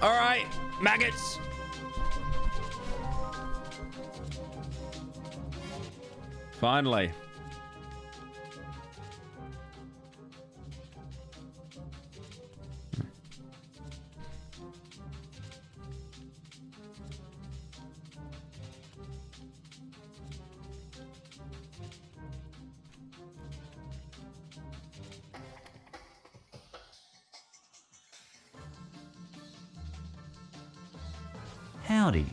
All right, maggots. Finally. Howdy.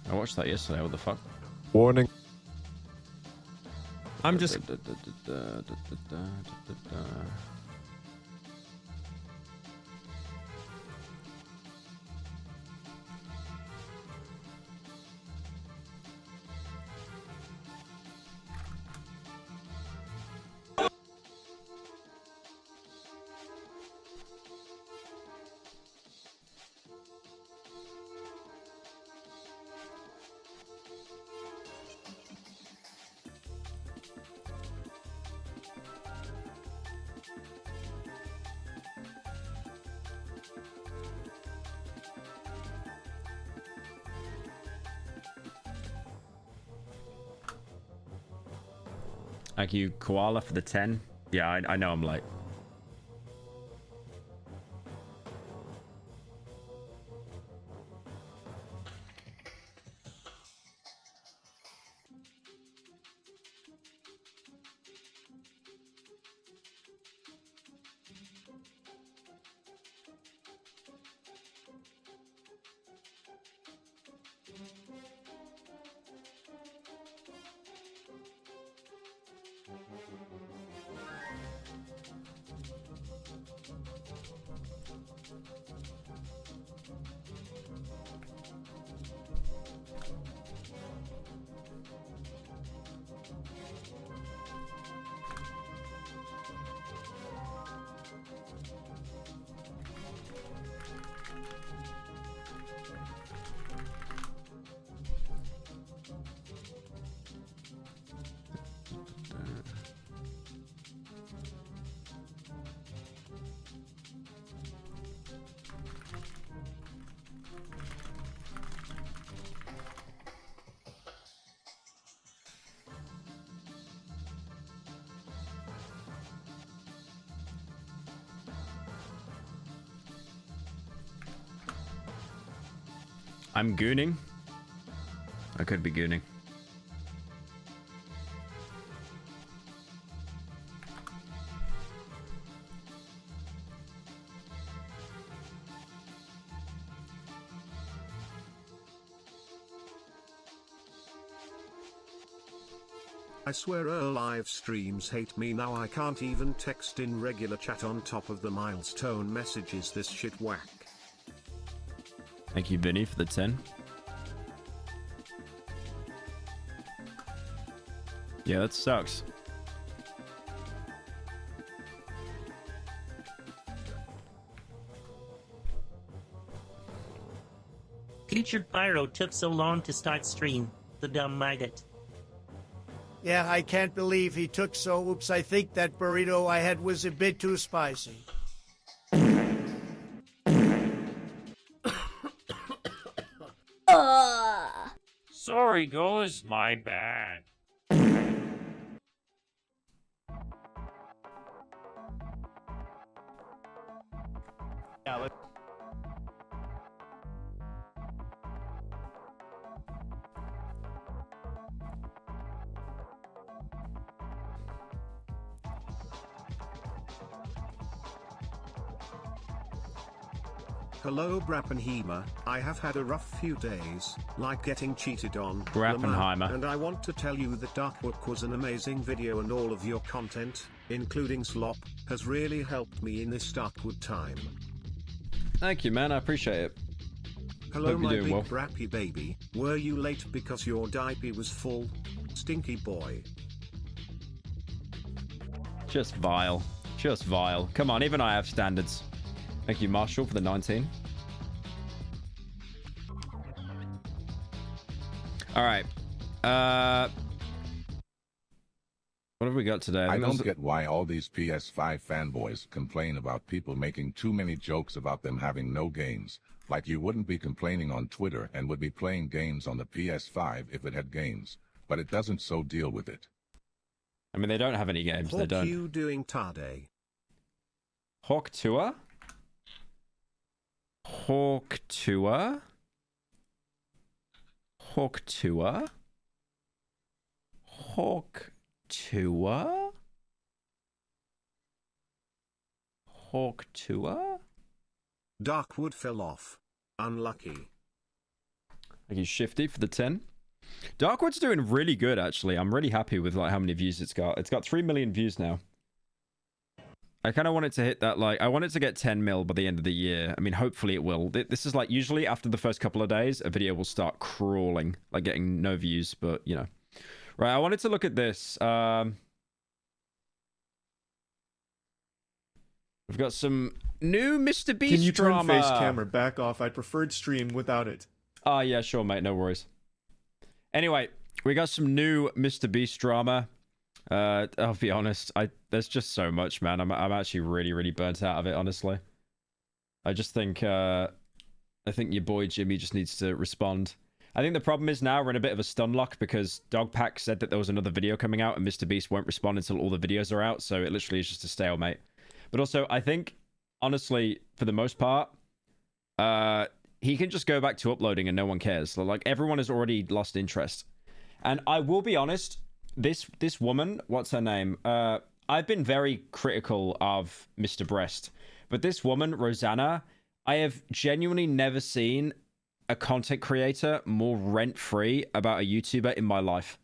I watched that yesterday. What the fuck? Warning. I'm just. Thank you, Koala, for the 10. Yeah, I know I'm late. I'm gooning. I could be gooning. I swear live streams hate me now. I can't even text in regular chat on top of the milestone messages. This shit whack. Thank you, Vinny, for the 10. Yeah, that sucks. Featured Pyro took so long to start stream. The dumb maggot. Yeah, I can't believe he took so. Oops, I think that burrito I had was a bit too spicy. Sorry, guys, my bad. Yeah, Hello Brappenheimer, I have had a rough few days, like getting cheated on, Brappenheimer. and I want to tell you that Darkbook was an amazing video and all of your content, including Slop, has really helped me in this Darkwood time. Thank you, man. I appreciate it. Hello Hope you're my doing big well. Brappy baby, were you late because your diaper was full? Stinky boy. Just vile. Just vile. Come on, even I have standards. Thank you, Marshall, for the 19. All right. What have we got today? I think don't there's- get why all these PS5 fanboys complain about people making too many jokes about them having no games. Like you wouldn't be complaining on Twitter and would be playing games on the PS5 if it had games. But it doesn't, so deal with it. I mean, they don't have any games. They What don't. you doing, Tade? Hawk Tour? Hawk Tour? Hawk Tour? Hawk Tour? Hawk Tour? Darkwood fell off. Unlucky. Thank you, Shifty, for the 10. Darkwood's doing really good, actually. I'm really happy with like how many views it's got. It's got 3 million views now. I kind of want it to hit that, like, I want it to get 10 mil by the end of the year. I mean, hopefully it will. This is like, usually after the first couple of days, a video will start crawling, like getting no views, but, you know. Right, I wanted to look at this. We've got some new Mr. Beast Can you turn drama. face camera back off? I preferred stream without it. Oh, yeah, sure, mate. No worries. Anyway, we got some new Mr. Beast drama. I'll be honest, there's just so much, man. I'm actually really burnt out of it, honestly. I just think I think your boy Jimmy just needs to respond. I think the problem is now we're in a bit of a stun lock because Dogpack said that there was another video coming out and Mr. Beast won't respond until all the videos are out, so it literally is just a stalemate. But also, I think, honestly, for the most part, he can just go back to uploading and no one cares. So, like, everyone has already lost interest. And I will be honest, this woman, what's her name? I've been very critical of Mr. Breast, but this woman, Rosanna, I have genuinely never seen a content creator more rent-free about a YouTuber in my life.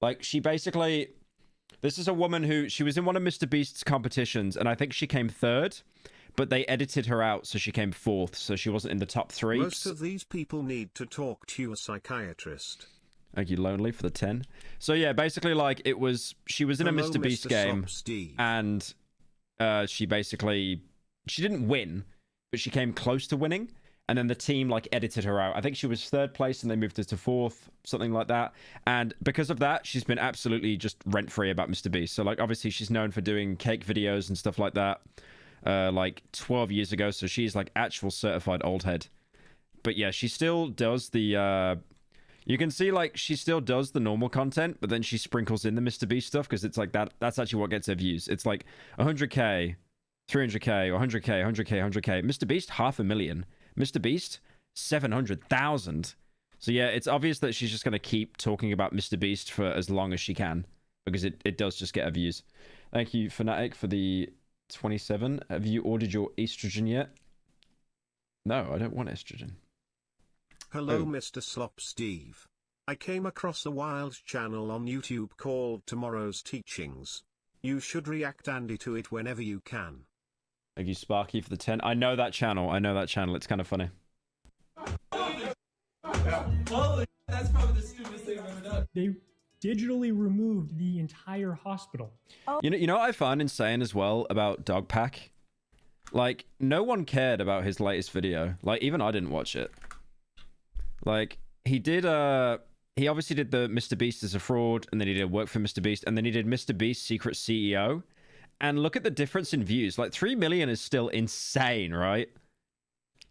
Like, she basically... This is a woman who... She was in one of Mr. Beast's competitions, and I think she came 3rd, but they edited her out, so she came 4th, so she wasn't in the top 3. Most of these people need to talk to a psychiatrist. Thank you, Lonely, for the 10. So, yeah, basically, like, it was... She was in a Hello, Mr. Beast Mr. game, Steve. and she basically... She didn't win, but she came close to winning. And then the team, like, edited her out. I think she was 3rd place and they moved her to 4th, something like that. And because of that, she's been absolutely just rent-free about Mr. Beast. So, like, obviously she's known for doing cake videos and stuff like that, like, 12 years ago. So she's, like, actual certified old head. But, yeah, she still does the... You can see, like, she still does the normal content, but then she sprinkles in the Mr. Beast stuff because it's, like, that's actually what gets her views. It's, like, 100k, 300k, or 100k, 100k, 100k. Mr. Beast, 500,000. Mr. Beast, 700,000. So yeah, it's obvious that she's just going to keep talking about Mr. Beast for as long as she can, because it does just get her views. Thank you, Fnatic, for the 27. Have you ordered your estrogen yet? No, I don't want estrogen. Hello, Oh. Mr. Slop Steve. I came across a wild channel on YouTube called Tomorrow's Teachings. You should react, Andy, to it whenever you can. Thank you, Sparky, for the 10. I know that channel. I know that channel. It's kind of funny. That's probably the stupidest thing I've ever done. They digitally removed the entire hospital. You know what I find insane as well about Dogpack? Like, no one cared about his latest video. Like, even I didn't watch it. Like, he did, he obviously did the Mr. Beast as a fraud, and then he did work for Mr. Beast, and then he did Mr. Beast Secret CEO. And look at the difference in views. Like, 3 million is still insane, right?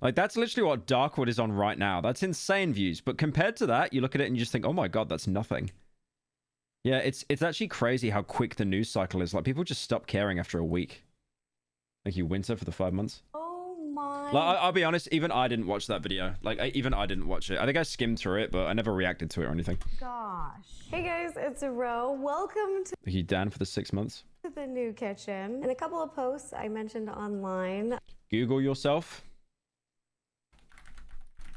Like, that's literally what Darkwood is on right now. That's insane views. But compared to that, you look at it and you just think, oh my god, that's nothing. Yeah, it's actually crazy how quick the news cycle is. Like, people just stop caring after a week. Thank you, Winter, for the 5 months. Oh my... Like, I'll be honest, even I didn't watch that video. Like, even I didn't watch it. I think I skimmed through it, but I never reacted to it or anything. Gosh. Hey guys, it's Ro. Welcome to Thank you, Dan, for the 6 months. the new kitchen. In a couple of posts I mentioned online, Google yourself.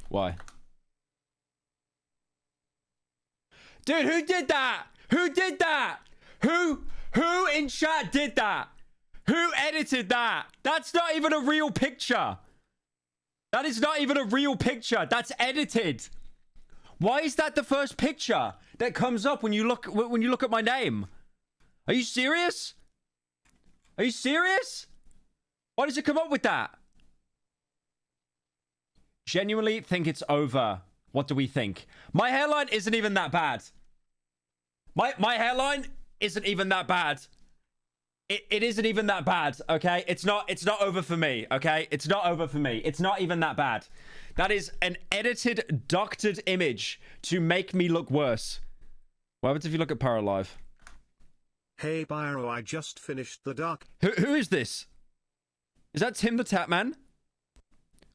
Why? Dude, who did that? Who did that? Who in chat did that? Who edited that? That's not even a real picture. That is not even a real picture. That's edited. Why is that the first picture that comes up when you look at my name? Are you serious? Are you serious? Why does it come up with that? Genuinely think it's over. What do we think? My hairline isn't even that bad. My hairline isn't even that bad. It isn't even that bad, okay? It's not over for me, okay? It's not over for me. It's not even that bad. That is an edited, doctored image to make me look worse. What happens if you look at Pyro Live? Hey Pyro, I just finished the dark. Who is this? Is that Tim the Tap Man?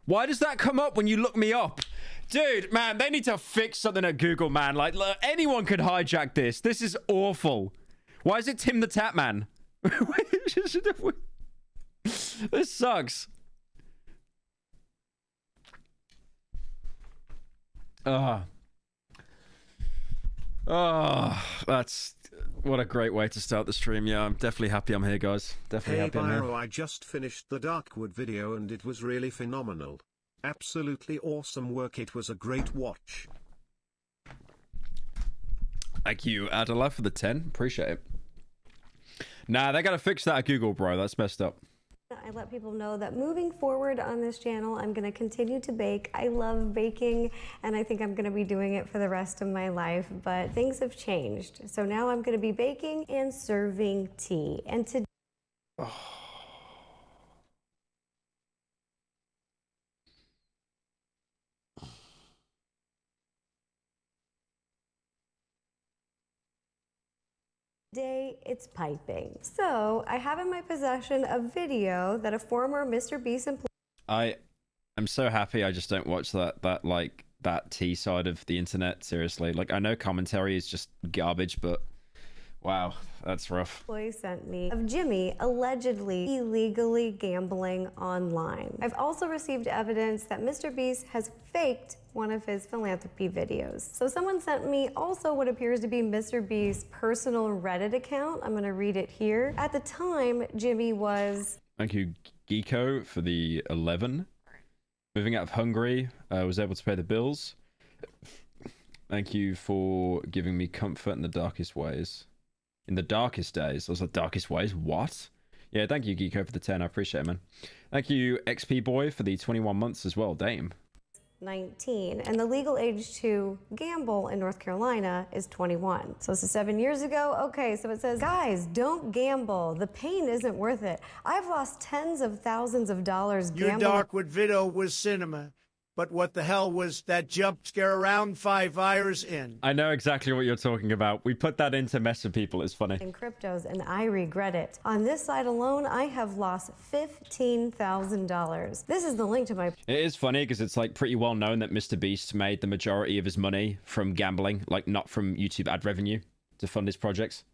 Why does that come up when you look me up? Dude, man, they need to fix something at Google, man. Like, look, anyone could hijack this. This is awful. Why is it Tim the Tap Man? This sucks. That's what a great way to start the stream. Yeah, I'm definitely happy I'm here, guys. Definitely Hey happy I'm here. Pyro, I just finished the Darkwood video and it was really phenomenal. Absolutely awesome work. It was a great watch. Thank you, Adela, for the 10. Appreciate it. Nah, they gotta fix that at Google, bro. That's messed up. I let people know that moving forward on this channel, I'm going to continue to bake. I love baking, and I think I'm going to be doing it for the rest of my life, but things have changed. So now I'm going to be baking and serving tea. And today, it's piping. So I have in my possession a video that a former Mr. Beast employee. I'm so happy I just don't watch that tea side of the internet. Seriously, like I know commentary is just garbage, but wow, that's rough. Sent me of Jimmy allegedly illegally gambling online. I've also received evidence that Mr. Beast has faked one of his philanthropy videos. So someone sent me also what appears to be Mr. Beast's personal Reddit account. I'm going to read it here. At the time, Jimmy was... Thank you, Geeko, for the 11. Moving out of Hungary, was able to pay the bills. Thank you for giving me comfort in the darkest ways. In the darkest days. I was like, darkest ways? What? Yeah, thank you, Geeko, for the 10. I appreciate it, man. Thank you, XP Boy, for the 21 months as well. Dame. 19, and the legal age to gamble in North Carolina is 21. So this is 7 years ago. Okay, so it says, guys, don't gamble. The pain isn't worth it. I've lost tens of thousands of dollars gambling. Your Darkwood video was cinema. But what the hell was that jump scare around 5 hours in? I know exactly what you're talking about. We put that in to mess with people. It's funny. In cryptos, and I regret it. On this side alone, I have lost $15,000. This is the link to my... It is funny because it's like pretty well known that Mr. Beast made the majority of his money from gambling, like not from YouTube ad revenue to fund his projects.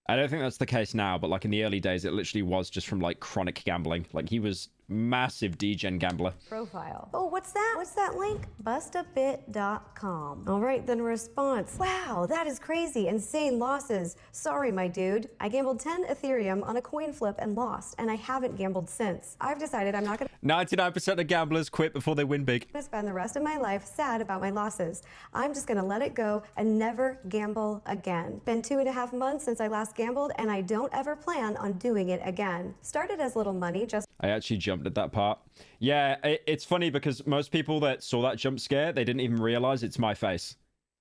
I don't think that's the case now, but like in the early days, it literally was just from like chronic gambling. Like he was massive degen gambler. Profile. Oh, what's that? What's that link? bustabit.com. All right, then response. Wow, that is crazy. Insane losses. Sorry, my dude. I gambled 10 Ethereum on a coin flip and lost, and I haven't gambled since. I've decided I'm not going to... 99% of gamblers quit before they win big. Spend the rest of my life sad about my losses. I'm just going to let it go and never gamble again. Been 2.5 months since I last gambled, and I don't ever plan on doing it again. Started as little money, just... I actually jumped at that part. Yeah, it's funny because most people that saw that jump scare, they didn't even realize it's my face.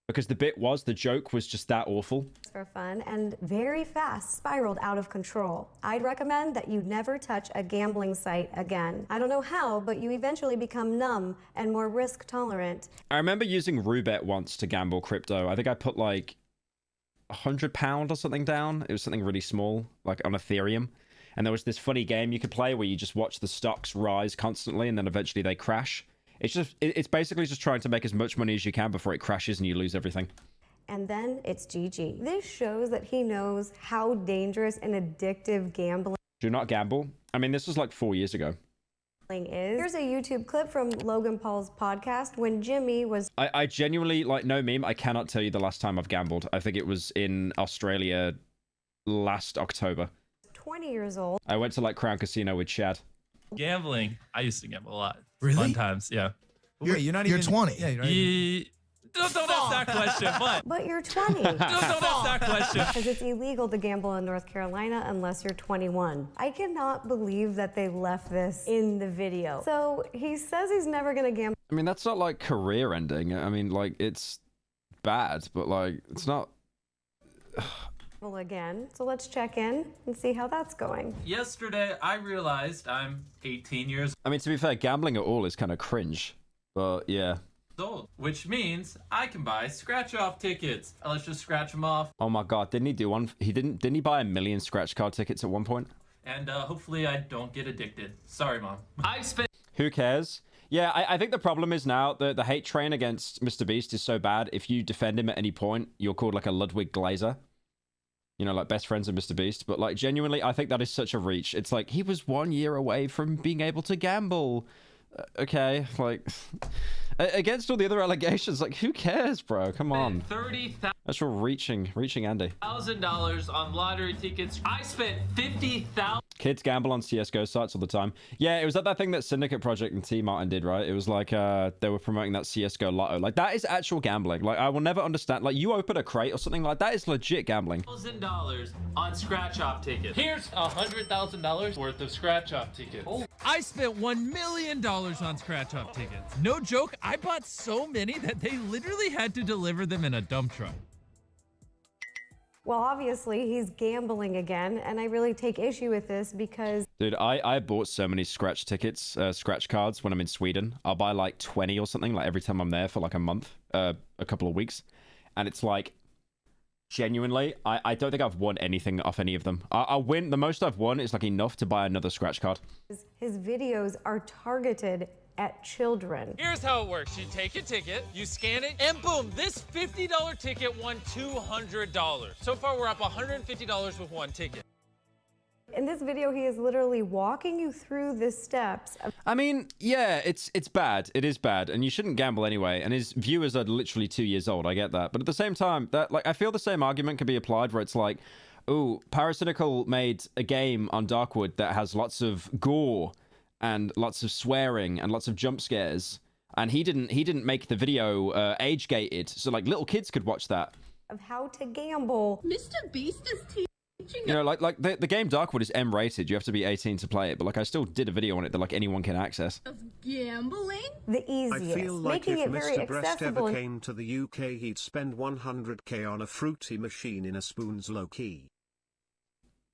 Because the joke was just that awful. For fun, and very fast spiraled out of control. I'd recommend that you never touch a gambling site again. I don't know how, but you eventually become numb and more risk tolerant. I remember using Roobet once to gamble crypto. I think I put like £100 or something down. It was something really small, like on Ethereum. And there was this funny game you could play where you just watch the stocks rise constantly and then eventually they crash. It's basically just trying to make as much money as you can before it crashes and you lose everything. And then it's GG. This shows that he knows how dangerous and addictive gambling Do not gamble. I mean, this was like 4 years ago. is. Here's a YouTube clip from Logan Paul's podcast when Jimmy was... I genuinely, like, no meme, I cannot tell you the last time I've gambled. I think it was in Australia last October. 20 years old. I went to like Crown Casino with Chad. Gambling. I used to gamble a lot. Really? Fun times, yeah. You're not even 20. Yeah, you're not even... Don't ask that question, But you're 20. Don't ask that question. Because it's illegal to gamble in North Carolina unless you're 21. I cannot believe that they left this in the video. So he says he's never going to gamble. I mean, that's not like career ending. I mean, like, it's bad, but like, it's not... Well, again, so let's check in and see how that's going. Yesterday, I realized I'm 18 years I mean, to be fair, gambling at all is kind of cringe. But yeah. old, which means I can buy scratch-off tickets. Let's just scratch them off, Oh my god, didn't he do one? Didn't he buy 1 million scratch card tickets at one point? and hopefully I don't get addicted. Sorry, Mom. I spent Who cares? Yeah, I think the problem is now that the hate train against Mr. Beast is so bad. If you defend him at any point, you're called like a Ludwig Glazer. You know, like best friends of Mr. Beast. But like genuinely, I think that is such a reach. It's like he was 1 year away from being able to gamble. Okay, like against all the other allegations, like who cares, bro? Come on. That's for reaching Andy. $30,000 on lottery tickets. I spent $50,000. Kids gamble on CSGO sites all the time. Yeah, it was that thing that Syndicate Project and T Martin did, right? It was like they were promoting that CSGO lotto. Like that is actual gambling. Like I will never understand. Like you open a crate or something like that is legit gambling. $1,000 on scratch-off tickets. Here's $100,000 worth of scratch-off tickets. I spent $1 million on scratch-off tickets. No joke, I bought so many that they literally had to deliver them in a dump truck. Well, obviously, he's gambling again, and I really take issue with this because... Dude, I bought so many scratch tickets, scratch cards when I'm in Sweden. I'll buy like 20 or something, like every time I'm there for like a month, a couple of weeks. And it's like, genuinely, I don't think I've won anything off any of them. I'll win, the most I've won is like enough to buy another scratch card. His videos are targeted at children. Here's how it works. You take a ticket, you scan it, and boom, this $50 ticket won $200. So far, we're up $150 with one ticket. In this video, he is literally walking you through the steps. I mean, yeah, it's bad. It is bad, and you shouldn't gamble anyway. And his viewers are literally 2 years old. I get that, but at the same time, that like I feel the same argument can be applied where it's like, oh, Parasitical made a game on Darkwood that has lots of gore and lots of swearing and lots of jump scares, and he didn't make the video age gated, so like little kids could watch that. Of how to gamble. Mr. Beast is teaching. You know, like the game Darkwood is M rated. You have to be 18 to play it, but like I still did a video on it that like anyone can access. Of gambling? The easiest. I feel like making if it very Mr. Breast accessible. ever came to the UK, he'd spend 100k on a fruity machine in a spoon's low key.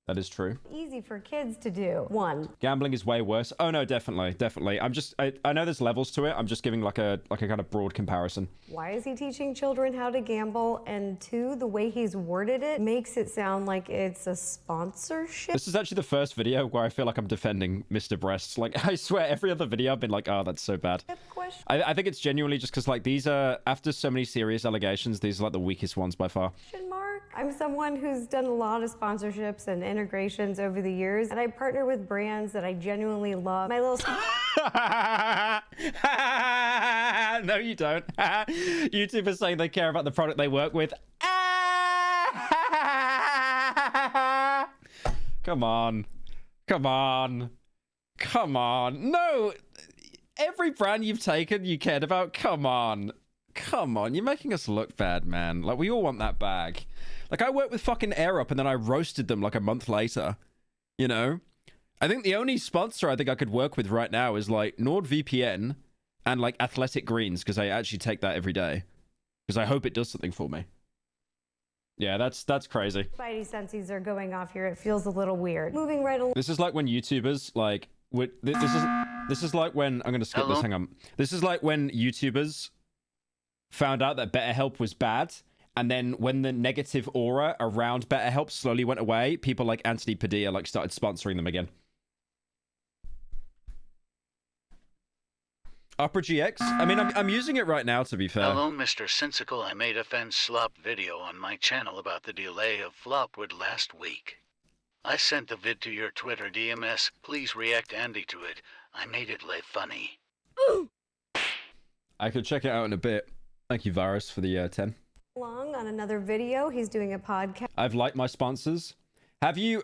That is true. Easy for kids to do. One. Gambling is way worse. Oh no, definitely. I know there's levels to it. I'm just giving like a kind of broad comparison. Why is he teaching children how to gamble? And two, the way he's worded it makes it sound like it's a sponsorship. This is actually the first video where I feel like I'm defending Mr. Breast. Like I swear every other video I've been like, oh, that's so bad. I think it's genuinely just because like these are, after so many serious allegations, these are like the weakest ones by far. I'm someone who's done a lot of sponsorships and integrations over the years, and I partner with brands that I genuinely love. My little... No, you don't. YouTubers saying they care about the product they work with. Come on. Come on. Come on. No. Every brand you've taken, you cared about. Come on. Come on. You're making us look bad, man. Like, we all want that bag. Like, I worked with fucking Air Up and then I roasted them like a month later. You know? I think the only sponsor I think I could work with right now is like NordVPN and like Athletic Greens, because I actually take that every day. Because I hope it does something for me. Yeah, that's crazy. Spidey senses are going off here. It feels a little weird. Moving right along. This is like when YouTubers like this is like when I'm gonna skip this. Hang on. This is like when YouTubers found out that BetterHelp was bad, and then when the negative aura around BetterHelp slowly went away, people like Anthony Padilla like started sponsoring them again. Opera GX? I mean, I'm using it right now, to be fair. Hello, Mr. Sensical. I made a fan slop video on my channel about the delay of Flopwood last week. I sent the vid to your Twitter DMS. Please react Andy to it. I made it lay funny. I could check it out in a bit. Thank you, Virus, for the 10. On another video, he's doing a podcast. I've liked my sponsors. Have you...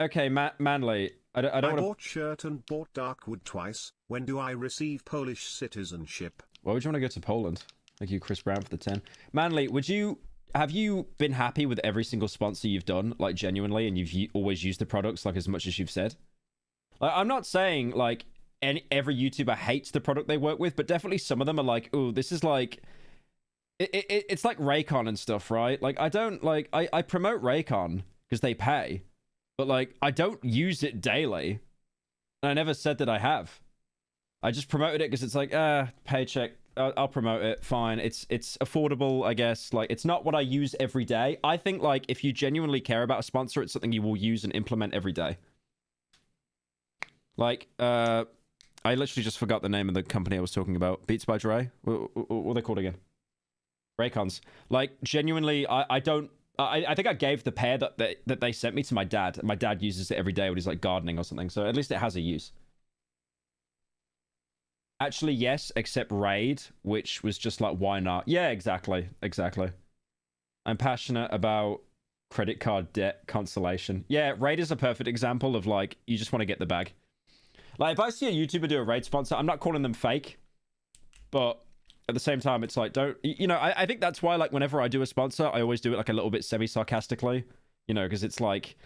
Okay, Manly, I don't want to... bought shirt and bought Darkwood twice. When do I receive Polish citizenship? Why would you want to go to Poland? Thank you, Chris Brown, for the 10. Manly, have you been happy with every single sponsor you've done, like genuinely, and you've always used the products like as much as you've said? Like, I'm not saying like every YouTuber hates the product they work with, but definitely some of them are like, oh, this is like it's like Raycon and stuff, right? Like, I don't, like, I promote Raycon because they pay, but, like, I don't use it daily. And I never said that I have. I just promoted it because it's like, paycheck, I'll promote it, fine. It's affordable, I guess. Like, it's not what I use every day. I think, like, if you genuinely care about a sponsor, it's something you will use and implement every day. Like, I literally just forgot the name of the company I was talking about. Beats by Dre? What are they called again? Raycons. Like, genuinely, I think I gave the pair that they sent me to my dad. And my dad uses it every day when he's, like, gardening or something. So at least it has a use. Actually, yes, except Raid, which was just like, why not? Yeah, exactly. I'm passionate about credit card debt cancellation. Yeah, Raid is a perfect example of, like, you just want to get the bag. Like, if I see a YouTuber do a Raid sponsor, I'm not calling them fake. But at the same time, it's like, don't... You know, I think that's why, like, whenever I do a sponsor, I always do it, like, a little bit semi-sarcastically. You know, because it's like,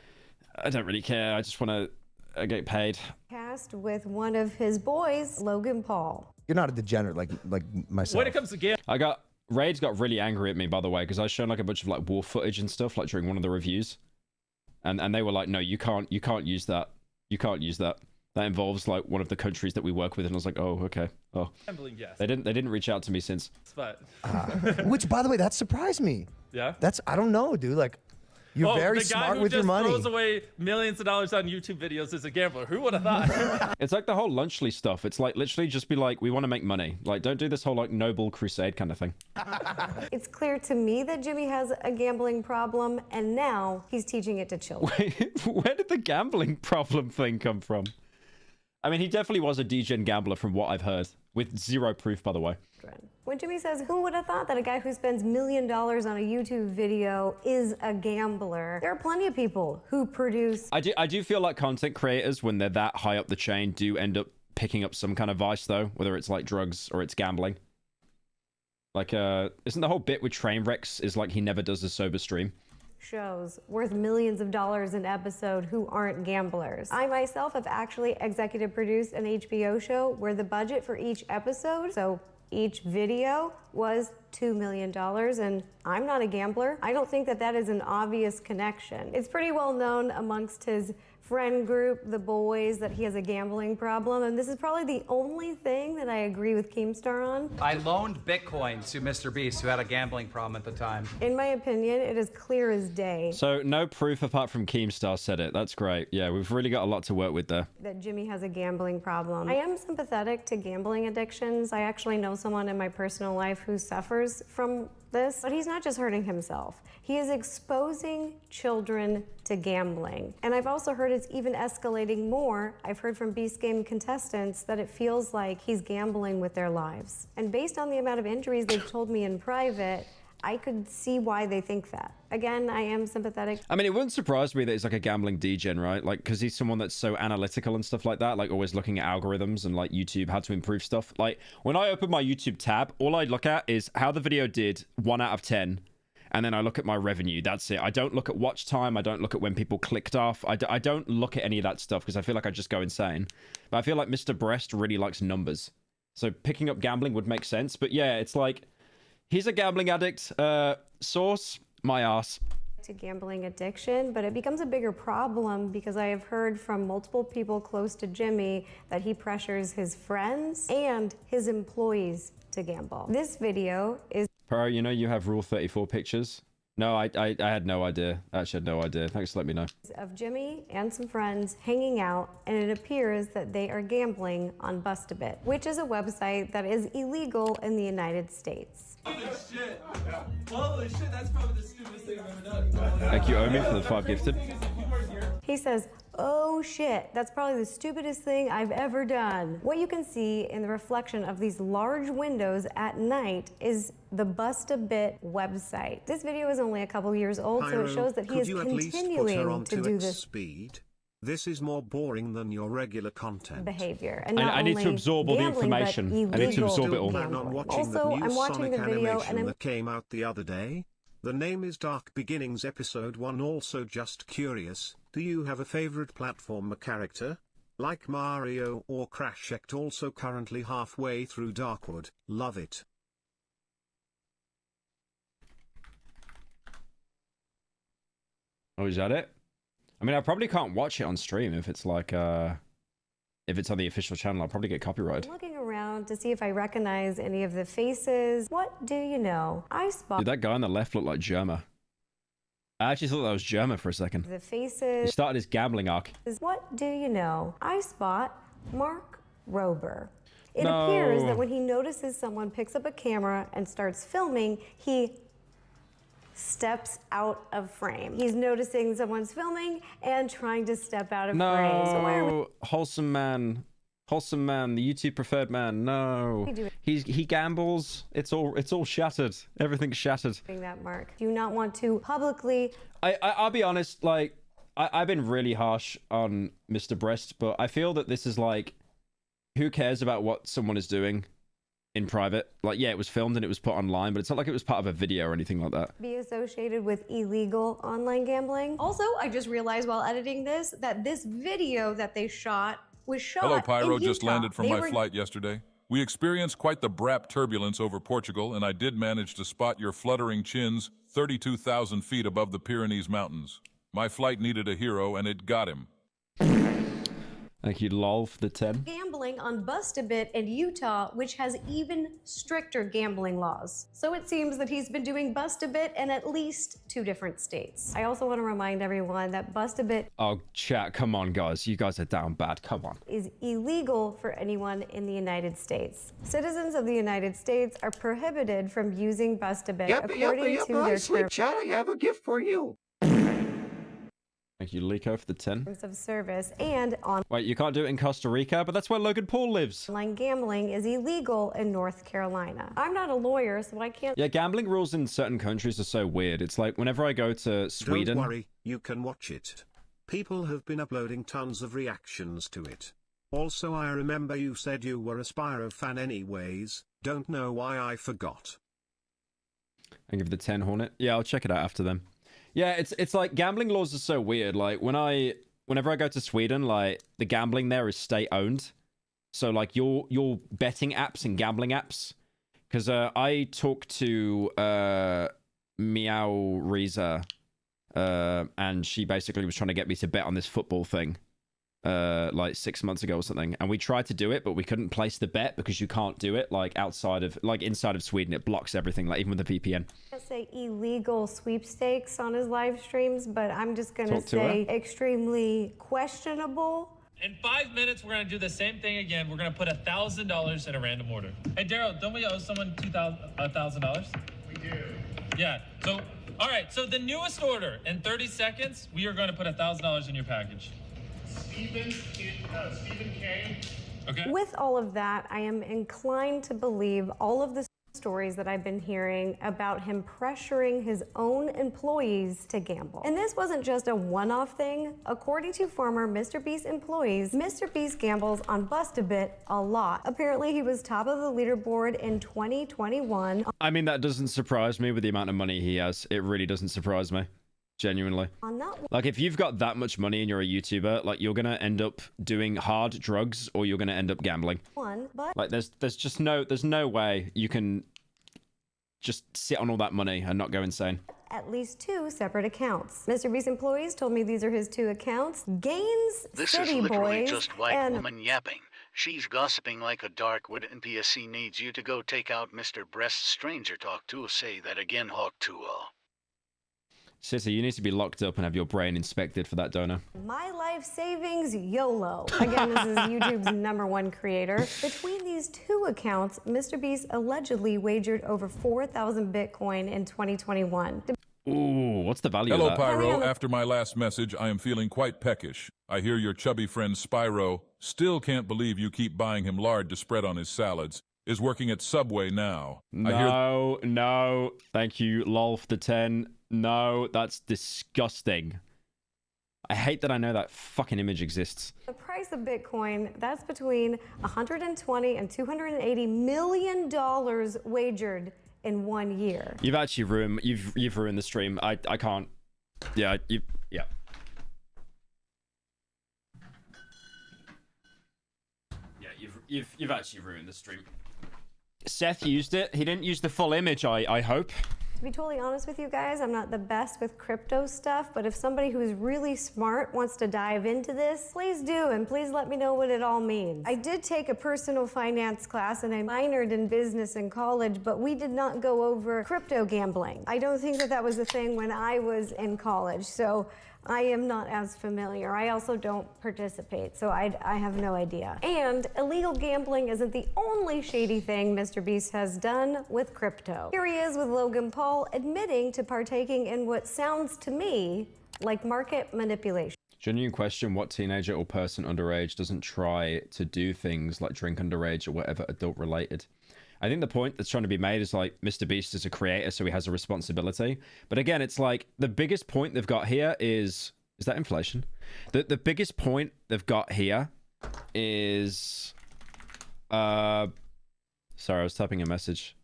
I don't really care. I just want to get paid. Cast with one of his boys, Logan Paul. You're not a degenerate like myself. When it comes to game, Raid's got really angry at me, by the way, because I showed like a bunch of like war footage and stuff like during one of the reviews, and they were like, no, you can't use that. You can't use that. That involves like one of the countries that we work with, and I was like, oh, okay. Oh, gambling, yes. They didn't reach out to me since. But which, by the way, that surprised me. Yeah. I don't know, dude. Like, you're very smart with your money. The guy who just throws away millions of dollars on YouTube videos is a gambler. Who would have thought? It's like the whole Lunchly stuff. It's like literally just be like, we want to make money. Like, don't do this whole like noble crusade kind of thing. It's clear to me that Jimmy has a gambling problem, and now he's teaching it to children. Wait, where did the gambling problem thing come from? I mean, he definitely was a degen gambler from what I've heard, with zero proof, by the way. When Jimmy says, who would have thought that a guy who spends $1 million on a YouTube video is a gambler? There are plenty of people who produce... I do feel like content creators, when they're that high up the chain, do end up picking up some kind of vice, though, whether it's like drugs or it's gambling. Like, isn't the whole bit with Trainwrecks is like he never does a sober stream? Shows worth millions of dollars an episode who aren't gamblers. I myself have actually executive produced an HBO show where the budget for each episode, so each video, was $2 million, and I'm not a gambler. I don't think that that is an obvious connection. It's pretty well known amongst his friend group, the boys, that he has a gambling problem, and this is probably the only thing that I agree with Keemstar on. I loaned Bitcoin to Mr. Beast, who had a gambling problem at the time. In my opinion, it is clear as day. So no proof apart from Keemstar said it. That's great. Yeah, we've really got a lot to work with there. That Jimmy has a gambling problem. I am sympathetic to gambling addictions. I actually know someone in my personal life who suffers from this, but he's not just hurting himself. He is exposing children to gambling. And I've also heard it's even escalating more. I've heard from Beast Game contestants that it feels like he's gambling with their lives. And based on the amount of injuries they've told me in private, I could see why they think that. Again, I am sympathetic. I mean, it wouldn't surprise me that he's like a gambling degen, right? Like, because he's someone that's so analytical and stuff like that, like always looking at algorithms and like YouTube, how to improve stuff. Like, when I open my YouTube tab, all I look at is how the video did 1 out of 10. And then I look at my revenue. That's it. I don't look at watch time. I don't look at when people clicked off. I don't look at any of that stuff because I feel like I just go insane. But I feel like Mr. Breast really likes numbers. So picking up gambling would make sense. But yeah, it's like, he's a gambling addict. Source, my ass. To gambling addiction, but it becomes a bigger problem because I have heard from multiple people close to Jimmy that he pressures his friends and his employees to gamble. This video is... Pyro, you know you have Rule 34 pictures? No, I had no idea. I actually had no idea. Thanks for letting me know. Of Jimmy and some friends hanging out, and it appears that they are gambling on Bust-A-Bit, which is a website that is illegal in the United States. Holy shit. Holy shit, that's probably the stupidest thing I've ever done. Thank you, Omi, for the 5 gifted. He says, oh shit, that's probably the stupidest thing I've ever done. What you can see in the reflection of these large windows at night is the Bust-A-Bit website. This video is only a couple years old, so it shows that he is continuing to do this speed. This is more boring than your regular content. Behavior. And I need to absorb all the information. I need to absorb it all. Also, I'm watching the video and that came out the other day. The name is Dark Beginnings Episode 1. Also just curious, do you have a favorite platformer character? Like Mario or Crash Act? Also currently halfway through Darkwood. Love it. Oh, is that it? I mean, I probably can't watch it on stream if it's like, if it's on the official channel. I'll probably get copyrighted. I'm looking around to see if I recognize any of the faces. What do you know? I spot Dude, that guy on the left looked like Germa. I actually thought that was Germa for a second. the faces. He started his gambling arc. What do you know? I spot Mark Rober. It No. appears that when he notices someone picks up a camera and starts filming, he steps out of frame. He's noticing someone's filming and trying to step out of frame. So why are we No, wholesome man, the YouTube preferred man. No, he gambles. It's all shattered. Everything's shattered. doing that, Mark? Do you not want to publicly? I'll be honest. Like I've been really harsh on Mr. Breast, but I feel that this is like, who cares about what someone is doing in private? Like, yeah, it was filmed and it was put online, but it's not like it was part of a video or anything like that. Be associated with illegal online gambling. Also, I just realized while editing this that this video that they shot was shot Hello, Pyro. in Just Utah. landed from They my were- flight yesterday. We experienced quite the brap turbulence over Portugal, and I did manage to spot your fluttering chins 32,000 feet above the Pyrenees Mountains. My flight needed a hero, and it got him. Thank you, lol, for the 10. Gambling on Bust-A-Bit in Utah, which has even stricter gambling laws. So it seems that he's been doing Bust-A-Bit in at least 2 different states. I also want to remind everyone that Bust-A-Bit Oh, chat, come on, guys. You guys are down bad. Come on. is illegal for anyone in the United States. Citizens of the United States are prohibited from using Bust-A-Bit according to their terms chat, I have a gift for you. Thank you, Lico, for the 10. of service, and Wait, you can't do it in Costa Rica, but that's where Logan Paul lives. online gambling is illegal in North Carolina. I'm not a lawyer, so I can't. Yeah, gambling rules in certain countries are so weird. It's like whenever I go to Sweden. Don't worry, you can watch it. People have been uploading tons of reactions to it. Also, I remember you said you were a Spyro fan anyways. Don't know why I forgot. I give the 10 Hornet. Yeah, I'll check it out after them. Yeah, it's like gambling laws are so weird. Like whenever I go to Sweden, like the gambling there is state owned. So like your betting apps and gambling apps. Because I talked to Meow Reza, and she basically was trying to get me to bet on this football thing. Like 6 months ago or something, and we tried to do it, but we couldn't place the bet because you can't do it like inside of Sweden. It blocks everything, like even with the VPN. I say illegal sweepstakes on his live streams, but I'm just gonna Talk to say extremely questionable. In 5 minutes, we're gonna do the same thing again. We're gonna put $1,000 in a random order. Hey, Daryl, don't we owe someone $1,000? We do. Yeah. So, all right. So the newest order in 30 seconds, we are going to put $1,000 in your package. Stephen K. Okay. With all of that, I am inclined to believe all of the stories that I've been hearing about him pressuring his own employees to gamble. And this wasn't just a one-off thing. According to former Mr. Beast employees, Mr. Beast gambles on Bust-A-Bit a lot. Apparently, he was top of the leaderboard in 2021. I mean, that doesn't surprise me with the amount of money he has. It really doesn't surprise me. Genuinely. On that Like, if you've got that much money and you're a YouTuber, like, you're gonna end up doing hard drugs or you're gonna end up gambling. one, but Like, there's just no way you can just sit on all that money and not go insane. at least 2 separate accounts. Mr. Beast employees told me these are his 2 accounts. Gaines This City is literally Boys just white and woman yapping. She's gossiping like a dark wood NPSC needs you to go take out Mr. Breast's stranger talk to say that again, Hawk to all. City, you need to be locked up and have your brain inspected for that donor. My Life Savings YOLO. Again, this is YouTube's #1 creator. Between these 2 accounts, Mr. Beast allegedly wagered over 4,000 Bitcoin in 2021. Ooh, what's the value Hello, of that? Pyro. After my last message, I am feeling quite peckish. I hear your chubby friend Spyro, still can't believe you keep buying him lard to spread on his salads, is working at Subway now. No. Thank you, lol, for the 10. No, that's disgusting. I hate that I know that fucking image exists. The price of Bitcoin, that's between $120 and $280 million wagered in 1 year. You've actually ruined. You've ruined the stream. I can't. Yeah. Yeah. Yeah. You've actually ruined the stream. Seth used it. He didn't use the full image. I hope. To be totally honest with you guys, I'm not the best with crypto stuff, but if somebody who's really smart wants to dive into this, please do, and please let me know what it all means. I did take a personal finance class and I minored in business in college, but we did not go over crypto gambling. I don't think that was a thing when I was in college, so I am not as familiar. I also don't participate, so I have no idea. And illegal gambling isn't the only shady thing Mr. Beast has done with crypto. Here he is with Logan Paul admitting to partaking in what sounds to me like market manipulation. Genuine question, what teenager or person underage doesn't try to do things like drink underage or whatever adult related? I think the point that's trying to be made is like Mr. Beast is a creator, so he has a responsibility. But again, it's like the biggest point they've got here is that inflation? The biggest point they've got here is sorry, I was typing a message.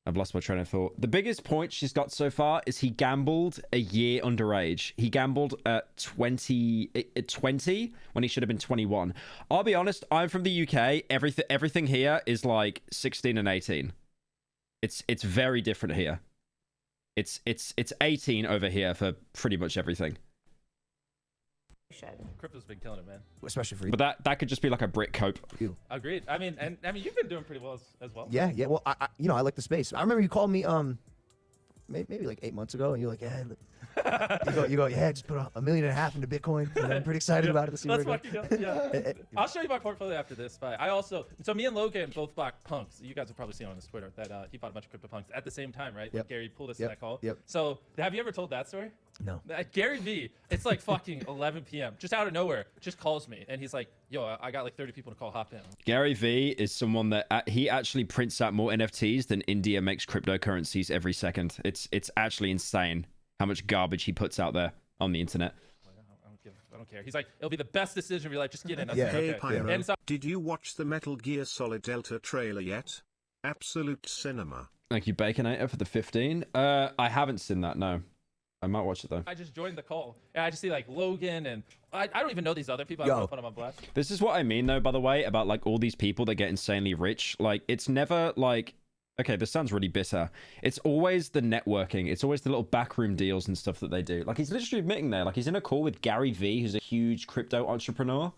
I've lost my train of thought. The biggest point she's got so far is he gambled a year underage. He gambled at 20 when he should have been 21. I'll be honest, I'm from the UK. Everything here is like 16 and 18. It's very different here. It's 18 over here for pretty much everything. Crypto's been killing it, man. Especially for you. But that could just be like a brick cope. Agreed. I mean, you've been doing pretty well as well. Yeah. Well, I I like the space. I remember you called me maybe like 8 months ago, and you're like, yeah. You go, yeah, just put $1.5 million into Bitcoin. And I'm pretty excited about it to see where Let's fucking go. Yeah. I'll show you my portfolio after this. But so me and Logan both bought punks. You guys have probably seen on his Twitter that he bought a bunch of crypto punks at the same time, right? Yep. Gary pulled us Yep. in that call. Yep. So have you ever told that story? No. Gary V, it's like fucking 11 p.m. just out of nowhere, just calls me and he's like, yo, I got like 30 people to call, hop in. Gary V is someone that he actually prints out more NFTs than India makes cryptocurrencies every second. It's actually insane how much garbage he puts out there on the internet. I don't care. He's like, it'll be the best decision of your life. Just get in. Yeah. Hey, okay. Pyro, And so, did you watch the Metal Gear Solid Delta trailer yet? Absolute cinema. Thank you, Baconator, for the 15. I haven't seen that, no. I might watch it though. I just joined the call and I just see like Logan and I don't even know these other people. I don't know if I'm on blast. This is what I mean though, by the way, about like all these people that get insanely rich. Like it's never like, okay, this sounds really bitter. It's always the networking. It's always the little backroom deals and stuff that they do. Like he's literally admitting there, like he's in a call with Gary V, who's a huge crypto entrepreneur.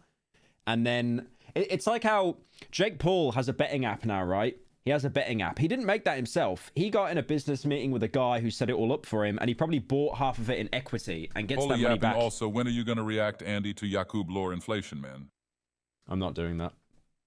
And then it's like how Jake Paul has a betting app now, right? He has a betting app. He didn't make that himself. He got in a business meeting with a guy who set it all up for him, and he probably bought half of it in equity and gets that money back. Also, when are you going to react, Andy, to Yakub lore inflation, man? I'm not doing that.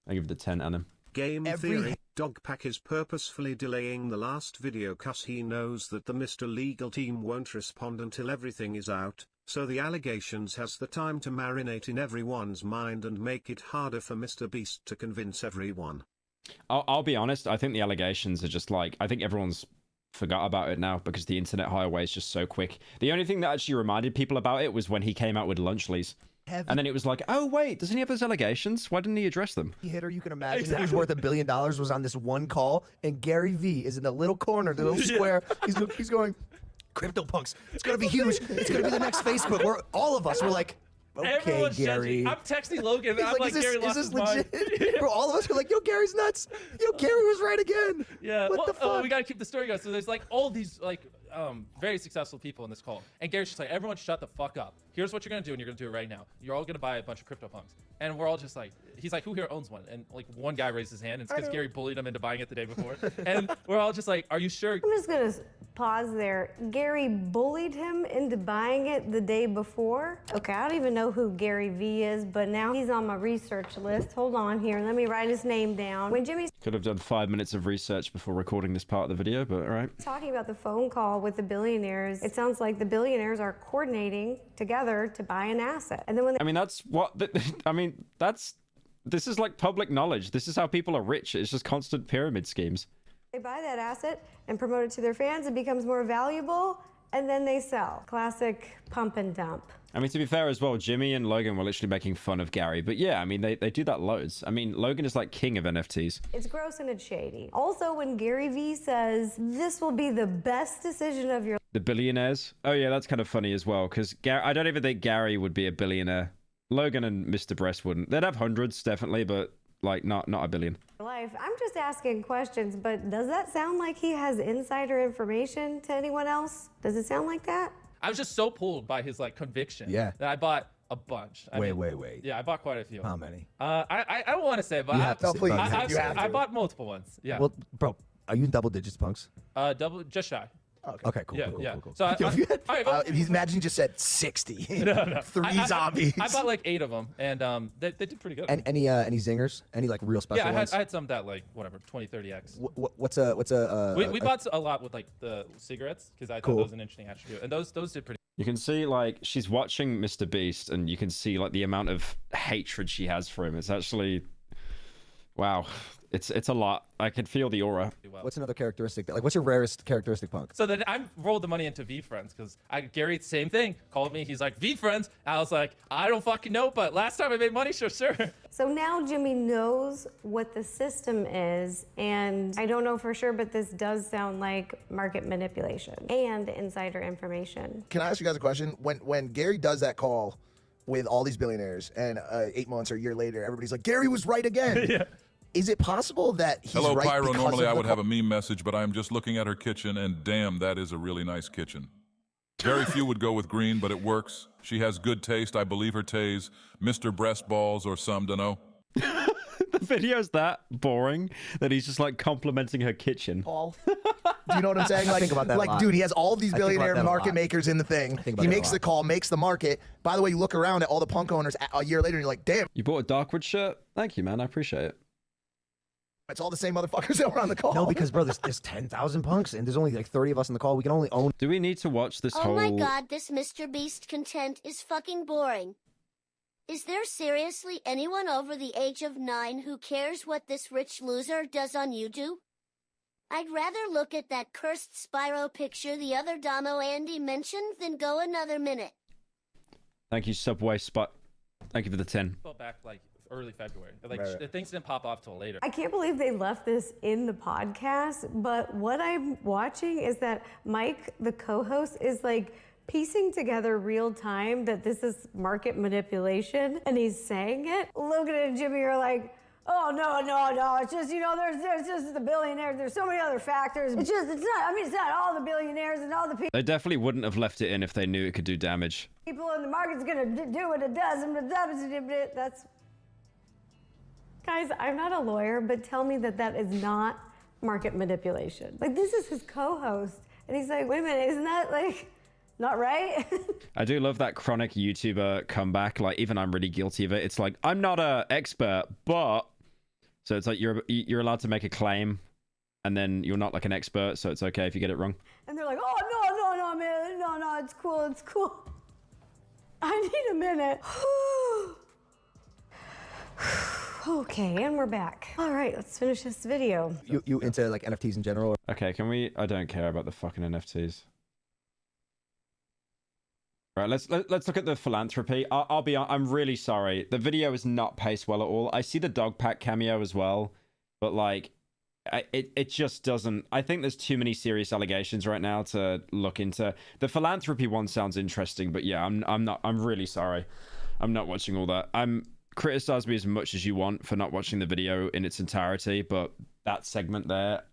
I give it a 10, Adam. Game theory. Dogpack is purposefully delaying the last video cause he knows that the Mr. Legal team won't respond until everything is out, so the allegations has the time to marinate in everyone's mind and make it harder for Mr. Beast to convince everyone. I'll be honest, I think the allegations are just like, I think everyone's forgot about it now because the internet highway is just so quick. The only thing that actually reminded people about it was when he came out with Lunchleys. And then it was like, oh wait, doesn't he have those allegations? Why didn't he address them? Hitter you can imagine that was worth $1 billion was on this one call, and Gary V is in the little corner, the little square. He's going, CryptoPunks. It's gonna be huge. It's gonna be the next Facebook. Where all of us were like, okay, everyone's Gary. judging. I'm texting Logan. I'm like, Gary lost his mind. Bro, all of us are like, yo, Gary's nuts. Yo, Gary was right again. Yeah. What the fuck? We gotta keep the story going. So there's like all these like very successful people in this call, and Gary's just like, everyone shut the fuck up. Here's what you're gonna do, and you're gonna do it right now. You're all gonna buy a bunch of CryptoPunks, and we're all just like, he's like, who here owns one? And like one guy raised his hand, and it's because Gary bullied him into buying it the day before, and we're all just like, are you sure? I'm just gonna pause there. Gary bullied him into buying it the day before? Okay, I don't even know who Gary V is, but now he's on my research list. Hold on here, let me write his name down. When Jimmy's Could have done 5 minutes of research before recording this part of the video, but all right. talking about the phone call with the billionaires, it sounds like the billionaires are coordinating together to buy an asset. And then when I mean, that's what, this is like public knowledge. This is how people are rich. It's just constant pyramid schemes. they buy that asset and promote it to their fans, it becomes more valuable, and then they sell. Classic pump and dump. I mean, to be fair as well, Jimmy and Logan were literally making fun of Gary. But yeah, I mean, they do that loads. I mean, Logan is like king of NFTs. It's gross and it's shady. Also, when Gary V says, this will be the best decision of your life. The billionaires? Oh yeah, that's kind of funny as well. Because I don't even think Gary would be a billionaire. Logan and Mr. Breast wouldn't. They'd have hundreds, definitely. But like not a billion. Life. I'm just asking questions, but does that sound like he has insider information to anyone else? Does it sound like that? I was just so pulled by his like conviction. Yeah. That I bought a bunch. Wait. Yeah, I bought quite a few. How many? I don't want to say, but You have to say. Please, you have I to. bought multiple ones. Yeah. Well, bro, are you in double digits, Punks? Double, just shy. Okay, cool. Yeah, cool. yeah. Cool. So He's imagine he just said 60. No. 3 zombies. I bought like 8 of them, and they did pretty good. And any zingers? Any like real special yeah, ones? I had some that like whatever 20, 30x. What's a? We bought a lot with like the cigarettes because I thought that was an interesting attribute, and those did pretty. You can see like she's watching Mr. Beast, and you can see like the amount of hatred she has for him. It's actually, wow, it's a lot. I can feel the aura. What's another characteristic? Like, what's your rarest characteristic, Punk? So then I rolled the money into V Friends because Gary, same thing, called me. He's like, V Friends. I was like, I don't fucking know, but last time I made money, sure. So now Jimmy knows what the system is, and I don't know for sure, but this does sound like market manipulation and insider information. Can I ask you guys a question? When Gary does that call with all these billionaires, and 8 months or a year later, everybody's like, Gary was right again. Yeah. Is it possible that he's Hello, right Pyro. because Normally of I the would have a meme message, but I am just looking at her kitchen, and damn, that is a really nice kitchen. Very few would go with green, but it works. She has good taste. I believe her taste. Mr. Breast Balls or some, dunno. The video's that boring that he's just like complimenting her kitchen. Paul. Do you know what I'm saying? Like, think about that a like lot. dude, he has all of these I think about billionaire that a market lot. makers in the thing. think about He that a makes lot. the call, makes the market. By the way, you look around at all the Punk owners a year later, and you're like, damn, You bought a Darkwood shirt? Thank you, man. I appreciate it. it's all the same motherfuckers that were on the call. No, because bro, there's 10,000 punks, and there's only like 30 of us on the call. We can only own. Do we need to watch this Oh whole... my god, this Mr. Beast content is fucking boring. Is there seriously anyone over the age of 9 who cares what this rich loser does on YouTube? I'd rather look at that cursed Spyro picture the other Damo Andy mentioned than go another minute. Thank you, Subway Spot. Thank you for the 10. Fell back like early February. Like Right. things didn't pop off till later. I can't believe they left this in the podcast, but what I'm watching is that Mike, the co-host, is like piecing together real time that this is market manipulation, and he's saying it. Logan and Jimmy are like, oh, no, it's just, there's just the billionaires, there's so many other factors. It's not all the billionaires and all the They definitely wouldn't have left it in if they knew it could do damage. people in the market's gonna do what it does, and that's... Guys, I'm not a lawyer, but tell me that that is not market manipulation. Like, this is his co-host, and he's like, wait a minute, isn't that, like, not right? I do love that chronic YouTuber comeback. Like, even I'm really guilty of it. It's like, I'm not an expert, but... So it's like you're allowed to make a claim, and then you're not like an expert, so it's okay if you get it wrong. And they're like, oh, no, man, no, it's cool. I need a minute. Okay, and we're back. All right, let's finish this video. You into like NFTs in general? Okay, can we... I don't care about the fucking NFTs. Right, let's look at the philanthropy. I'll be... I'm really sorry. The video is not paced well at all. I see the dog pack cameo as well, but like... It just doesn't... I think there's too many serious allegations right now to look into. The philanthropy one sounds interesting, but yeah, I'm really sorry. I'm not watching all that. Criticize me as much as you want for not watching the video in its entirety, but that segment there,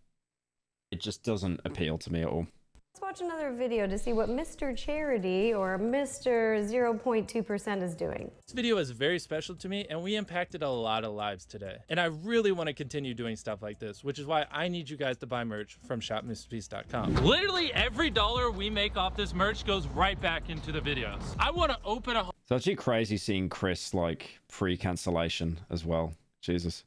it just doesn't appeal to me at all. Let's watch another video to see what Mr. Charity or Mr. 0.2% is doing. This video is very special to me, and we impacted a lot of lives today. And I really want to continue doing stuff like this, which is why I need you guys to buy merch from shopmrbeast.com. Literally every dollar we make off this merch goes right back into the videos. I want to open a... It's actually crazy seeing Chris like pre-cancellation as well. Jesus.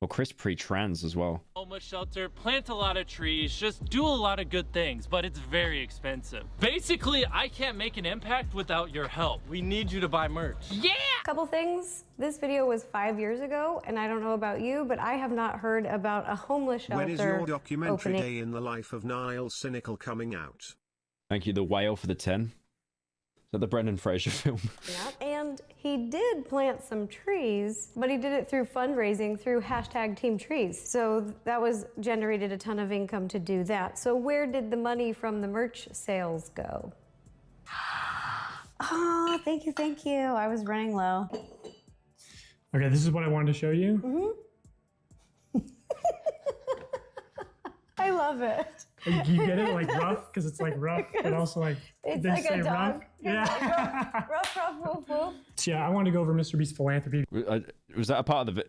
Well, Chris pre-trans as well. homeless shelter, plant a lot of trees, just do a lot of good things, but it's very expensive. Basically, I can't make an impact without your help. We need you to buy merch. Yeah! Couple things. This video was 5 years ago, and I don't know about you, but I have not heard about a homeless shelter When is your documentary opening. Day in the Life of Niall Cynical coming out? Thank you, The Whale, for the 10. Is that the Brendan Fraser film? Yep. And he did plant some trees, but he did it through fundraising through #TeamTrees. So that was generated a ton of income to do that. So where did the money from the merch sales go? Oh, thank you. I was running low. Okay, this is what I wanted to show you. I love it. Like, you get it, like rough, because it's like rough, but also like It's they like say a dog. rough. It's Yeah. like rough, woof, woof. So yeah, I wanted to go over Mr. Beast's philanthropy Was that a part of the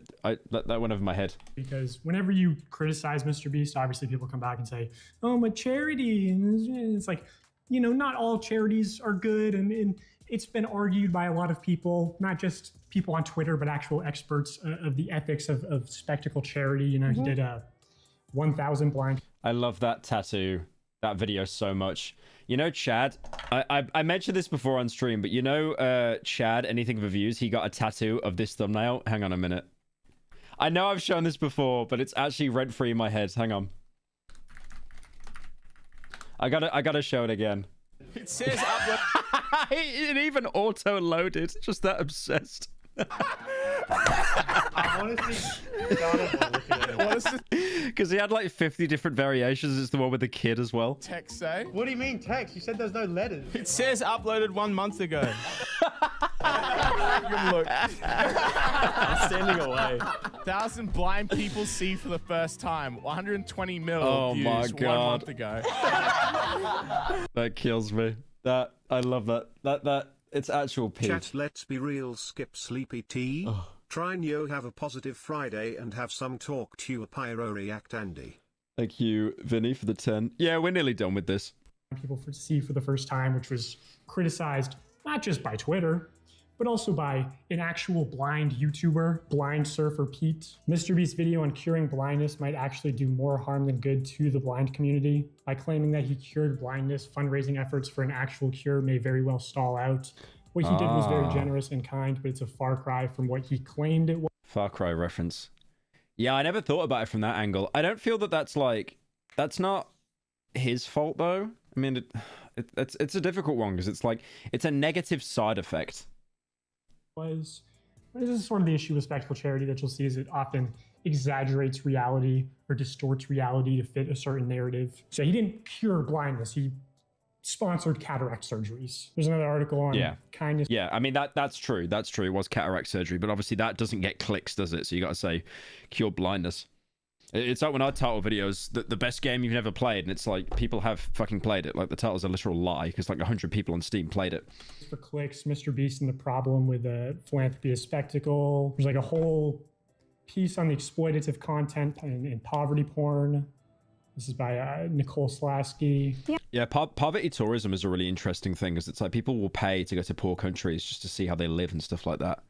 that went over my head? because whenever you criticize Mr. Beast, obviously people come back and say, "Oh, I'm a charity," and it's like, you know, not all charities are good, and it's been argued by a lot of people, not just people on Twitter, but actual experts of the ethics of spectacle charity. You know, he did 1,000 blind. I love that tattoo, that video so much. You know, Chad, I mentioned this before on stream, but you know, Chad, Anything for Views, he got a tattoo of this thumbnail. Hang on a minute. I know I've shown this before, but it's actually rent-free in my head. Hang on. I gotta show it again. It says upload. It even auto-loaded. Just that obsessed. Because he had like 50 different variations. It's the one with the kid as well. Text say? What do you mean text? You said there's no letters. It says uploaded 1 month ago. Good look. I'm standing away. 1,000 blind people see for the first time. 120 mil views my 1 God. month ago. That kills me. That I love that. It's actual peak. Chat, let's be real, skip sleepy tea. Try and have a positive Friday and have some talk to you, Pyro React Andy. Thank you, Vinny, for the 10. Yeah, we're nearly done with this. People see for the first time, which was criticized not just by Twitter, but also by an actual blind YouTuber, Blind Surfer Pete. Mr. Beast's video on curing blindness might actually do more harm than good to the blind community. By claiming that he cured blindness, fundraising efforts for an actual cure may very well stall out. What he did was very generous and kind, but it's a far cry from what he claimed it was. Far Cry reference. Yeah, I never thought about it from that angle. I don't feel that that's not his fault though. I mean, it's a difficult one because it's like, it's a negative side effect. This is sort of the issue with spectacle charity that you'll see is it often exaggerates reality or distorts reality to fit a certain narrative. So he didn't cure blindness. He sponsored cataract surgeries. There's another article on kindness. Yeah, I mean, that's true. That's true. It was cataract surgery, but obviously that doesn't get clicks, does it? So you got to say cure blindness. It's like when I title videos, the best game you've never played, and it's like people have fucking played it. Like the title's a literal lie because like 100 people on Steam played it. For clicks, Mr. Beast and the problem with philanthropy is spectacle. There's like a whole piece on the exploitative content and poverty porn. This is by Nicole Slasky. Yeah, poverty tourism is a really interesting thing because it's like people will pay to go to poor countries just to see how they live and stuff like that.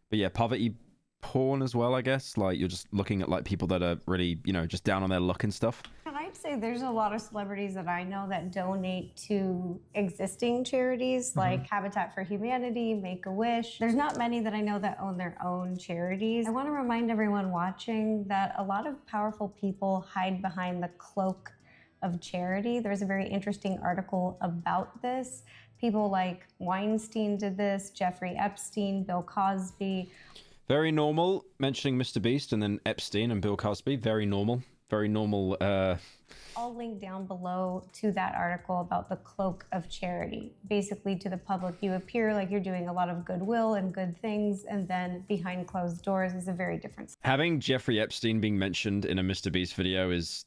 But yeah, poverty porn as well, I guess. Like you're just looking at like people that are really, you know, just down on their luck and stuff. And I'd say there's a lot of celebrities that I know that donate to existing charities like Habitat for Humanity, Make-A-Wish. There's not many that I know that own their own charities. I want to remind everyone watching that a lot of powerful people hide behind the cloak of charity. There's a very interesting article about this. People like Weinstein did this, Jeffrey Epstein, Bill Cosby. Very normal, mentioning Mr. Beast and then Epstein and Bill Cosby. Very normal. Very normal. I'll link down below to that article about the cloak of charity. Basically, to the public, you appear like you're doing a lot of goodwill and good things, and then behind closed doors is a very different. Having Jeffrey Epstein being mentioned in a Mr. Beast video is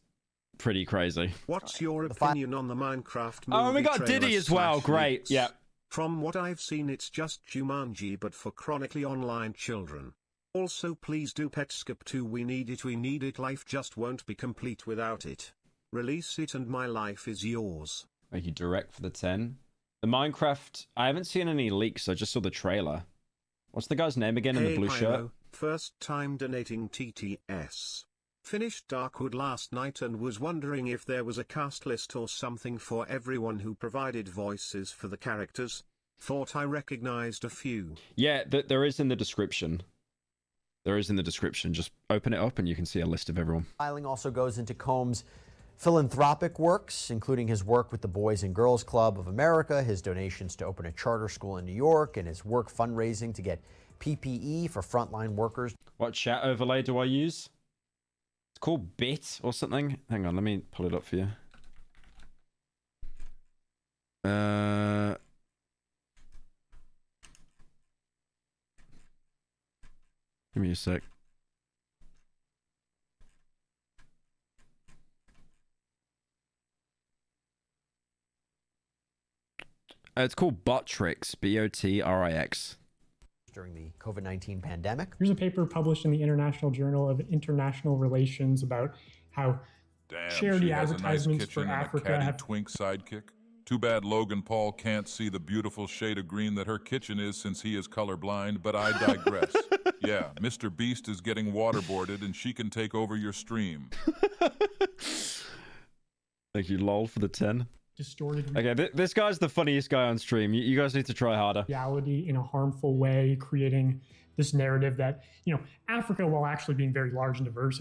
pretty crazy. What's your opinion on the Minecraft movie? Oh, we got Diddy as well. Great. Leaks? Yeah. From what I've seen, it's just Jumanji, but for chronically online children. Also, please do Petskip 2. We need it. Life just won't be complete without it. Release it and my life is yours. Thank you, Direct, for the 10. The Minecraft, I haven't seen any leaks. I just saw the trailer. What's the guy's name again in the blue shirt? First time donating TTS. Finished Darkwood last night and was wondering if there was a cast list or something for everyone who provided voices for the characters. Thought I recognized a few. Yeah, there is in the description. There is in the description. Just open it up and you can see a list of everyone. Filing also goes into Combs' philanthropic works, including his work with the Boys and Girls Club of America, his donations to open a charter school in New York, and his work fundraising to get PPE for frontline workers. What chat overlay do I use? It's called Bit or something. Hang on, let me pull it up for you. Give me a sec. It's called Botrix, B-O-T-R-I-X. During the COVID-19 pandemic. Here's a paper published in the International Journal of International Relations about how charity she has a nice advertisements kitchen for and Africa a catty have twink sidekick. Too bad Logan Paul can't see the beautiful shade of green that her kitchen is since he is colorblind, but I digress. Yeah, Mr. Beast is getting waterboarded and she can take over your stream. Thank you, lol, for the 10. distorted Okay, this guy's the funniest guy on stream. You guys need to try harder. reality in a harmful way, creating this narrative that, Africa, while actually being very large and diverse,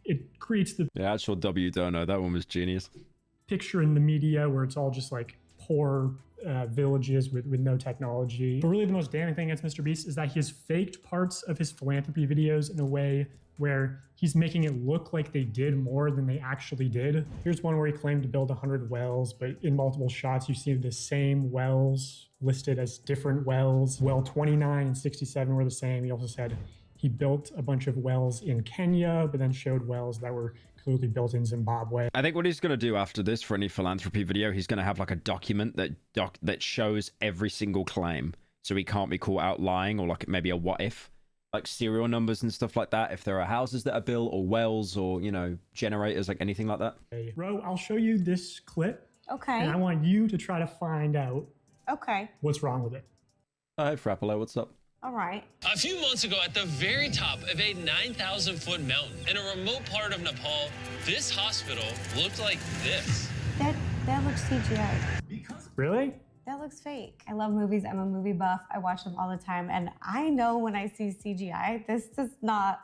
it creates the actual W don't know. That one was genius. picture in the media where it's all just like poor villages with no technology. But really the most damning thing against Mr. Beast is that he has faked parts of his philanthropy videos in a way where he's making it look like they did more than they actually did. Here's one where he claimed to build 100 wells, but in multiple shots you see the same wells listed as different wells. Well 29 and 67 were the same. He also said he built a bunch of wells in Kenya, but then showed wells that were clearly built in Zimbabwe. I think what he's going to do after this for any philanthropy video, he's going to have like a document that shows every single claim, so he can't be caught out lying, or like maybe a what if, like serial numbers and stuff like that, if there are houses that are built or wells or, generators, like anything like that. Ro, I'll show you this clip. Okay. And I want you to try to find out Okay. what's wrong with it. Hi, Frappolo, what's up? All right. A few months ago, at the very top of a 9,000-foot mountain in a remote part of Nepal, this hospital looked like this. That looks CGI. Really? That looks fake. I love movies. I'm a movie buff. I watch them all the time. And I know when I see CGI, this does not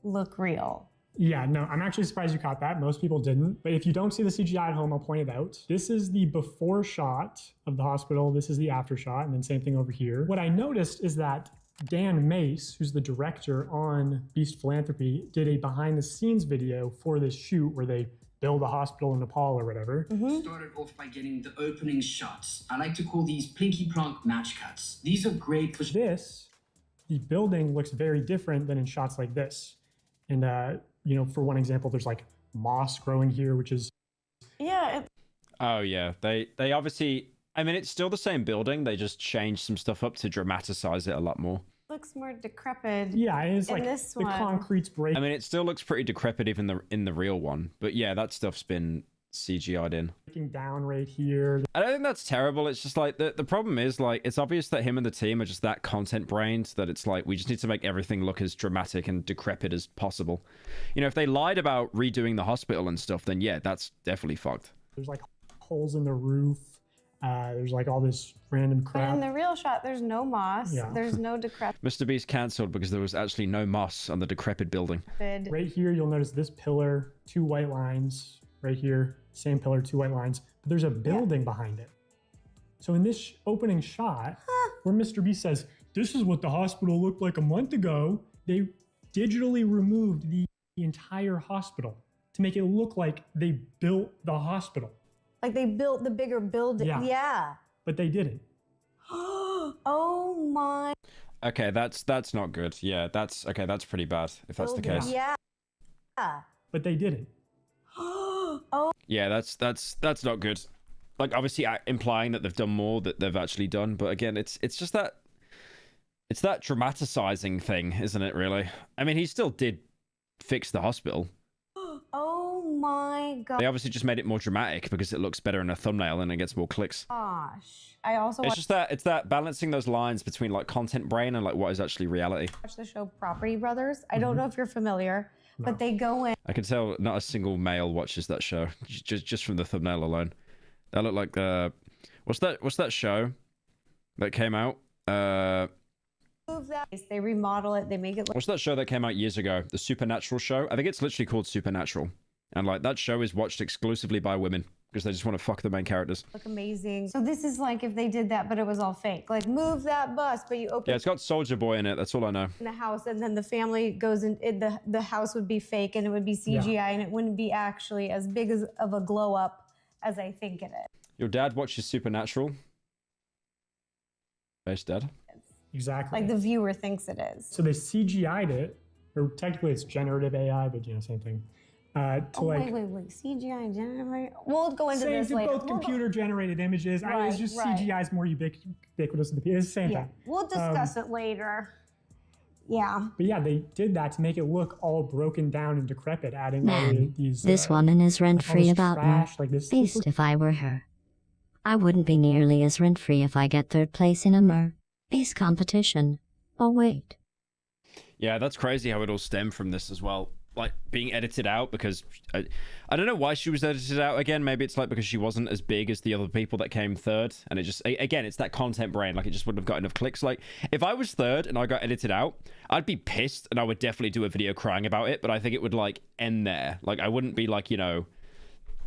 look real. Yeah, no, I'm actually surprised you caught that. Most people didn't. But if you don't see the CGI at home, I'll point it out. This is the before shot of the hospital. This is the after shot, and then same thing over here. What I noticed is that Dan Mace, who's the director on Beast Philanthropy, did a behind the scenes video for this shoot where they build a hospital in Nepal or whatever. Started off by getting the opening shots. I like to call these Plinky Plonk match cuts. These are great for this. The building looks very different than in shots like this. And, for one example, there's like moss growing here, which is... Yeah. Oh, yeah. They obviously... I mean, it's still the same building. They just changed some stuff up to dramatize it a lot more. Looks more decrepit. Yeah, it's in like this the one. concrete's breaking. I mean, it still looks pretty decrepit even in the real one. But yeah, that stuff's been CGI'd in. Breaking down right here. I don't think that's terrible. It's just like the problem is like it's obvious that him and the team are just that content brained that it's like we just need to make everything look as dramatic and decrepit as possible. If they lied about redoing the hospital and stuff, then yeah, that's definitely fucked. There's like holes in the roof. There's like all this random crap. But in the real shot, there's no moss. Yeah. There's no decrepit. Mr. Beast cancelled because there was actually no moss on the decrepit building. Right here, you'll notice this pillar, 2 white lines. Right here, same pillar, 2 white lines. But there's a building behind it. So in this opening shot, where Mr. Beast says, this is what the hospital looked like a month ago, they digitally removed the entire hospital to make it look like they built the hospital. Like they built the bigger building. Yeah. But they didn't. Oh my. Okay, that's not good. Yeah, that's pretty bad if that's the case. Yeah. But they didn't. Oh. Yeah, that's not good. Like obviously implying that they've done more that they've actually done, but again, it's just that it's that dramatizing thing, isn't it? Really. I mean, he still did fix the hospital. Oh my god. They obviously just made it more dramatic because it looks better in a thumbnail and it gets more clicks. Gosh. I also It's just that it's that balancing those lines between like content brain and like what is actually reality. watch the show Property Brothers. I don't know if you're familiar, but they go in. I can tell not a single male watches that show just from the thumbnail alone. That looked like what's that show that came out? Move that. They remodel it. They make it look What's that show that came out years ago? The Supernatural show? I think it's literally called Supernatural. And like that show is watched exclusively by women because they just want to fuck the main characters. amazing. So this is like if they did that, but it was all fake. Like move that bus, but you open Yeah, it's got Soldier Boy in it. That's all I know. the house, and then the family goes in. The house would be fake, and it would be CGI, and it wouldn't be actually as big of a glow up as I think it is. Your dad watches Supernatural? Base dad? Exactly. like the viewer thinks it is. So they CGI'd it, or technically it's generative AI, but you know, same thing. To Oh, like, wait. CGI and generative. We'll go into same this to later. both computer-generated images. It's just right. CGI is more ubiquitous in the It's the same thing. We'll discuss it later. Yeah. But yeah, they did that to make it look all broken down and decrepit, adding all Man, these. this woman is rent-free about me. trash, like this Beast if I were her. I wouldn't be nearly as rent-free if I get third place in a Beast competition. Oh wait. Yeah, that's crazy how it all stemmed from this as well. Like being edited out because I don't know why she was edited out again. Maybe it's like because she wasn't as big as the other people that came third, and it just again it's that content brain. Like it just wouldn't have got enough clicks. Like if I was third and I got edited out, I'd be pissed and I would definitely do a video crying about it. But I think it would like end there. Like I wouldn't be like, you know,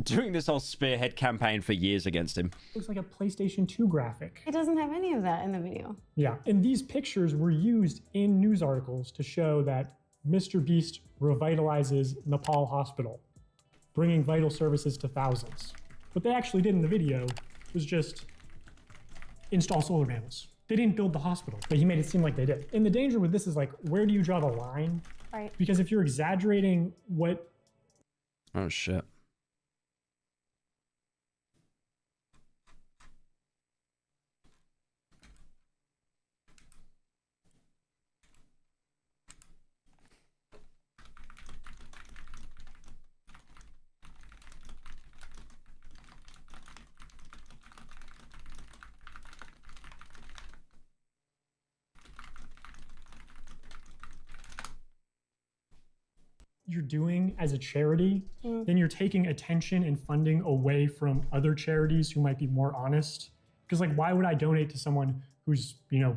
doing this whole spearhead campaign for years against him. Looks like a PlayStation 2 graphic. It doesn't have any of that in the video. Yeah, and these pictures were used in news articles to show that Mr. Beast revitalizes Nepal Hospital, bringing vital services to thousands. What they actually did in the video was just install solar panels. They didn't build the hospital, but he made it seem like they did. And the danger with this is like, where do you draw the line? Right. Because if you're exaggerating what... Oh, shit. you're doing as a charity, then you're taking attention and funding away from other charities who might be more honest. Because like, why would I donate to someone who's, you know...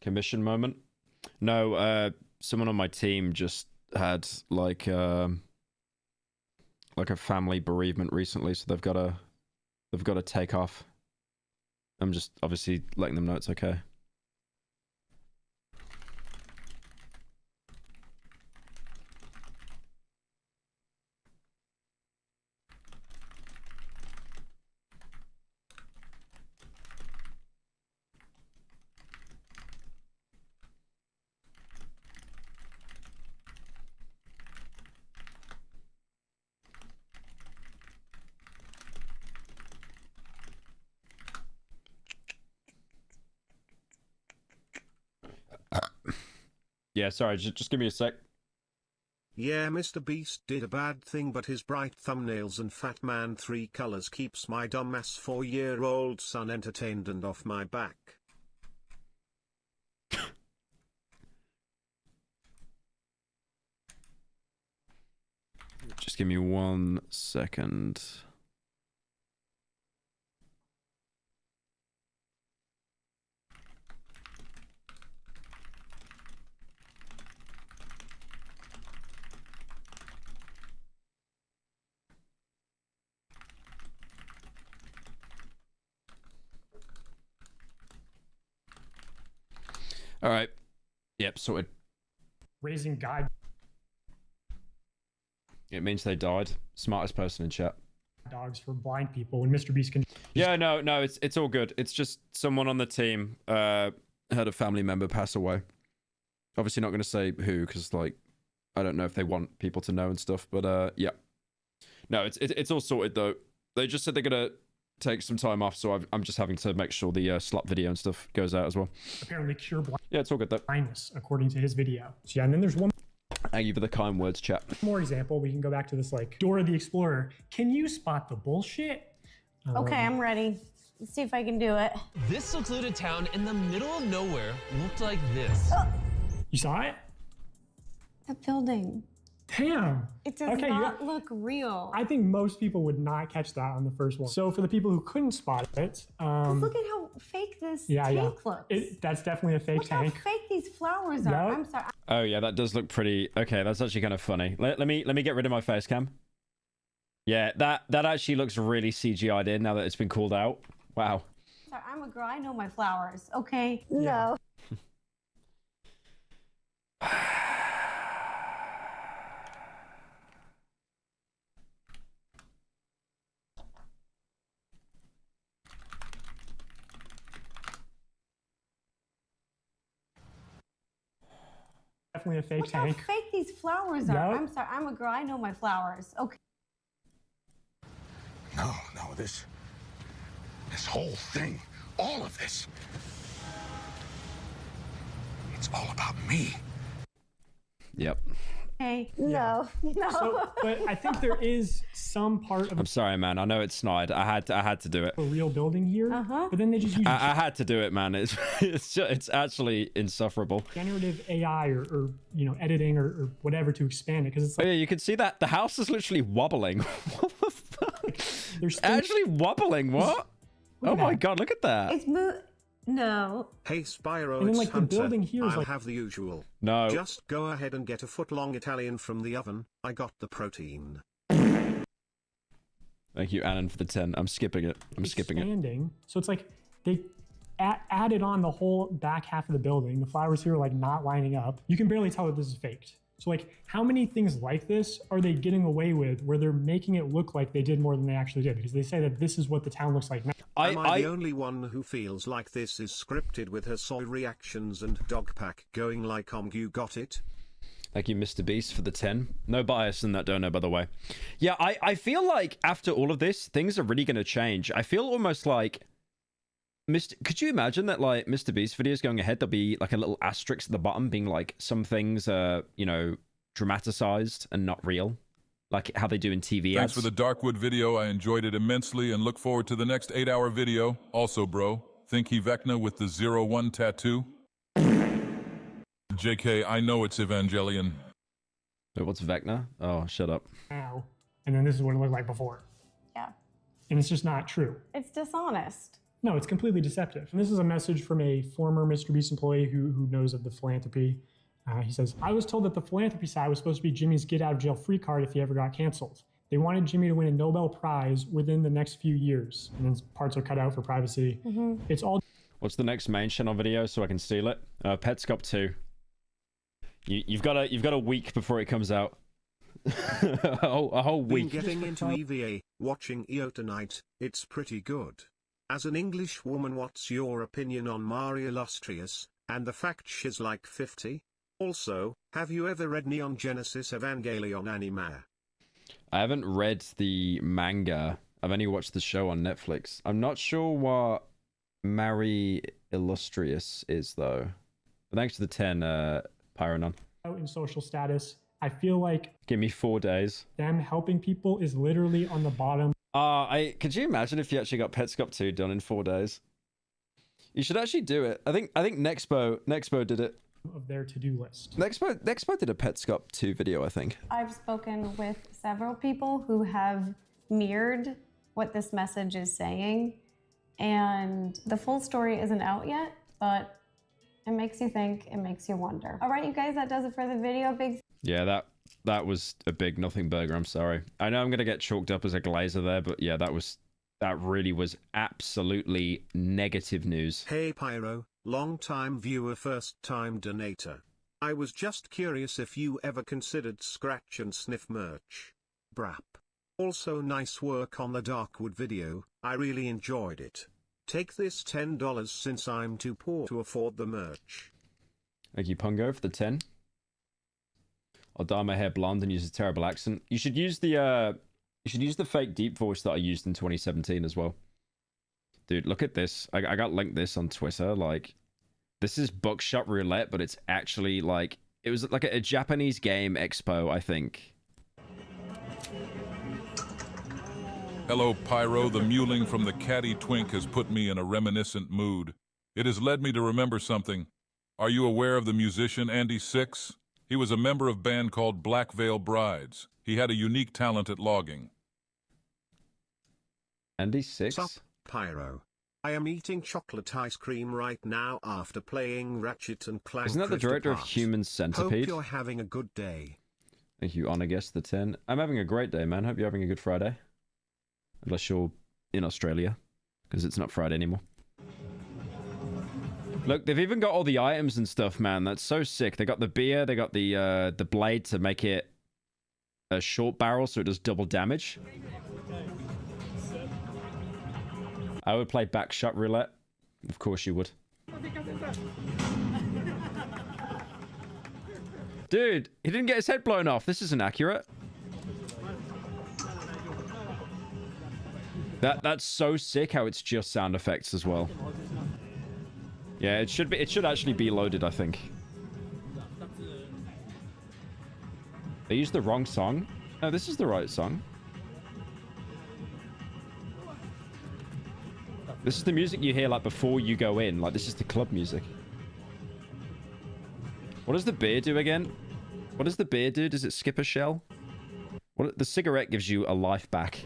Commission moment? No, someone on my team just had like a family bereavement recently, so they've got to take off. I'm just obviously letting them know it's okay. Yeah, sorry, just give me a sec. Yeah, Mr. Beast did a bad thing, but his bright thumbnails and Fat Man 3 colors keeps my dumbass 4-year-old son entertained and off my back. Just give me 1 second. All right. Yep, sorted. Raising guide It means they died. Smartest person in chat. dogs for blind people when Mr. Beast can... Yeah, no, it's all good. It's just someone on the team had a family member pass away. Obviously not going to say who, because like I don't know if they want people to know and stuff. But yeah, no, it's all sorted though. They just said they're gonna take some time off, so I'm just having to make sure the slot video and stuff goes out as well. apparently cure Yeah, it's all good though. blindness, according to his video. So yeah, and then there's one Thank you for the kind words, chat. more example. We can go back to this like Dora the Explorer. Can you spot the bullshit? Okay, I'm ready. Let's see if I can do it. This secluded town in the middle of nowhere looked like this. You saw it? That building. Damn. It does not look real. I think most people would not catch that on the first one. So for the people who couldn't spot it, Look at how fake this tank looks. That's definitely a fake tank. How fake these flowers are. Yep. I'm sorry. Oh yeah, that does look pretty. Okay, that's actually kind of funny. Let me get rid of my face cam. Yeah, that actually looks really CGI'd in now that it's been called out. Wow. Sorry, I'm a girl. I know my flowers. Okay. No. definitely a fake Look how tank. fake these flowers are. Yep. I'm sorry, I'm a girl. I know my flowers. Okay. No, this whole thing, all of this, it's all about me. Yep. Hey, no. So, but I think there is some part of I'm sorry, man. I know it's snide. I had to do it. a real building here, but then they just use I had to do it, man. It's actually insufferable. generative AI or you know, editing or whatever to expand it, because it's Oh, like yeah, you can see that the house is literally wobbling. What the fuck? there's Actually wobbling. What? Look Oh at my that. god, look at that. It's no. Hey Spyro, And then, it's like, the Hunter. building here is I'll like- have the usual. No. Just go ahead and get a foot-long Italian from the oven. I got the protein. Thank you, Annan, for the 10. I'm skipping it. I'm skipping it. expanding. So it's like they added on the whole back half of the building. The flowers here are like not lining up. You can barely tell that this is faked. So like, how many things like this are they getting away with where they're making it look like they did more than they actually did? Because they say that this is what the town looks like now. Am I the only one who feels like this is scripted with her soy reactions and dog pack going like you got it? Thank you, Mr. Beast, for the 10. No bias in that donor, by the way. Yeah, I feel like after all of this, things are really going to change. I feel almost like... Could you imagine that, like, Mr. Beast videos going ahead, there'll be, like, a little asterisk at the bottom being, like, some things are, you know, dramatized and not real? Like how they do in TV Thanks ads. for the Darkwood video. I enjoyed it immensely and look forward to the next 8-hour video. Also, bro, think he Vecna with the 01 tattoo? JK, I know it's Evangelion. Wait, what's Vecna? Oh, shut up. Now, and then this is what it looked like before. Yeah. And it's just not true. It's dishonest. No, it's completely deceptive. And this is a message from a former Mr. Beast employee who knows of the philanthropy. He says, I was told that the philanthropy side was supposed to be Jimmy's get out of jail free card if he ever got canceled. They wanted Jimmy to win a Nobel Prize within the next few years. And then parts are cut out for privacy. It's all... What's the next main channel video so I can steal it? Petscop 2. You've got a week before it comes out. a whole week. Been getting into EVA, watching EO tonight. It's pretty good. As an English woman, what's your opinion on Mari Illustrious, and the fact she's like 50? Also, have you ever read Neon Genesis Evangelion anime? I haven't read the manga. I've only watched the show on Netflix. I'm not sure what Mari Illustrious is, though. But thanks to the 10, Pyronon. in social status. I feel like Give me 4 days. them helping people is literally on the bottom. Could you imagine if you actually got Petscop 2 done in 4 days? You should actually do it. I think Nexpo did it. Of their to-do list. Nexpo did a Petscop 2 video, I think. I've spoken with several people who have mirrored what this message is saying, and the full story isn't out yet, but it makes you think, it makes you wonder. All right, you guys, that does it for the video. Big Yeah, that was a big nothing burger. I'm sorry. I know I'm gonna get chalked up as a glazer there, but yeah, that really was absolutely negative news. Hey Pyro, long-time viewer, first-time donator. I was just curious if you ever considered scratch and sniff merch. Brap. Also, nice work on the Darkwood video, I really enjoyed it. Take this $10 since I'm too poor to afford the merch. Thank you, Pungo, for the 10. I'll dye my hair blonde and use a terrible accent. You should use the fake deep voice that I used in 2017 as well. Dude, look at this. I got linked this on Twitter. Like, this is Buckshot Roulette, but it's actually like, it was like a Japanese game expo, I think. Hello, Pyro. The mewling from the catty twink has put me in a reminiscent mood. It has led me to remember something. Are you aware of the musician Andy Six? He was a member of a band called Black Veil Brides. He had a unique talent at logging. Andy Six? Sup, Pyro. I am eating chocolate ice cream right now after playing Ratchet and Clank. Isn't that the Rift director of Apart. Human Centipede? Hope you're having a good day. Thank you, Honor Guest, the 10. I'm having a great day, man. Hope you're having a good Friday. Unless you're in Australia, because it's not Friday anymore. Look, they've even got all the items and stuff, man. That's so sick. They got the beer, they got the blade to make it a short barrel so it does double damage. I would play Backshot Roulette. Of course you would. Dude, he didn't get his head blown off. This isn't accurate. That's so sick how it's just sound effects as well. Yeah, it should actually be loaded, I think. They used the wrong song. No, this is the right song. This is the music you hear like before you go in. Like this is the club music. What does the beer do again? What does the beer do? Does it skip a shell? The cigarette gives you a life back.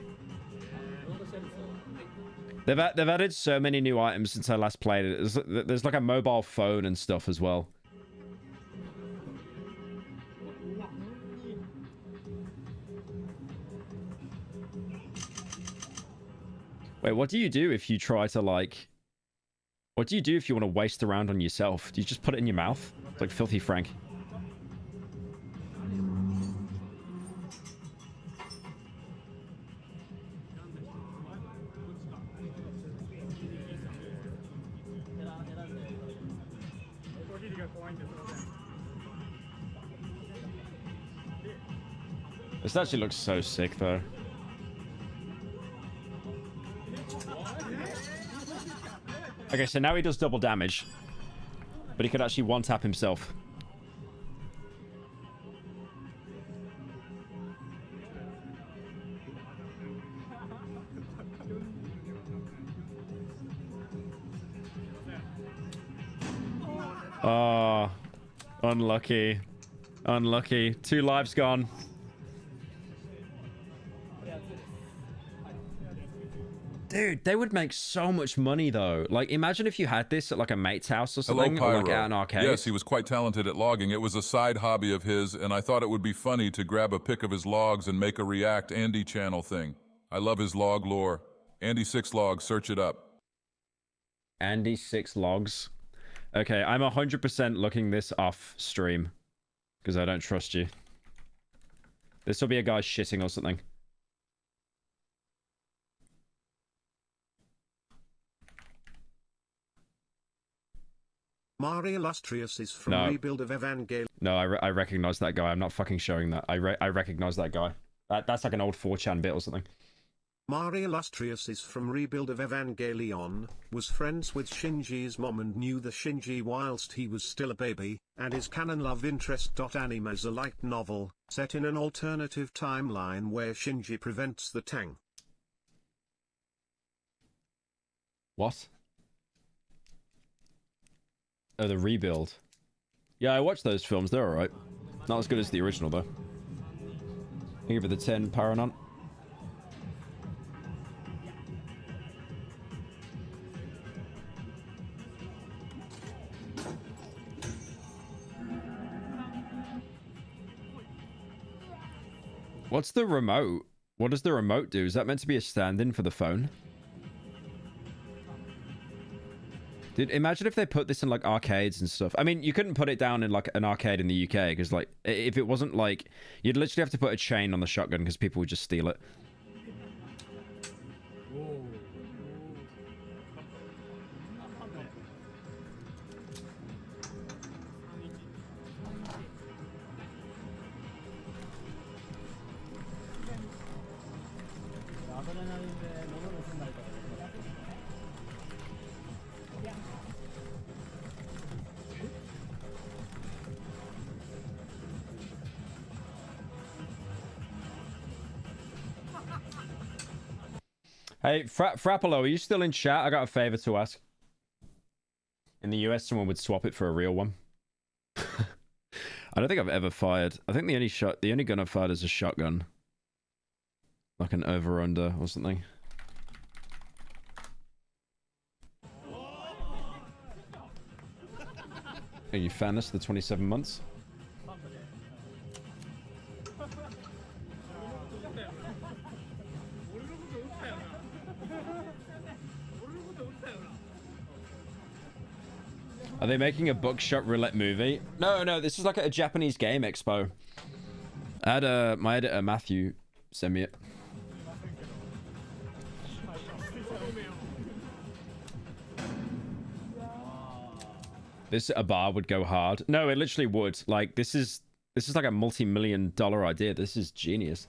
They've added so many new items since I last played it. There's like a mobile phone and stuff as well. Wait, what do you do if you try to like... What do you do if you want to waste a round on yourself? Do you just put it in your mouth? It's like Filthy Frank. This actually looks so sick, though. Okay, so now he does double damage. But he could actually one-tap himself. Oh, unlucky. Unlucky. 2 lives gone. Dude, they would make so much money, though. Like, imagine if you had this at, like, a mate's house or something. Hello, Pyro. Or, like, at an arcade. Yes, he was quite talented at logging. It was a side hobby of his, and I thought it would be funny to grab a pic of his logs and make a React Andy channel thing. I love his log lore. Andy6Logs, search it up. Andy6Logs. Okay, I'm 100% looking this off stream. Because I don't trust you. This will be a guy shitting or something. Mari Illustrious is from Rebuild of Evangelion. No, I recognize that guy. I'm not fucking showing that. I recognize that guy. That's like an old 4chan bit or something. Mari Illustrious is from Rebuild of Evangelion, was friends with Shinji's mom and knew the Shinji whilst he was still a baby, and is canon love interest. Anime is a light novel, set in an alternative timeline where Shinji prevents the Tang. What? Oh, the Rebuild. Yeah, I watched those films. They're alright. Not as good as the original, though. Thank you for the 10, Paranon. What's the remote? What does the remote do? Is that meant to be a stand-in for the phone? Dude, imagine if they put this in, like, arcades and stuff. I mean, you couldn't put it down in, like, an arcade in the UK, because, like, if it wasn't, like... You'd literally have to put a chain on the shotgun, because people would just steal it. Hey, Frappolo, are you still in chat? I got a favor to ask. In the US, someone would swap it for a real one. I don't think I've ever fired. I think the only gun I've fired is a shotgun. Like an over-under or something. Are you fairness the 27 months? Are they making a buckshot roulette movie? No, this is like a Japanese game expo. I had my editor Matthew send me it. This a bar would go hard. No, it literally would. Like, this is This is like a multi-million-dollar idea. This is genius.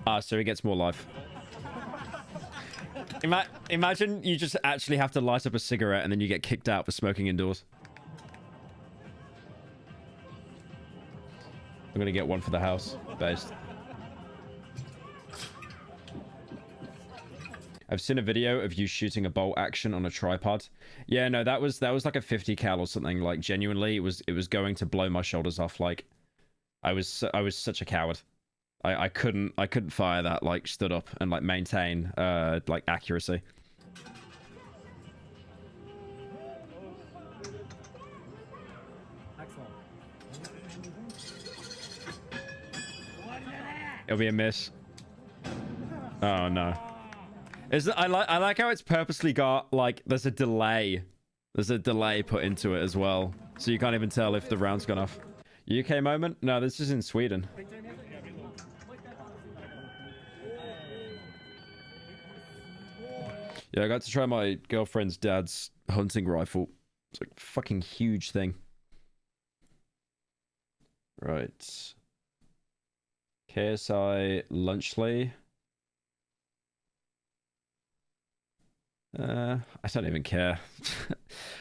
Ah, so he gets more life. Imagine you just actually have to light up a cigarette and then you get kicked out for smoking indoors. I'm gonna get one for the house, based. I've seen a video of you shooting a bolt action on a tripod. Yeah, no, that was like a 50 cal or something. Like genuinely, it was going to blow my shoulders off. Like I was such a coward. I couldn't fire that like stood up and like maintain like accuracy. Excellent. It'll be a miss. Oh no. I like how it's purposely got like there's a delay. There's a delay put into it as well, so you can't even tell if the round's gone off. UK moment? No, this is in Sweden. Yeah, I got to try my girlfriend's dad's hunting rifle. It's like a fucking huge thing. Right. KSI Lunchley. I don't even care.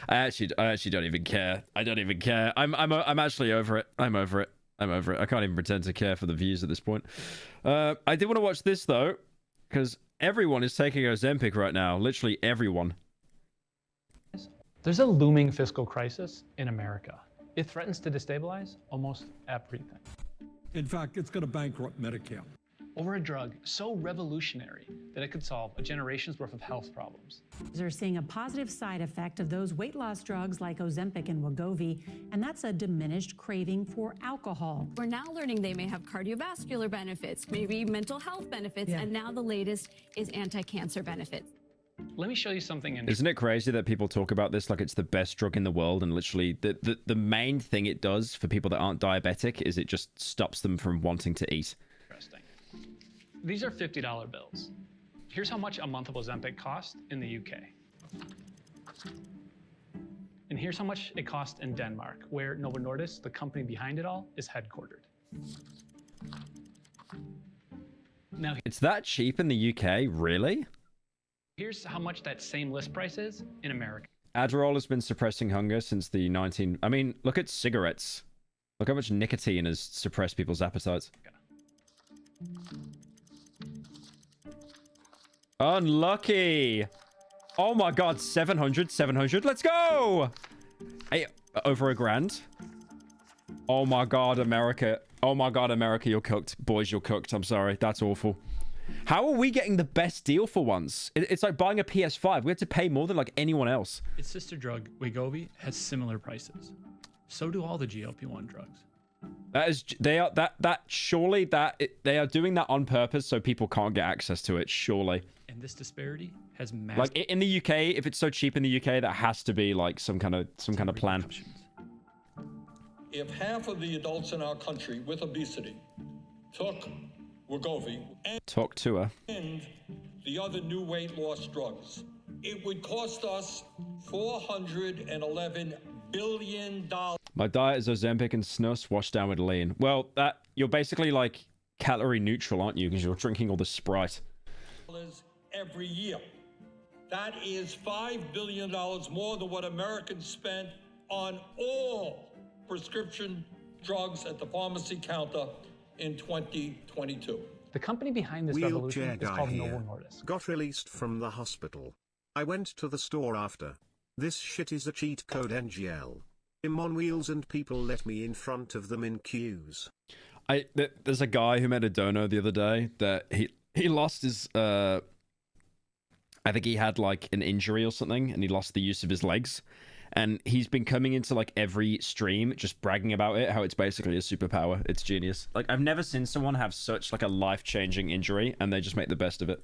I actually don't even care. I don't even care. I'm actually over it. I'm over it. I'm over it. I can't even pretend to care for the views at this point. I did want to watch this though, because everyone is taking Ozempic right now. Literally everyone. There's a looming fiscal crisis in America. It threatens to destabilize almost everything. In fact, it's going to bankrupt Medicare. Over a drug so revolutionary that it could solve a generation's worth of health problems. They're seeing a positive side effect of those weight loss drugs like Ozempic and Wegovy, and that's a diminished craving for alcohol. We're now learning they may have cardiovascular benefits, maybe mental health benefits, and now the latest is anti-cancer benefits. Let me show you something interesting. Isn't it crazy that people talk about this like it's the best drug in the world, and literally the main thing it does for people that aren't diabetic is it just stops them from wanting to eat. These are $50 bills. Here's how much a month of Ozempic cost in the UK. And here's how much it cost in Denmark, where Novo Nordisk, the company behind it all, is headquartered. Now, It's that cheap in the UK, really? here's how much that same list price is in America. Adderall has been suppressing hunger since the I mean, look at cigarettes. Look how much nicotine has suppressed people's appetites. Unlucky. Oh my god, 700. Let's go. Hey, over $1,000. Oh my god, America. Oh my god, America, you're cooked. Boys, you're cooked. I'm sorry. That's awful. How are we getting the best deal for once? It's like buying a PS5. We have to pay more than like anyone else. Its sister drug, Wegovy, has similar prices. So do all the GLP-1 drugs. That is, they are doing that on purpose so people can't get access to it, surely. And this disparity has massive... Like in the UK, if it's so cheap in the UK, that has to be like some kind of plan. If half of the adults in our country with obesity took Wegovy Talk to her. and the other new weight loss drugs, it would cost us $411 billion. My diet is Ozempic and snus washed down with lean. Well, you're basically like calorie neutral, aren't you? Because you're drinking all the Sprite. Every year. That is $5 billion more than what Americans spent on all prescription drugs at the pharmacy counter in 2022. The company behind this Wheelchair revolution is guy called here. Novo Nordisk. Got released from the hospital. I went to the store after. This shit is a cheat code NGL. I'm on wheels and people let me in front of them in queues. There's a guy who made a dono the other day that he lost his I think he had like an injury or something and he lost the use of his legs, and he's been coming into like every stream just bragging about it, how it's basically a superpower. It's genius. Like I've never seen someone have such like a life-changing injury and they just make the best of it.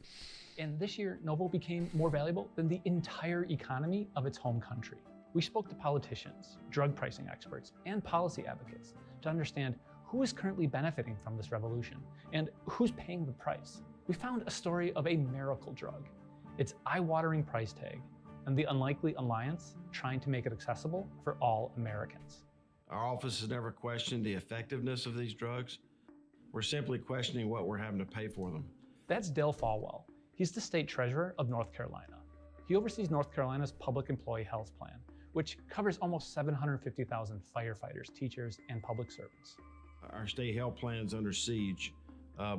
And this year, Novo became more valuable than the entire economy of its home country. We spoke to politicians, drug pricing experts, and policy advocates to understand who is currently benefiting from this revolution and who's paying the price. We found a story of a miracle drug, its eye-watering price tag, and the unlikely alliance trying to make it accessible for all Americans. Our office has never questioned the effectiveness of these drugs. We're simply questioning what we're having to pay for them. That's Dale Falwell. He's the state treasurer of North Carolina. He oversees North Carolina's public employee health plan, which covers almost 750,000 firefighters, teachers, and public servants. Our state health plan's under siege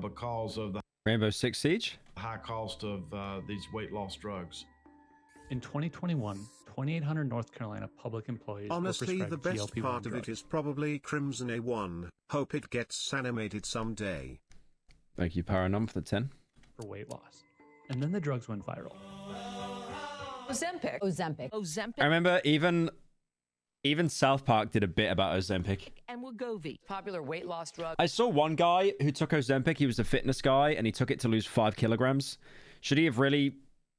because of the Rainbow Six Siege? high cost of these weight loss drugs. In 2021, 2,800 North Carolina public employees Honestly, were the prescribed best GLP-1 part of drugs. it is probably Crimson A1. Hope it gets animated someday. Thank you, Paranom, for the 10. For weight loss. And then the drugs went viral. Ozempic. I remember even South Park did a bit about Ozempic. And Wegovy, popular weight loss drug. I saw one guy who took Ozempic. He was a fitness guy, and he took it to lose 5 kilograms. Should he have really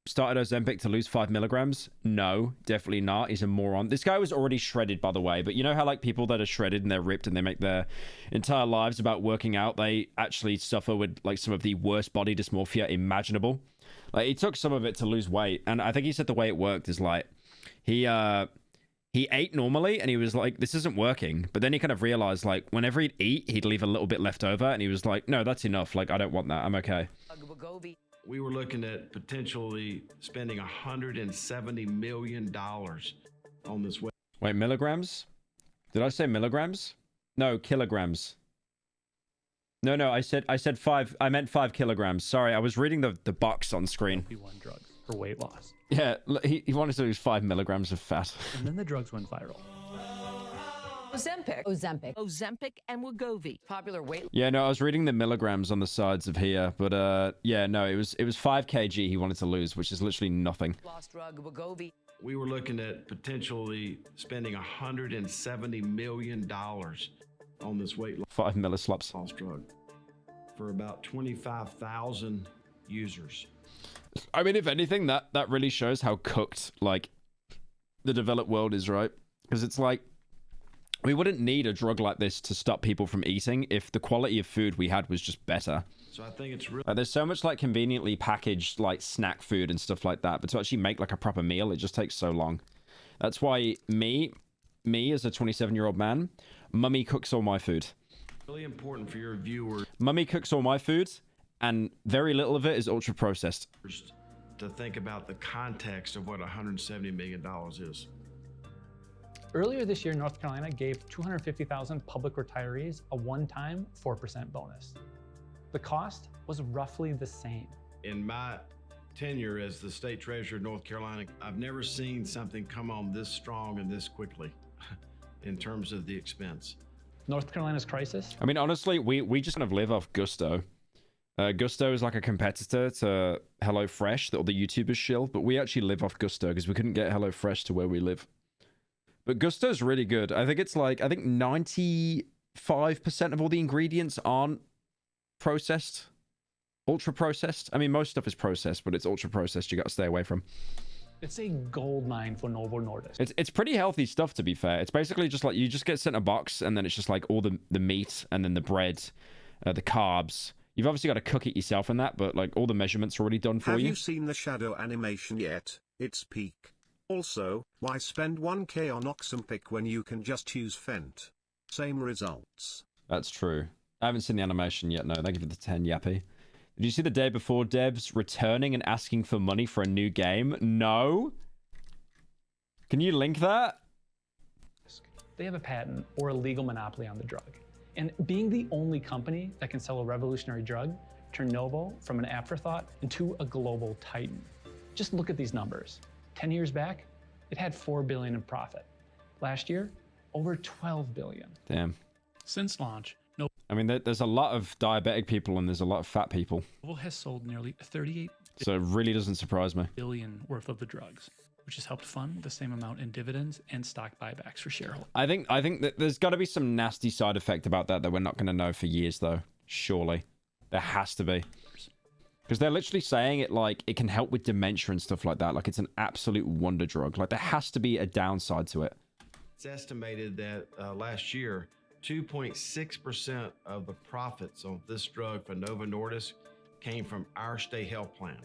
started Ozempic to lose 5 milligrams? No, definitely not. He's a moron. This guy was already shredded, by the way. But you know how like people that are shredded and they're ripped and they make their entire lives about working out, they actually suffer with like some of the worst body dysmorphia imaginable. Like he took some of it to lose weight, and I think he said the way it worked is like he ate normally and he was like, this isn't working. But then he kind of realized like whenever he'd eat, he'd leave a little bit left over, and he was like, no, that's enough. Like I don't want that. I'm okay. We were looking at potentially spending $170 million on this weight. Wait, milligrams? Did I say milligrams? No, kilograms. No, I said 5. I meant 5 kilograms. Sorry, I was reading the box on screen. GLP-1 drugs for weight loss. Yeah, he wanted to lose 5 milligrams of fat. And then the drugs went viral. Ozempic and Wegovy, popular weight. Yeah, no, I was reading the milligrams on the sides of here, but yeah, no, it was 5 kg he wanted to lose, which is literally nothing. Loss drug Wegovy. We were looking at potentially spending $170 million on this weight 5 millislaps loss drug for about 25,000 users. I mean, if anything, that really shows how cooked like the developed world is, right? Because it's like we wouldn't need a drug like this to stop people from eating if the quality of food we had was just better. So I think it's really there's so much like conveniently packaged like snack food and stuff like that, but to actually make like a proper meal, it just takes so long. That's why me as a 27-year-old man, mummy cooks all my food. really important for your viewers. Mummy cooks all my food, and very little of it is ultra processed. To think about the context of what $170 million is. Earlier this year, North Carolina gave 250,000 public retirees a one-time 4% bonus. The cost was roughly the same. In my tenure as the state treasurer of North Carolina, I've never seen something come on this strong and this quickly in terms of the expense. North Carolina's crisis? I mean, honestly, we just kind of live off Gusto. Gusto is like a competitor to HelloFresh that all the YouTubers shill, but we actually live off Gusto because we couldn't get HelloFresh to where we live. But Gusto's really good. I think it's like, I think 95% of all the ingredients aren't processed, ultra processed. I mean, most stuff is processed, but it's ultra processed. You got to stay away from. It's a gold mine for Novo Nordisk. It's pretty healthy stuff, to be fair. It's basically just like you just get sent a box, and then it's just like all the meat and then the bread, the carbs. You've obviously got to cook it yourself and that, but like all the measurements are already done for you. Have you seen the shadow animation yet? It's peak. Also, why spend 1k on Ozempic when you can just use Fent? Same results. That's true. I haven't seen the animation yet, no. Thank you for the 10, Yappy. Did you see the day before devs returning and asking for money for a new game? No? Can you link that? They have a patent or a legal monopoly on the drug. And being the only company that can sell a revolutionary drug turned Novo from an afterthought into a global titan. Just look at these numbers. 10 years back, it had $4 billion in profit. Last year, over $12 billion. Damn. Since launch, I mean, there's a lot of diabetic people and there's a lot of fat people. Novo has sold nearly 38 So it really doesn't surprise me. billion worth of the drugs, which has helped fund the same amount in dividends and stock buybacks for shareholders. I think that there's got to be some nasty side effect about that we're not going to know for years, though. Surely. There has to be. Because they're literally saying it like it can help with dementia and stuff like that. Like it's an absolute wonder drug. Like there has to be a downside to it. It's estimated that last year, 2.6% of the profits on this drug for Novo Nordisk came from our state health plan,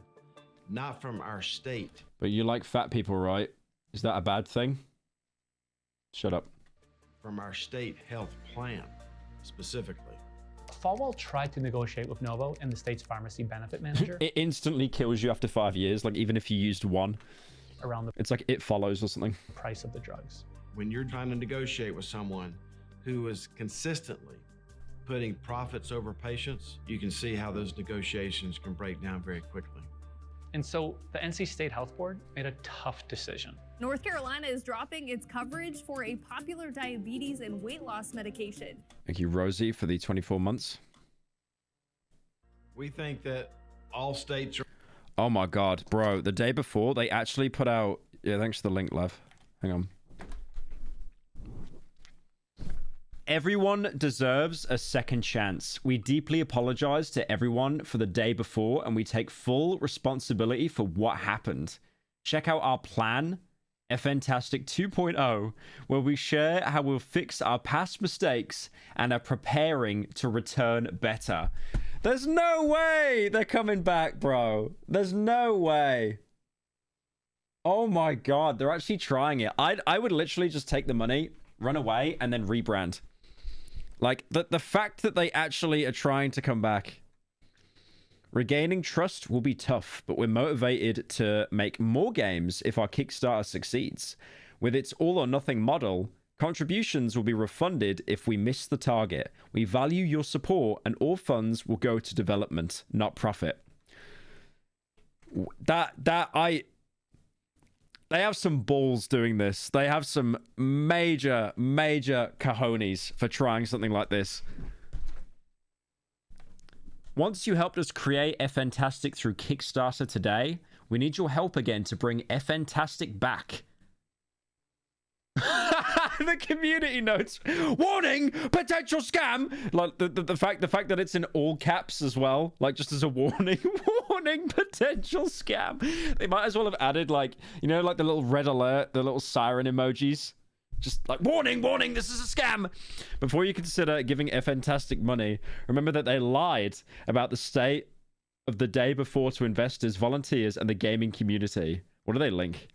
not from our state. But you like fat people, right? Is that a bad thing? Shut up. From our state health plan, specifically. Falwell tried to negotiate with Novo and the state's pharmacy benefit manager. It instantly kills you after 5 years, like even if you used one. Around the It's like It Follows or something. price of the drugs. When you're trying to negotiate with someone who is consistently putting profits over patients, you can see how those negotiations can break down very quickly. And so the NC State Health Board made a tough decision. North Carolina is dropping its coverage for a popular diabetes and weight loss medication. Thank you, Rosie, for the 24 months. We think that all states are... Oh my god, bro. The day before, they actually put out... Yeah, thanks for the link, Lev. Hang on. Everyone deserves a second chance. We deeply apologize to everyone for the day before, and we take full responsibility for what happened. Check out our plan, Fantastic 2.0, where we share how we'll fix our past mistakes and are preparing to return better. There's no way they're coming back, bro. There's no way. Oh my god, they're actually trying it. I would literally just take the money, run away, and then rebrand. Like, the fact that they actually are trying to come back. Regaining trust will be tough, but we're motivated to make more games if our Kickstarter succeeds. With its all-or-nothing model, contributions will be refunded if we miss the target. We value your support, and all funds will go to development, not profit. They have some balls doing this. They have some major cojones for trying something like this. Once you helped us create Fantastic through Kickstarter today, we need your help again to bring Fantastic back. The community notes, warning, potential scam. Like the fact that it's in all caps as well, like just as a warning, warning, potential scam. They might as well have added, like, you know, like the little red alert, the little siren emojis. Just like, warning, warning, this is a scam. Before you consider giving Fantastic money, remember that they lied about the state of the day before to investors, volunteers, and the gaming community. What do they link?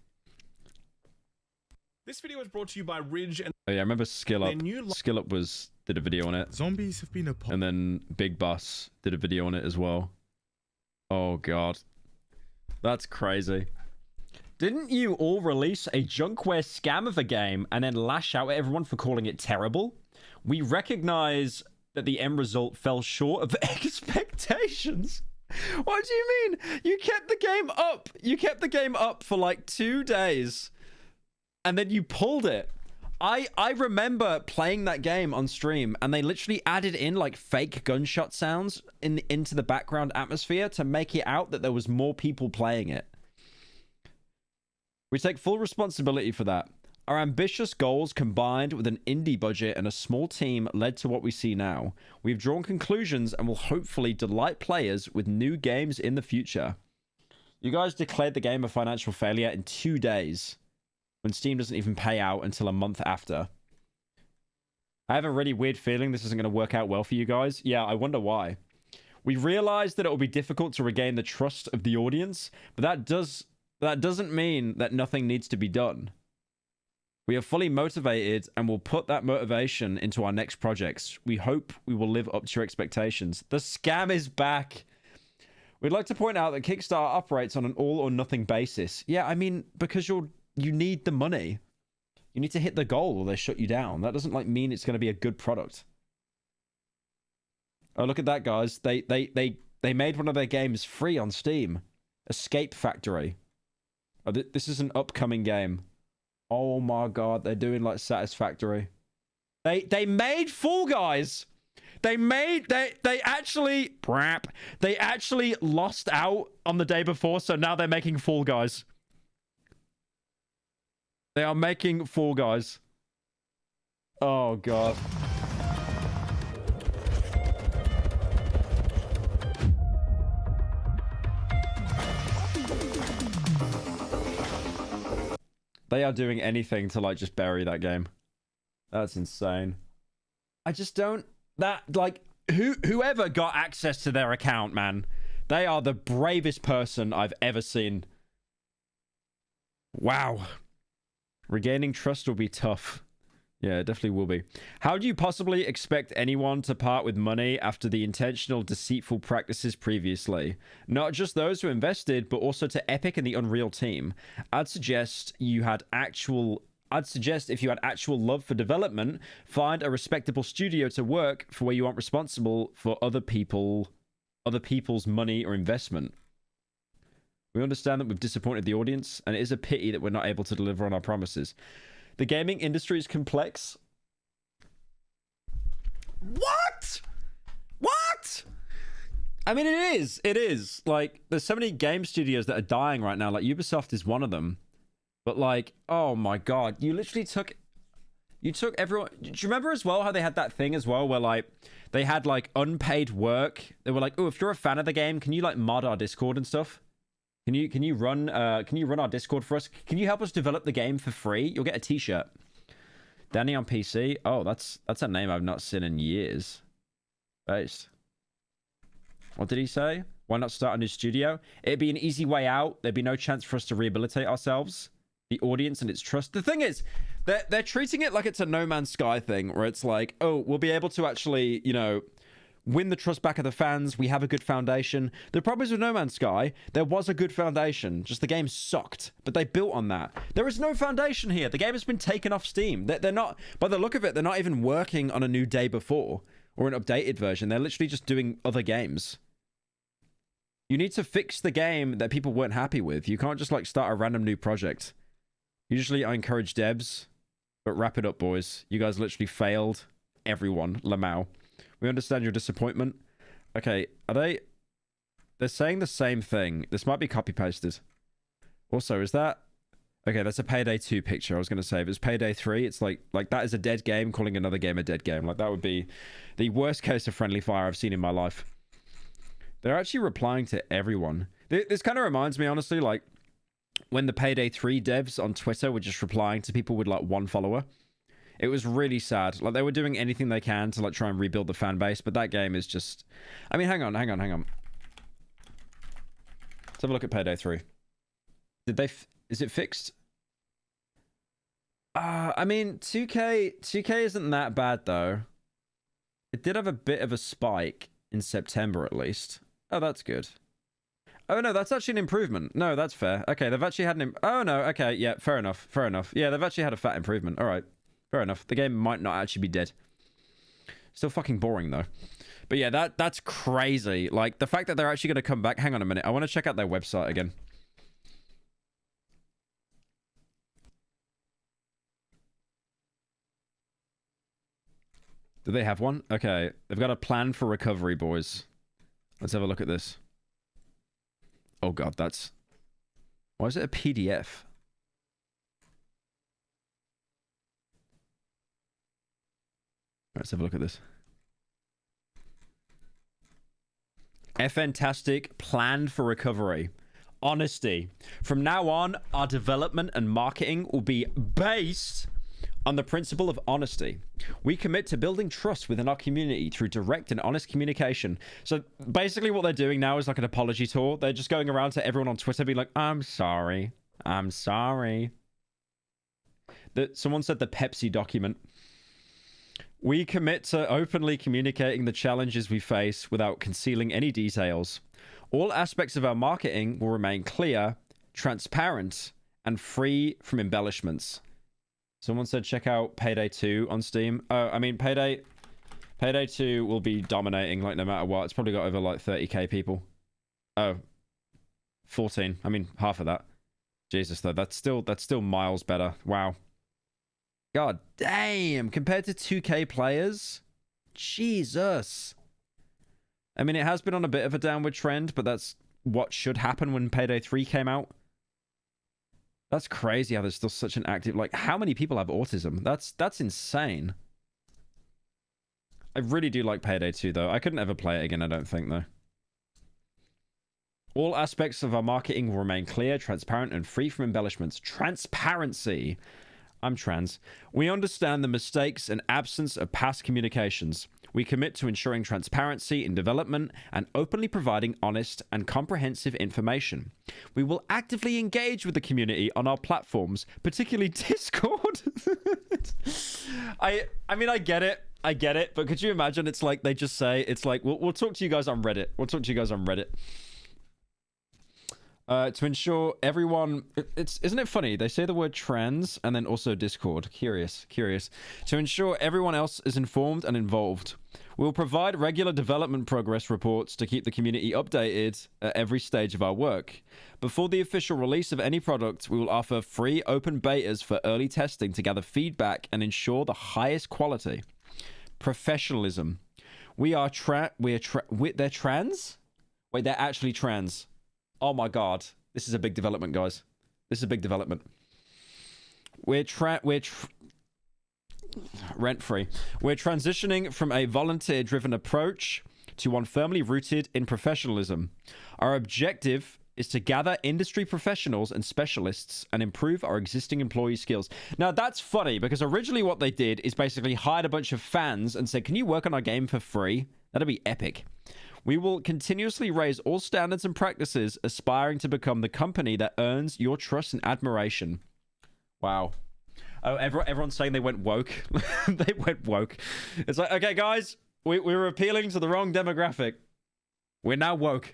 This video is brought to you by Ridge and... Oh yeah, I remember Skillup did a video on it. Zombies have been a... And then Big Bus did a video on it as well. Oh god. That's crazy. Didn't you all release a junkware scam of a game and then lash out at everyone for calling it terrible? We recognize that the end result fell short of expectations. What do you mean? You kept the game up. You kept the game up for like 2 days. And then you pulled it. I remember playing that game on stream, and they literally added in like fake gunshot sounds into the background atmosphere to make it out that there was more people playing it. We take full responsibility for that. Our ambitious goals combined with an indie budget and a small team led to what we see now. We've drawn conclusions and will hopefully delight players with new games in the future. You guys declared the game a financial failure in 2 days, when Steam doesn't even pay out until a month after. I have a really weird feeling this isn't going to work out well for you guys. Yeah, I wonder why. We realize that it will be difficult to regain the trust of the audience, but that doesn't mean that nothing needs to be done. We are fully motivated and will put that motivation into our next projects. We hope we will live up to your expectations. The scam is back. We'd like to point out that Kickstarter operates on an all or nothing basis. Yeah, I mean, because you need the money. You need to hit the goal or they shut you down. That doesn't like mean it's going to be a good product. Oh, look at that, guys. They made one of their games free on Steam. Escape Factory. Oh, this is an upcoming game. Oh my god, they're doing like Satisfactory. They made Fall Guys. They actually lost out on the day before, so now they're making Fall Guys. They are making Fall Guys. Oh god. They are doing anything to like just bury that game. That's insane. I just don't... That, like, whoever got access to their account, man, They are the bravest person I've ever seen. Wow. Regaining trust will be tough. Yeah, it definitely will be. How do you possibly expect anyone to part with money after the intentional, deceitful practices previously? Not just those who invested, but also to Epic and the Unreal team. I'd suggest if you had actual love for development, find a respectable studio to work for where you aren't responsible for other people's money or investment. We understand that we've disappointed the audience, and it is a pity that we're not able to deliver on our promises. The gaming industry is complex. What? What? I mean, it is. It is. Like, there's so many game studios that are dying right now. Like, Ubisoft is one of them. But, like, oh my god. You literally took... You took everyone... Do you remember as well how they had that thing as well where, like, they had, like, unpaid work? They were like, oh, if you're a fan of the game, can you, like, mod our Discord and stuff? Can you run our Discord for us? Can you help us develop the game for free? You'll get a t-shirt. Danny on PC. Oh, that's a name I've not seen in years. Based. What did he say? Why not start a new studio? It'd be an easy way out. There'd be no chance for us to rehabilitate ourselves. The audience and its trust. The thing is, they're treating it like it's a No Man's Sky thing, where it's like, oh, we'll be able to actually, you know, win the trust back of the fans. We have a good foundation. The problem is with No Man's Sky, there was a good foundation. Just the game sucked, but they built on that. There is no foundation here. The game has been taken off Steam. They're not, by the look of it, they're not even working on a new day before or an updated version. They're literally just doing other games. You need to fix the game that people weren't happy with. You can't just like start a random new project. Usually I encourage devs, but wrap it up, boys. You guys literally failed everyone. Lamau. We understand your disappointment. Okay, they're saying the same thing. This might be copy-pasted. Also, is that... Okay, that's a Payday 2 picture. I was going to say, if it's Payday 3, it's like that is a dead game calling another game a dead game. Like, that would be the worst case of friendly fire I've seen in my life. They're actually replying to everyone. This kind of reminds me, honestly, like, when the Payday 3 devs on Twitter were just replying to people with, like, one follower. It was really sad. Like, they were doing anything they can to, like, try and rebuild the fan base, but that game is just... I mean, hang on. Let's have a look at Payday 3. Did they... Is it fixed? I mean, 2K isn't that bad, though. It did have a bit of a spike in September, at least. Oh, that's good. Oh, no, that's actually an improvement. No, that's fair. Okay, they've actually had an... Oh, no, okay, yeah, fair enough. Yeah, they've actually had a fat improvement. All right. Fair enough. The game might not actually be dead. Still fucking boring, though. But yeah, that's crazy. Like, the fact that they're actually going to come back... Hang on a minute. I want to check out their website again. Do they have one? Okay. They've got a plan for recovery, boys. Let's have a look at this. Oh, God, that's... Why is it a PDF? Let's have a look at this. Fantastic plan for recovery. Honesty. From now on, our development and marketing will be based on the principle of honesty. We commit to building trust within our community through direct and honest communication. So basically what they're doing now is like an apology tour. They're just going around to everyone on Twitter being like, I'm sorry. I'm sorry. Someone said the Pepsi document. We commit to openly communicating the challenges we face without concealing any details. All aspects of our marketing will remain clear, transparent, and free from embellishments. Someone said check out Payday 2 on Steam. Oh, I mean, Payday 2 will be dominating, like, no matter what. It's probably got over, like, 30k people. Oh. 14. I mean, half of that. Jesus, though. That's still miles better. Wow. God damn. Compared to 2k players? Jesus. I mean, it has been on a bit of a downward trend, but that's what should happen when Payday 3 came out. That's crazy how there's still such an active... Like, how many people have autism? That's insane. I really do like Payday 2, though. I couldn't ever play it again, I don't think, though. All aspects of our marketing will remain clear, transparent, and free from embellishments. Transparency. I'm trans. We understand the mistakes and absence of past communications. We commit to ensuring transparency in development and openly providing honest and comprehensive information. We will actively engage with the community on our platforms, particularly Discord. I mean, I get it, but could you imagine? It's like they just say, it's like, we'll talk to you guys on Reddit. We'll talk to you guys on Reddit. To ensure everyone, isn't it funny? They say the word trans and then also Discord. Curious. To ensure everyone else is informed and involved. We'll provide regular development progress reports to keep the community updated at every stage of our work. Before the official release of any product, we will offer free open betas for early testing to gather feedback and ensure the highest quality. Professionalism. They're trans? Wait, they're actually trans. Oh my god. This is a big development, guys. This is a big development. Rent-free. We're transitioning from a volunteer-driven approach to one firmly rooted in professionalism. Our objective is to gather industry professionals and specialists and improve our existing employee skills. Now, that's funny, because originally what they did is basically hired a bunch of fans and said, can you work on our game for free? That'd be epic. We will continuously raise all standards and practices, aspiring to become the company that earns your trust and admiration. Wow. Oh, everyone's saying they went woke. They went woke. It's like, okay, guys, we were appealing to the wrong demographic. We're now woke.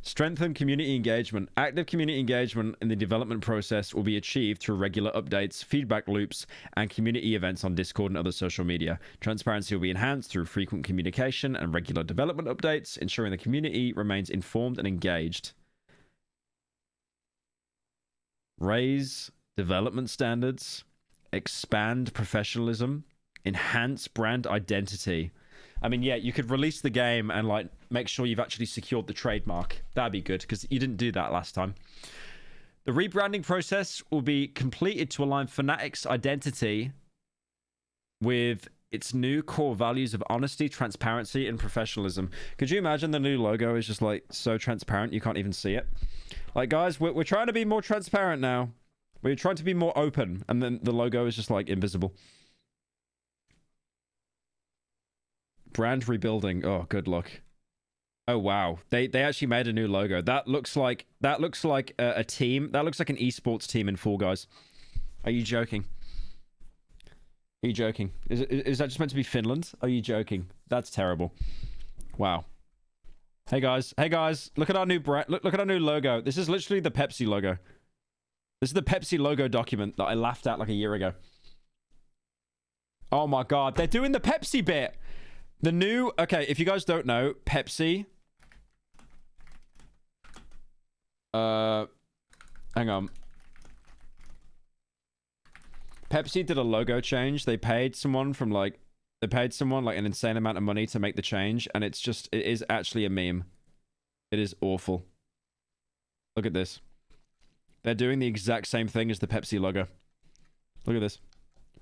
Strengthen community engagement. Active community engagement in the development process will be achieved through regular updates, feedback loops, and community events on Discord and other social media. Transparency will be enhanced through frequent communication and regular development updates, ensuring the community remains informed and engaged. Raise development standards, expand professionalism, enhance brand identity. I mean, yeah, you could release the game and like make sure you've actually secured the trademark. That'd be good, because you didn't do that last time. The rebranding process will be completed to align Fnatic's identity with its new core values of honesty, transparency, and professionalism. Could you imagine the new logo is just like so transparent you can't even see it? Like, guys, we're trying to be more transparent now. We're trying to be more open, and then the logo is just like invisible. Brand rebuilding. Oh, good luck. Oh wow, they actually made a new logo. That looks like a team. That looks like an esports team in Fall Guys. Are you joking? Are you joking? Is that just meant to be Finland? Are you joking? That's terrible. Wow. Hey guys, look at our new brand. Look at our new logo. This is literally the Pepsi logo. This is the Pepsi logo document that I laughed at like a year ago. Oh my god, they're doing the Pepsi bit. The new, okay, if you guys don't know, Pepsi. Hang on. Pepsi did a logo change. They paid someone like an insane amount of money to make the change, and it is actually a meme. It is awful. Look at this. They're doing the exact same thing as the Pepsi logo. Look at this.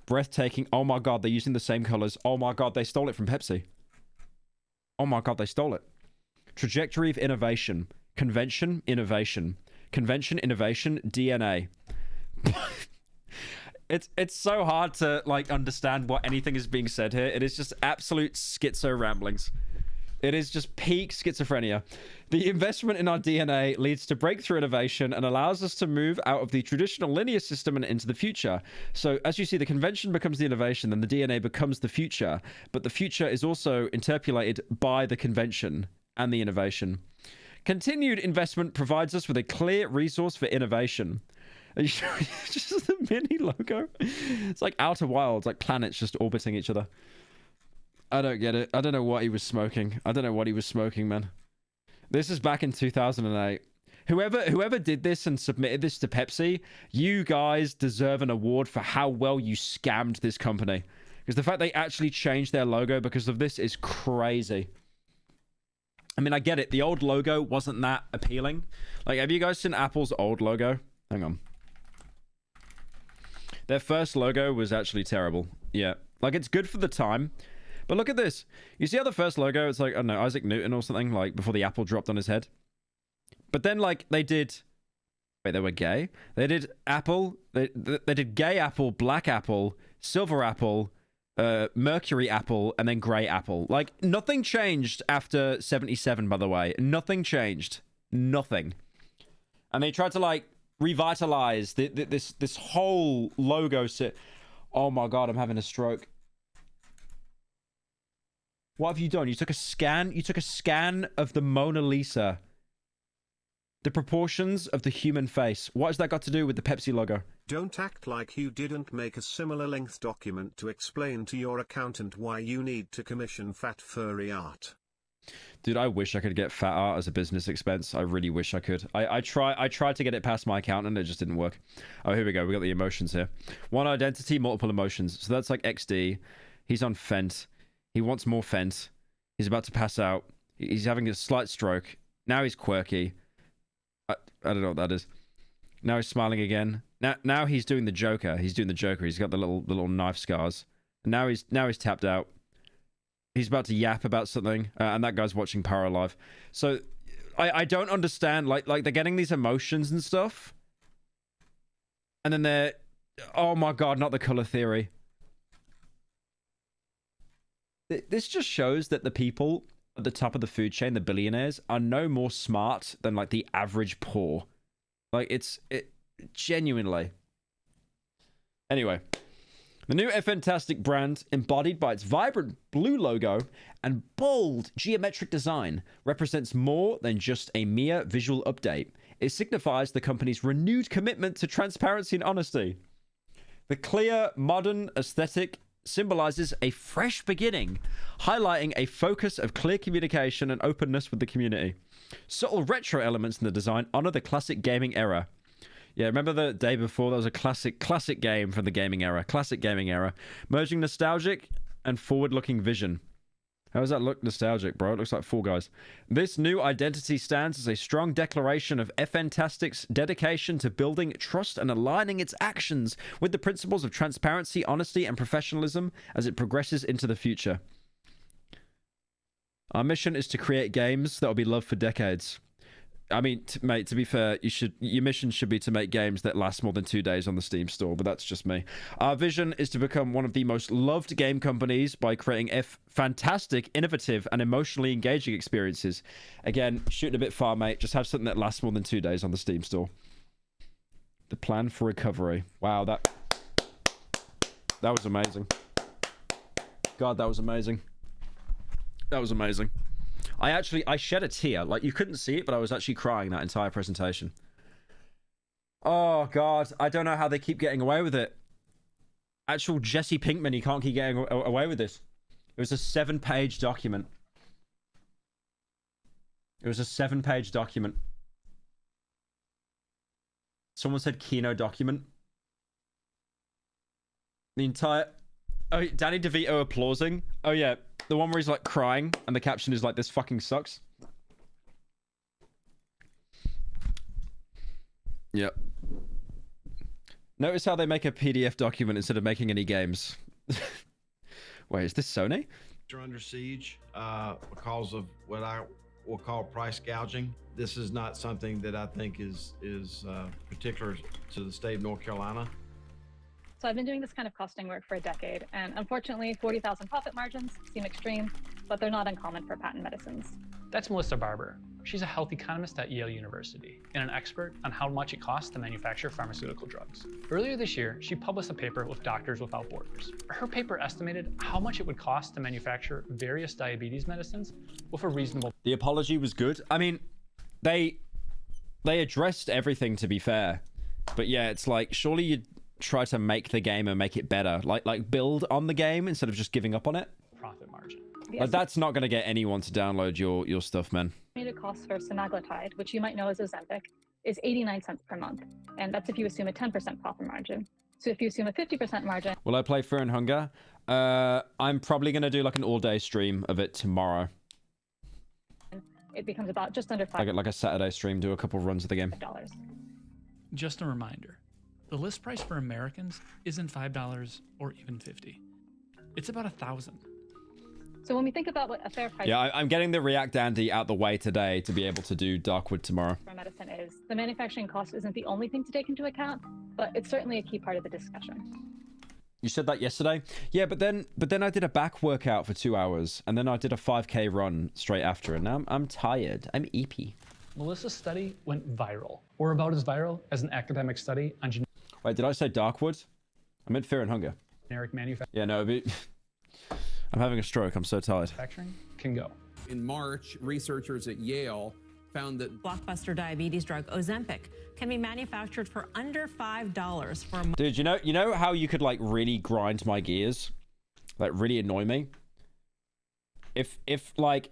Breathtaking. Oh my god, they're using the same colors. Oh my god, they stole it from Pepsi. Oh my god, they stole it. Trajectory of innovation. Convention, innovation. Convention, innovation, DNA. It's so hard to like understand what anything is being said here. It is just absolute schizo ramblings. It is just peak schizophrenia. The investment in our DNA leads to breakthrough innovation and allows us to move out of the traditional linear system and into the future. So as you see, the convention becomes the innovation, then the DNA becomes the future. But the future is also interpolated by the convention and the innovation. Continued investment provides us with a clear resource for innovation. Just the mini logo. It's like Outer Wilds, like planets just orbiting each other. I don't get it. I don't know what he was smoking. I don't know what he was smoking, man. This is back in 2008. Whoever did this and submitted this to Pepsi, you guys deserve an award for how well you scammed this company. Because the fact they actually changed their logo because of this is crazy. I mean, I get it. The old logo wasn't that appealing. Like, have you guys seen Apple's old logo? Hang on. Their first logo was actually terrible. Yeah. Like, it's good for the time. But look at this. You see how the first logo, it's like, I don't know, Isaac Newton or something, like, before the apple dropped on his head? But then, like, they did... Wait, they were gay? They did apple... They did gay apple, black apple, silver apple, mercury apple, and then gray apple. Like, nothing changed after 77, by the way. Nothing changed. Nothing. And they tried to, like, revitalize this whole logo. Oh my god, I'm having a stroke. What have you done? You took a scan? You took a scan of the Mona Lisa. The proportions of the human face. What has that got to do with the Pepsi logo? Don't act like you didn't make a similar length document to explain to your accountant why you need to commission fat furry art. Dude, I wish I could get fat art as a business expense. I really wish I could. I tried to get it past my accountant, it just didn't work. Oh, here we go. We got the emotions here. One identity, multiple emotions. So that's like XD. He's on Fent. He wants more Fent. He's about to pass out. He's having a slight stroke. Now he's quirky. I don't know what that is. Now he's smiling again. Now he's doing the Joker. He's doing the Joker. He's got the little knife scars. And now he's tapped out. He's about to yap about something, and that guy's watching Pyro live. So I don't understand. Like they're getting these emotions and stuff, and then they're, oh my god, not the color theory. This just shows that the people at the top of the food chain, the billionaires, are no more smart than like the average poor. Like it genuinely. Anyway, the new Fantastic brand, embodied by its vibrant blue logo and bold geometric design, represents more than just a mere visual update. It signifies the company's renewed commitment to transparency and honesty. The clear, modern aesthetic symbolizes a fresh beginning, highlighting a focus of clear communication and openness with the community. Subtle retro elements in the design honor the classic gaming era. Yeah, remember the day before? That was a classic game from the gaming era. Classic gaming era. Merging nostalgic and forward-looking vision. How does that look nostalgic, bro? It looks like Fall Guys. This new identity stands as a strong declaration of Fantastic's dedication to building trust and aligning its actions with the principles of transparency, honesty, and professionalism as it progresses into the future. Our mission is to create games that will be loved for decades. I mean, mate, to be fair, your mission should be to make games that last more than 2 days on the Steam store, but that's just me. Our vision is to become one of the most loved game companies by creating fantastic, innovative, and emotionally engaging experiences. Again, shooting a bit far, mate. Just have something that lasts more than 2 days on the Steam store. The plan for recovery. Wow, that was amazing. God, that was amazing. That was amazing. I shed a tear. Like, you couldn't see it, but I was actually crying that entire presentation. Oh, God. I don't know how they keep getting away with it. Actual Jesse Pinkman, he can't keep getting away with this. It was a 7-page document. It was a 7-page document. Someone said Kino document. The entire... Oh, Danny DeVito applauding. Oh, yeah. The one where he's, like, crying, and the caption is, like, this fucking sucks. Yep. Notice how they make a PDF document instead of making any games. Wait, is this Sony? Are under siege because of what I will call price gouging. This is not something that I think is particular to the state of North Carolina. So I've been doing this kind of costing work for a decade, and unfortunately 40,000 profit margins seem extreme, but they're not uncommon for patent medicines. That's Melissa Barber. She's a health economist at Yale University and an expert on how much it costs to manufacture pharmaceutical drugs. Earlier this year, she published a paper with Doctors Without Borders. Her paper estimated how much it would cost to manufacture various diabetes medicines with a reasonable... The apology was good. I mean, they addressed everything, to be fair. But yeah, it's like, surely you'd try to make the game and make it better. Like build on the game instead of just giving up on it. Profit margin. Like, that's not going to get anyone to download your stuff, man. The estimated cost for semaglutide, which you might know as Ozempic, is 89 cents per month. And that's if you assume a 10% profit margin. So if you assume a 50% margin... Will I play Fear and Hunger? I'm probably going to do like an all-day stream of it tomorrow. It becomes about just under $5. Like a Saturday stream, do a couple runs of the game. Just a reminder. The list price for Americans isn't $5 or even $50. It's about $1,000. So when we think about what a fair price... Yeah, I'm getting the React Andy out the way today to be able to do Darkwood tomorrow. ...for medicine is, the manufacturing cost isn't the only thing to take into account, but it's certainly a key part of the discussion. You said that yesterday? Yeah, but then I did a back workout for 2 hours, and then I did a 5K run straight after, and now I'm tired. I'm EP. Melissa's study went viral, or about as viral as an academic study on Wait, did I say Darkwood? I meant Fear and Hunger. generic manufacturing. Yeah, no, I'm having a stroke. I'm so tired. Can go. In March, researchers at Yale found that Blockbuster diabetes drug Ozempic can be manufactured for under $5 for a Dude, you know how you could like really grind my gears? Like really annoy me? If like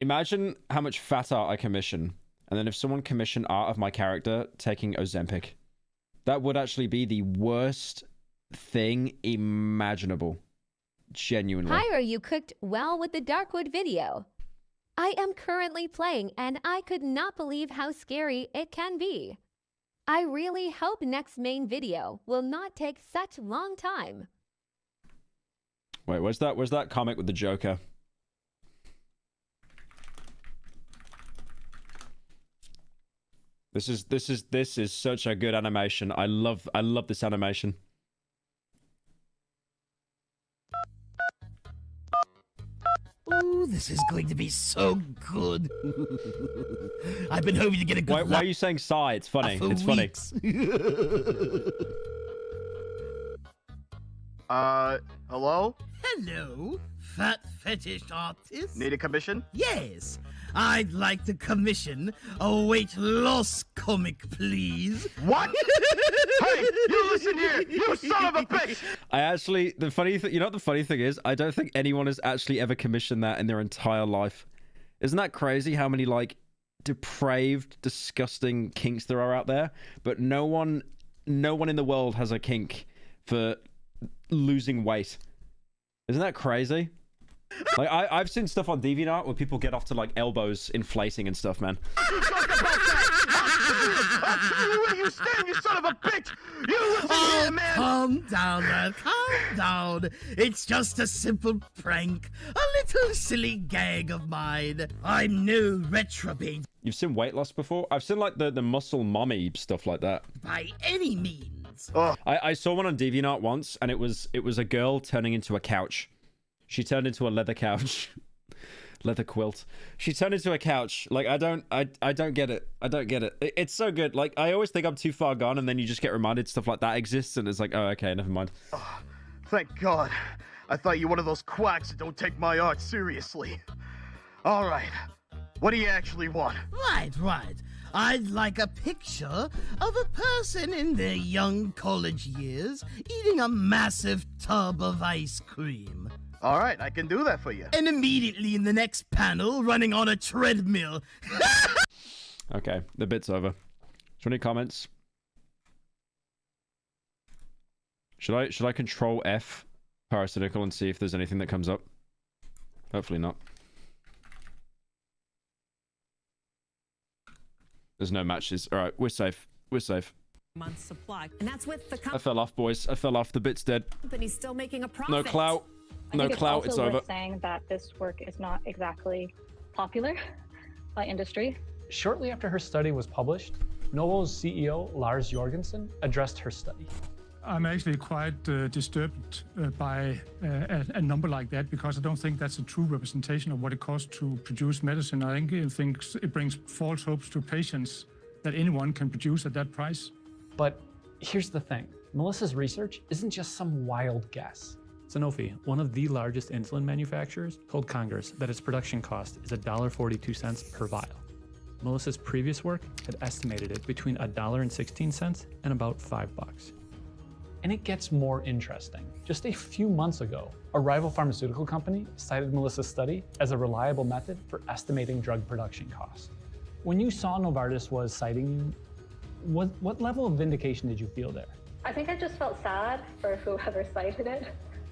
imagine how much fat art I commission, and then if someone commissioned art of my character taking Ozempic, that would actually be the worst thing imaginable. Genuinely. Pyro, you cooked well with the Darkwood video. I am currently playing, and I could not believe how scary it can be. I really hope next main video will not take such long time. Wait, where's that comic with the Joker? This is such a good animation. I love this animation. Oh, this is going to be so good. I've been hoping to get a good Why are you saying sigh? It's funny. It's funny. Hello? Hello, fat fetish artist. Need a commission? Yes, I'd like to commission a weight loss comic, please. What? Hey, you listen here, you son of a bitch! I actually, the funny thing, you know what the funny thing is? I don't think anyone has actually ever commissioned that in their entire life. Isn't that crazy how many like depraved, disgusting kinks there are out there? But no one in the world has a kink for losing weight. Isn't that crazy? Like I've seen stuff on DeviantArt where people get off to like elbows inflating and stuff, man. You talk about that! I'll tell you where you stand, you son of a bitch! You listen here, man! Calm down, man, calm down. It's just a simple prank, a little silly gag of mine. I'm no retrobate You've seen weight loss before? I've seen like the muscle mommy stuff like that. by any means. I saw one on DeviantArt once, and it was a girl turning into a couch. She turned into a leather couch. Leather quilt. She turned into a couch. Like, I don't get it. I don't get it. It's so good. Like, I always think I'm too far gone, and then you just get reminded stuff like that exists, and it's like, oh, okay, never mind. Oh, thank God. I thought you were one of those quacks that don't take my art seriously. All right. What do you actually want? Right. I'd like a picture of a person in their young college years eating a massive tub of ice cream. All right, I can do that for you. And immediately in the next panel, running on a treadmill. Okay, the bit's over. 20 comments. Should I control F parasitical and see if there's anything that comes up? Hopefully not. There's no matches. All right, we're safe. We're safe. month's supply. And that's with the I fell off, boys. I fell off. The bit's dead. company still making a profit. No clout. I No think clout. It's It's over. worth saying that this work is not exactly popular by industry. Shortly after her study was published, Novo's CEO, Lars Jorgensen, addressed her study. I'm actually quite disturbed by a number like that, because I don't think that's a true representation of what it costs to produce medicine. I think it brings false hopes to patients that anyone can produce at that price. But here's the thing. Melissa's research isn't just some wild guess. Sanofi, one of the largest insulin manufacturers, told Congress that its production cost is $1.42 per vial. Melissa's previous work had estimated it between $1.16 and about $5. And it gets more interesting. Just a few months ago, a rival pharmaceutical company cited Melissa's study as a reliable method for estimating drug production costs. When you saw Novartis was citing you, what level of vindication did you feel there? I think I just felt sad for whoever cited it,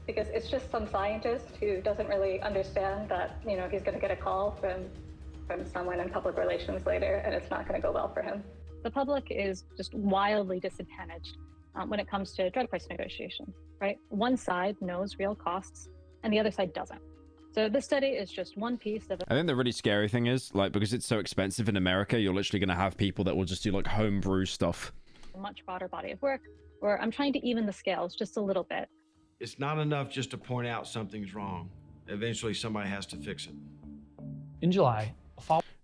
because it's just some scientist who doesn't really understand that, you know, he's going to get a call from someone in public relations later, and it's not going to go well for him. The public is just wildly disadvantaged when it comes to drug price negotiation, right? One side knows real costs, and the other side doesn't. So this study is just one piece of it. I think the really scary thing is, like, because it's so expensive in America, you're literally going to have people that will just do, like, homebrew stuff. a much broader body of work where I'm trying to even the scales just a little bit. It's not enough just to point out something's wrong. Eventually, somebody has to fix it. In July,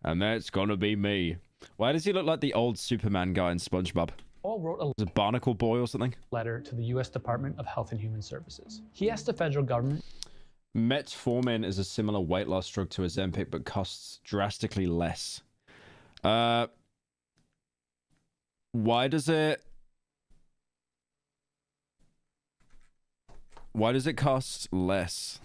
and that's gonna be me. Why does he look like the old Superman guy in SpongeBob? Paul wrote Is it Barnacle Boy or something? letter to the U.S. Department of Health and Human Services. He asked the federal government. Metformin is a similar weight loss drug to Ozempic, but costs drastically less. Why does it cost less?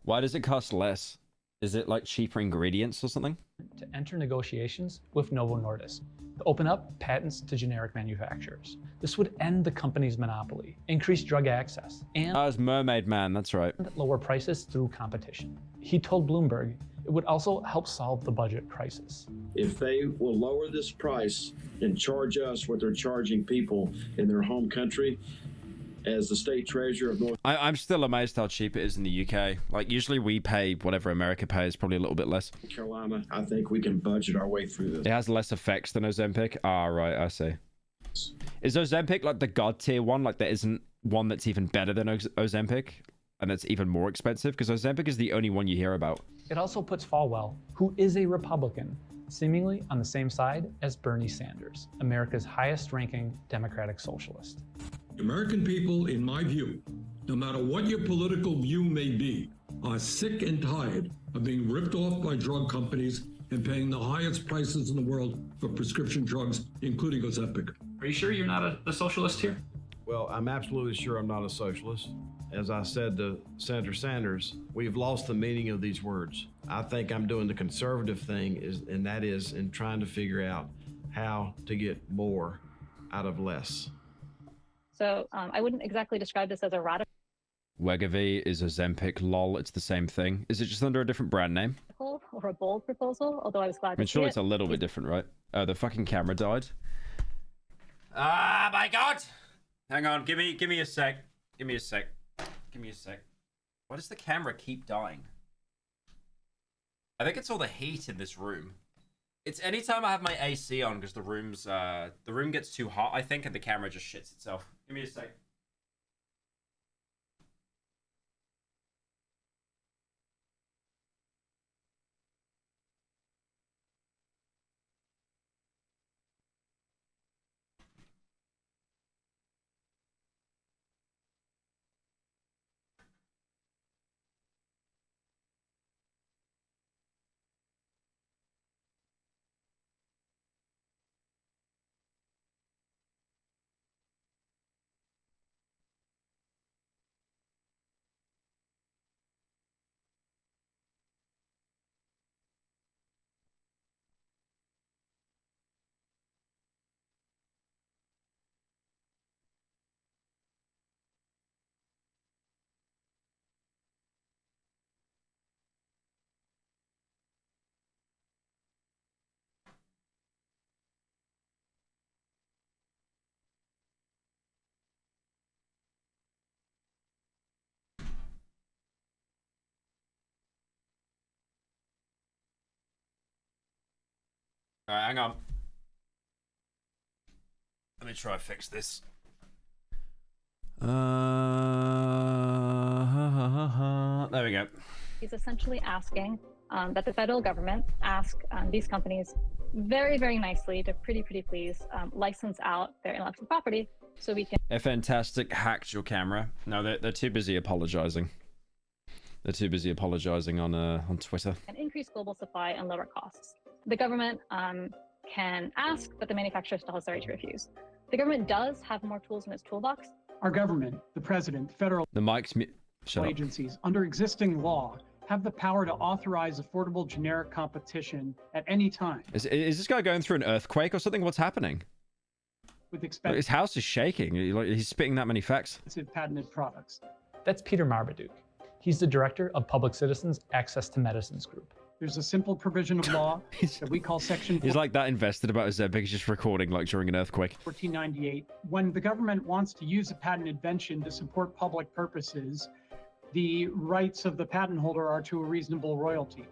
Why does it cost less? Is it like cheaper ingredients or something? To enter negotiations with Novo Nordisk to open up patents to generic manufacturers. This would end the company's monopoly, increase drug access, and it's Mermaid Man, that's right. Lower prices through competition. He told Bloomberg it would also help solve the budget crisis. If they will lower this price and charge us what they're charging people in their home country, as the state treasurer of North I'm still amazed how cheap it is in the UK. Like, usually we pay whatever America pays, probably a little bit less. Carolina, I think we can budget our way through this. It has less effects than Ozempic. Ah, right, I see. Is Ozempic like the god tier one? Like, there isn't one that's even better than Ozempic, and it's even more expensive? Because Ozempic is the only one you hear about. It also puts Falwell, who is a Republican, seemingly on the same side as Bernie Sanders, America's highest-ranking Democratic socialist. American people, in my view, no matter what your political view may be, are sick and tired of being ripped off by drug companies and paying the highest prices in the world for prescription drugs, including Ozempic. Are you sure you're not a socialist here? Well, I'm absolutely sure I'm not a socialist. As I said to Senator Sanders, we've lost the meaning of these words. I think I'm doing the conservative thing, and that is in trying to figure out how to get more out of less. So I wouldn't exactly describe this as a radical Wegovy is Ozempic. Lol, it's the same thing. Is it just under a different brand name? or a bold proposal, although I was glad I mean, to see surely it. it's a little bit different, right? Oh, the fucking camera died. Ah, my God! Hang on, give me a sec. Give me a sec. Why does the camera keep dying? I think it's all the heat in this room. It's anytime I have my AC on because the room gets too hot, I think, and the camera just shits itself. Give me a sec. All right, hang on. Let me try to fix this. There we go. He's essentially asking that the federal government ask these companies very, very nicely to pretty please license out their intellectual property so we can... Fantastic hacked your camera. No, they're too busy apologizing. They're too busy apologizing on Twitter. And increase global supply and lower costs. The government can ask, but the manufacturer still has the right to refuse. The government does have more tools in its toolbox. Our government, the president, federal The mic's shut up. agencies, under existing law, have the power to authorize affordable generic competition at any time. Is this guy going through an earthquake or something? What's happening? With Like, his house is shaking. He's spitting that many facts. expensive patented products. That's Peter Marmaduke. He's the director of Public Citizens Access to Medicines Group. There's a simple provision of law that we call Section He's like that invested about Ozempic. He's just recording like during an earthquake. 1498. When the government wants to use a patent invention to support public purposes, the rights of the patent holder are to a reasonable royalty.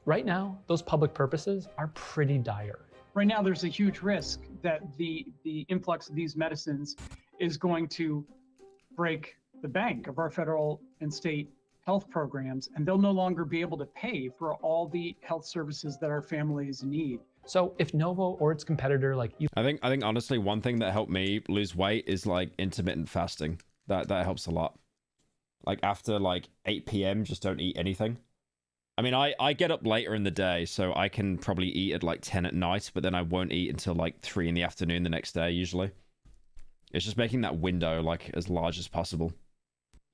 Right now, those public purposes are pretty dire. Right now, there's a huge risk that the influx of these medicines is going to break the bank of our federal and state health programs, and they'll no longer be able to pay for all the health services that our families need. So if Novo or its competitor like you, I think honestly one thing that helped me lose weight is like intermittent fasting. That helps a lot. Like after like 8 p.m. just don't eat anything. I mean, I get up later in the day, so I can probably eat at like 10 at night, but then I won't eat until like 3 in the afternoon the next day usually. It's just making that window like as large as possible.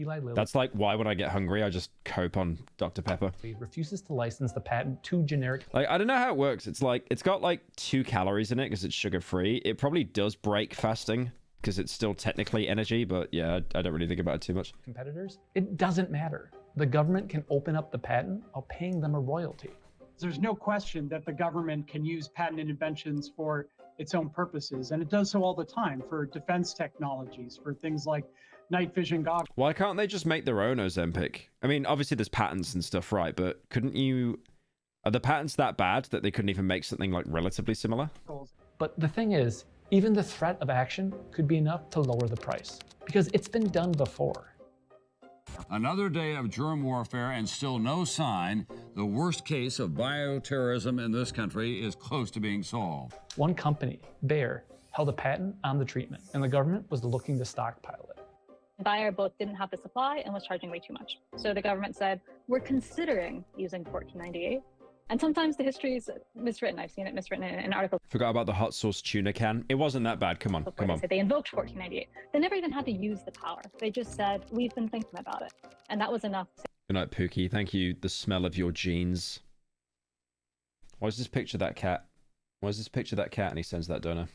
Eli Lilly, That's like why when I get hungry, I just cope on Dr. Pepper. refuses to license the patent to generic. Like, I don't know how it works. It's like, it's got like 2 calories in it because it's sugar-free. It probably does break fasting because it's still technically energy, but yeah, I don't really think about it too much. Competitors, it doesn't matter. The government can open up the patent while paying them a royalty. There's no question that the government can use patented inventions for its own purposes, and it does so all the time for defense technologies, for things like night vision goggles. Why can't they just make their own Ozempic? I mean, obviously there's patents and stuff, right? But couldn't you... Are the patents that bad that they couldn't even make something like relatively similar? But the thing is, even the threat of action could be enough to lower the price, because it's been done before. Another day of germ warfare and still no sign. The worst case of bioterrorism in this country is close to being solved. One company, Bayer, held a patent on the treatment, and the government was looking to stockpile it. Bayer both didn't have the supply and was charging way too much. So the government said, we're considering using 1498. And sometimes the history is miswritten. I've seen it miswritten in an article. Forgot about the hot sauce tuna can. It wasn't that bad. Come on, come on. They invoked 1498. They never even had to use the power. They just said, we've been thinking about it. And that was enough. Good night, Pookie. Thank you. The smell of your jeans. Why is this picture that cat? Why is this picture that cat? And he sends that donor.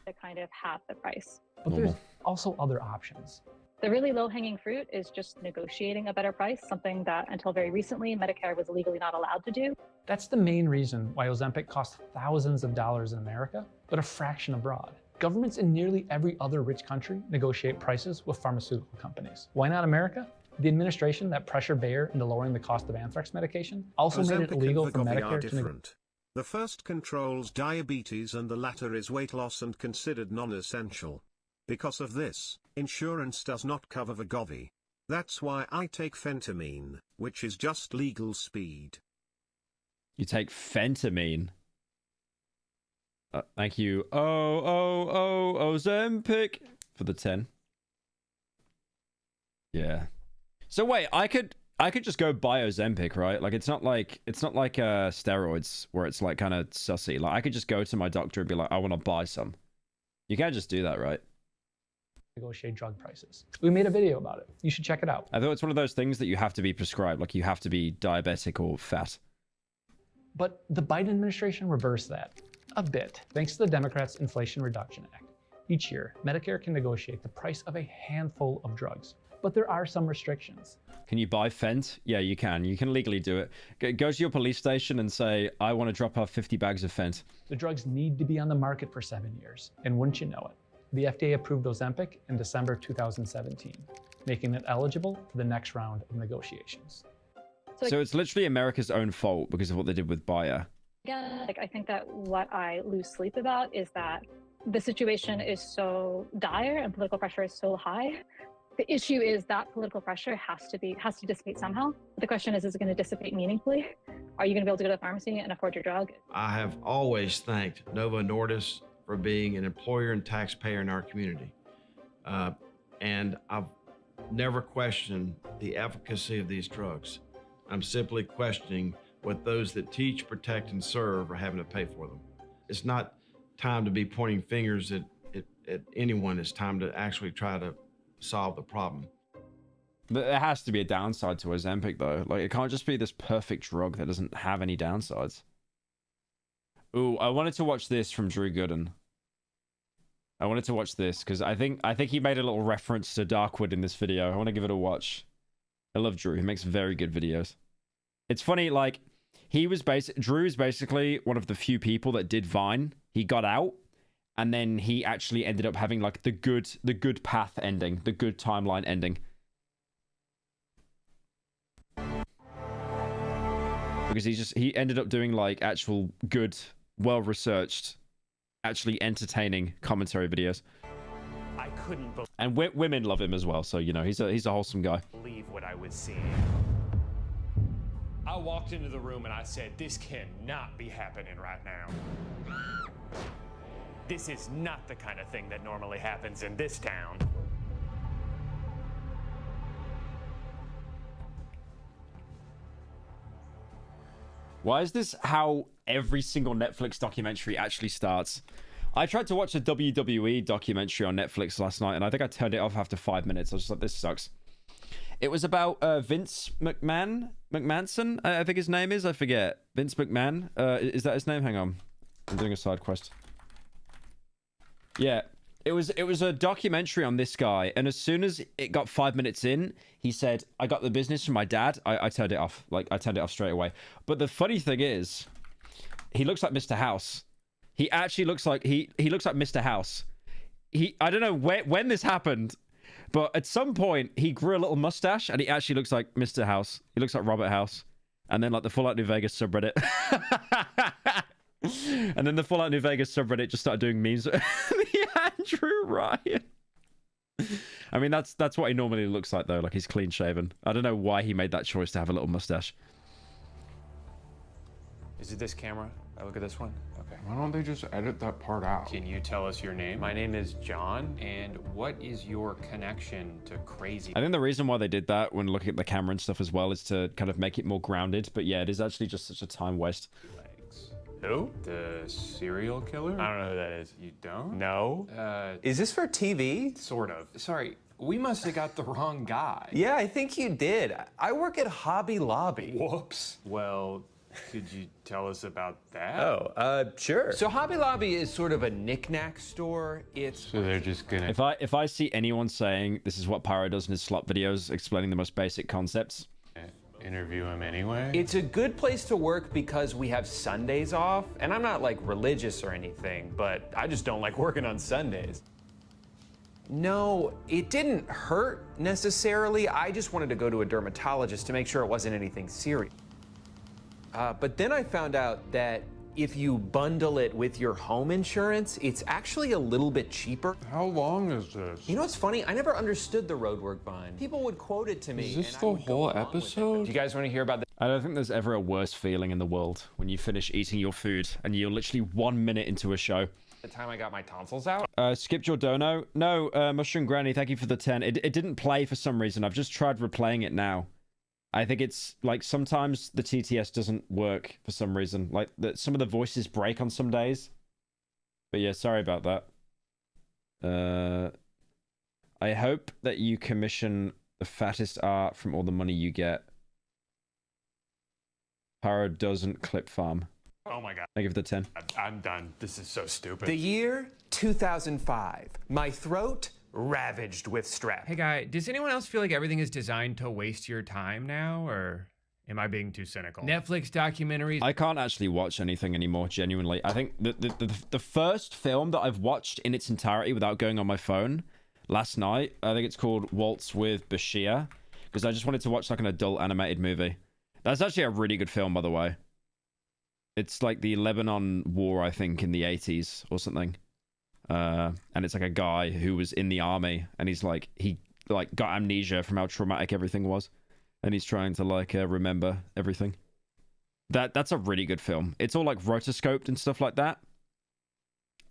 To kind of half the price. But there's also other options. The really low-hanging fruit is just negotiating a better price, something that until very recently Medicare was legally not allowed to do. That's the main reason why Ozempic costs thousands of dollars in America, but a fraction abroad. Governments in nearly every other rich country negotiate prices with pharmaceutical companies. Why not America? The administration that pressured Bayer into lowering the cost of anthrax medication also made it illegal for Medicare to negotiate. The first controls diabetes and the latter is weight loss and considered non-essential. Because of this, insurance does not cover Wegovy. That's why I take phentermine, which is just legal speed. You take phentermine. Thank you. Ozempic for the 10. Yeah. So wait, I could just go buy Ozempic, right? Like it's not like steroids where it's like kind of sussy. Like I could just go to my doctor and be like, I want to buy some. You can't just do that, right? Negotiate drug prices. We made a video about it. You should check it out. I thought it's one of those things that you have to be prescribed, like you have to be diabetic or fat. But the Biden administration reversed that a bit, thanks to the Democrats' Inflation Reduction Act. Each year, Medicare can negotiate the price of a handful of drugs, but there are some restrictions. Can you buy Fent? Yeah, you can. You can legally do it. Go to your police station and say, I want to drop off 50 bags of Fent. The drugs need to be on the market for 7 years, and wouldn't you know it, the FDA approved Ozempic in December 2017, making it eligible for the next round of negotiations. So it's literally America's own fault because of what they did with Bayer. Again, I think that what I lose sleep about is that the situation is so dire and political pressure is so high. The issue is that political pressure has to dissipate somehow. The question is it going to dissipate meaningfully? Are you going to be able to go to the pharmacy and afford your drug? I have always thanked Novo Nordisk for being an employer and taxpayer in our community. And I've never questioned the efficacy of these drugs. I'm simply questioning what those that teach, protect, and serve are having to pay for them. It's not time to be pointing fingers at anyone. It's time to actually try to solve the problem. But there has to be a downside to Ozempic, though. Like, it can't just be this perfect drug that doesn't have any downsides. Ooh, I wanted to watch this from Drew Gooden. I wanted to watch this because I think he made a little reference to Darkwood in this video. I want to give it a watch. I love Drew. He makes very good videos. It's funny, like, Drew is basically one of the few people that did Vine. He got out, and then he actually ended up having, like, the good path ending, the good timeline ending. because he ended up doing like actual good, well-researched, actually entertaining commentary videos. I couldn't And women love him as well, so you know he's a wholesome guy. believe what I was seeing. I walked into the room and I said, this cannot be happening right now. This is not the kind of thing that normally happens in this town. Why is this how every single Netflix documentary actually starts? I tried to watch a WWE documentary on Netflix last night, and I think I turned it off after 5 minutes. I was just like, this sucks. It was about Vince McMahon, I think his name is. I forget. Vince McMahon. Is that his name? Hang on. I'm doing a side quest. Yeah. It was a documentary on this guy, and as soon as it got 5 minutes in, he said, I got the business from my dad. I turned it off. Like, I turned it off straight away. But the funny thing is, he looks like Mr. House. He actually looks like he looks like Mr. House. I don't know when this happened, but at some point he grew a little mustache and he actually looks like Mr. House. He looks like Robert House. And then like the Fallout New Vegas subreddit. And then the Fallout New Vegas subreddit just started doing memes. The Andrew Ryan. I mean, that's what he normally looks like though. Like he's clean shaven. I don't know why he made that choice to have a little mustache. Is it this camera? I look at this one? Okay. Why don't they just edit that part out? Can you tell us your name? My name is John, and what is your connection to crazy? I think the reason why they did that when looking at the camera and stuff as well is to kind of make it more grounded. But yeah, it is actually just such a time waste. Who? The serial killer? I don't know who that is. You don't? No. Is this for TV? Sort of. Sorry, we must have got the wrong guy. Yeah, I think you did. I work at Hobby Lobby. Whoops. Well, could you tell us about that? Oh, sure. So Hobby Lobby is sort of a knick-knack store. So they're just gonna... If I see anyone saying this is what Pyro does in his slot videos, explaining the most basic concepts, interview him anyway? It's a good place to work because we have Sundays off, and I'm not like religious or anything, but I just don't like working on Sundays. No, it didn't hurt necessarily. I just wanted to go to a dermatologist to make sure it wasn't anything serious. But then I found out that if you bundle it with your home insurance, it's actually a little bit cheaper. How long is this? You know what's funny? I never understood the roadwork bond. People would quote it to me. Is this the whole episode? Do you guys want to hear about the... I don't think there's ever a worse feeling in the world when you finish eating your food and you're literally 1 minute into a show. The time I got my tonsils out? Skip Giordano. No, Mushroom Granny, thank you for the 10. It didn't play for some reason. I've just tried replaying it now. I think it's like sometimes the TTS doesn't work for some reason. Like some of the voices break on some days. But yeah, sorry about that. I hope that you commission the fattest art from all the money you get. Pyro doesn't clip farm. Oh my god. Thank you for the 10. I'm done. This is so stupid. The year 2005. My throat ravaged with strep. Hey guy, does anyone else feel like everything is designed to waste your time now, or am I being too cynical? Netflix documentaries. I can't actually watch anything anymore, genuinely. I think the first film that I've watched in its entirety without going on my phone last night, I think it's called Waltz with Bashir, because I just wanted to watch like an adult animated movie. That's actually a really good film, by the way. It's like the Lebanon War, I think, in the 80s or something. And it's like a guy who was in the army, and he got amnesia from how traumatic everything was, and he's trying to remember everything. That's a really good film. It's all like rotoscoped and stuff like that.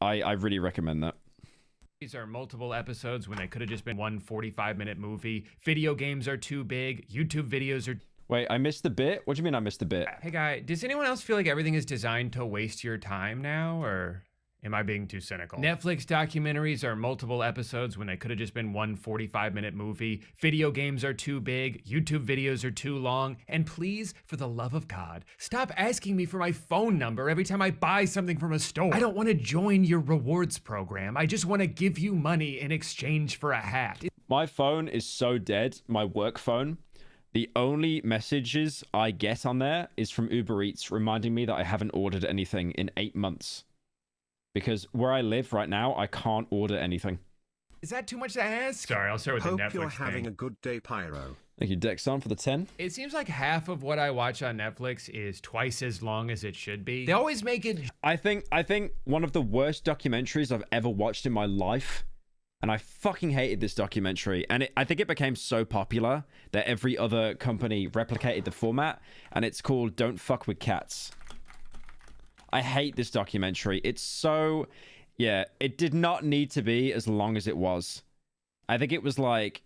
I really recommend that. These are multiple episodes when they could have just been one 45-minute movie. Video games are too big. YouTube videos are... Wait, I missed the bit? What do you mean I missed the bit? Hey guy, does anyone else feel like everything is designed to waste your time now, or am I being too cynical? Netflix documentaries are multiple episodes when they could have just been one 45-minute movie. Video games are too big. YouTube videos are too long. And please, for the love of God, stop asking me for my phone number every time I buy something from a store. I don't want to join your rewards program. I just want to give you money in exchange for a hat. My phone is so dead, my work phone. The only messages I get on there is from Uber Eats reminding me that I haven't ordered anything in 8 months. Because where I live right now, I can't order anything. Is that too much to ask? Sorry, I'll start with Hope the Netflix you're having thing. a good day, Pyro. Thank you, Dexon, for the 10. It seems like half of what I watch on Netflix is twice as long as it should be. They always make it... I think one of the worst documentaries I've ever watched in my life, and I fucking hated this documentary, and I think it became so popular that every other company replicated the format, and it's called Don't Fuck With Cats. I hate this documentary. It's so... Yeah, it did not need to be as long as it was. I think it was like...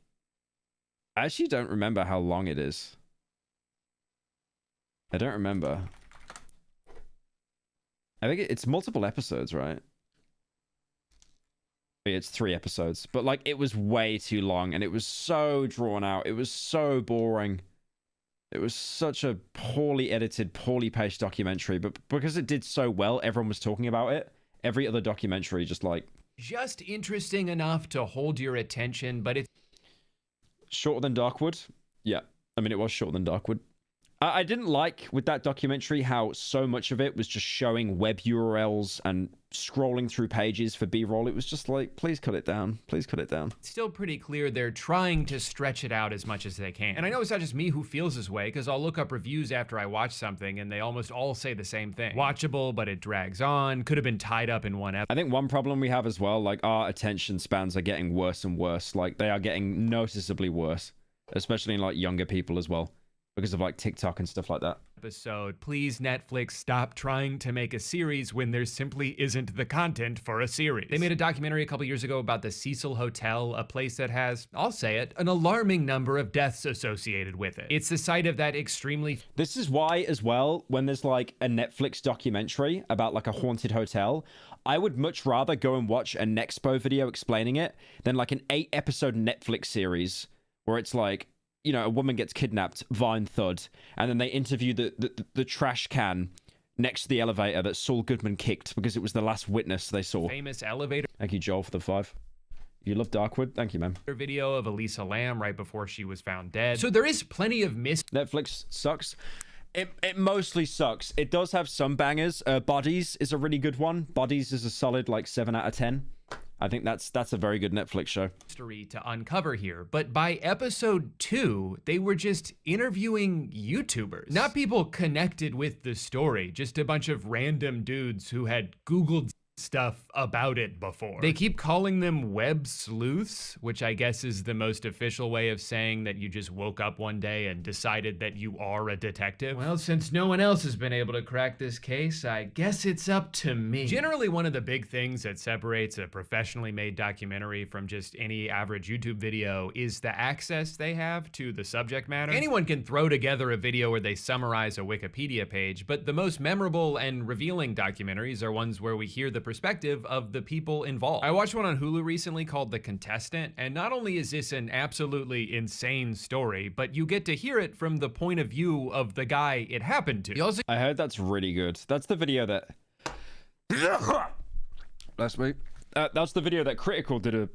I actually don't remember how long it is. I don't remember. I think it's multiple episodes, right? It's 3 episodes. But, like, it was way too long, and it was so drawn out. It was so boring. It was such a poorly edited, poorly paced documentary. But because it did so well, everyone was talking about it. Every other documentary just, like... Just interesting enough to hold your attention, but it's... Shorter than Darkwood? Yeah. I mean, it was shorter than Darkwood. I didn't like, with that documentary, how so much of it was just showing web URLs and scrolling through pages for B-roll. It was just like, please cut it down. Please cut it down. It's still pretty clear they're trying to stretch it out as much as they can. And I know it's not just me who feels this way, because I'll look up reviews after I watch something, and they almost all say the same thing. Watchable, but it drags on. Could have been tied up in one episode. I think one problem we have as well, like, our attention spans are getting worse and worse. Like, they are getting noticeably worse, especially in, like, younger people as well, because of like TikTok and stuff like that. Episode. Please, Netflix, stop trying to make a series when there simply isn't the content for a series. They made a documentary a couple years ago about the Cecil Hotel, a place that has, I'll say it, an alarming number of deaths associated with it. It's the site of that extremely... This is why, as well, when there's like a Netflix documentary about like a haunted hotel, I would much rather go and watch a Nexpo video explaining it than like an 8-episode Netflix series where it's like, you know, a woman gets kidnapped, Vine Thud, and then they interview the trash can next to the elevator that Saul Goodman kicked because it was the last witness they saw. Famous elevator. Thank you, Joel, for the 5. You love Darkwood? Thank you, man. Video of Elisa Lam right before she was found dead. So there is plenty of Netflix sucks. It mostly sucks. It does have some bangers. Bodies is a really good one. Bodies is a solid like 7 out of 10. I think that's a very good Netflix show. Mystery to uncover here, but by episode 2, they were just interviewing YouTubers. Not people connected with the story, just a bunch of random dudes who had Googled stuff about it before. They keep calling them web sleuths, which I guess is the most official way of saying that you just woke up one day and decided that you are a detective. Well, since no one else has been able to crack this case, I guess it's up to me. Generally, one of the big things that separates a professionally made documentary from just any average YouTube video is the access they have to the subject matter. Anyone can throw together a video where they summarize a Wikipedia page, but the most memorable and revealing documentaries are ones where we hear the perspective of the people involved. I watched one on Hulu recently called The Contestant, and not only is this an absolutely insane story, but you get to hear it from the point of view of the guy it happened to. I heard that's really good. That's the video that... That's me. That's the video that Critical did a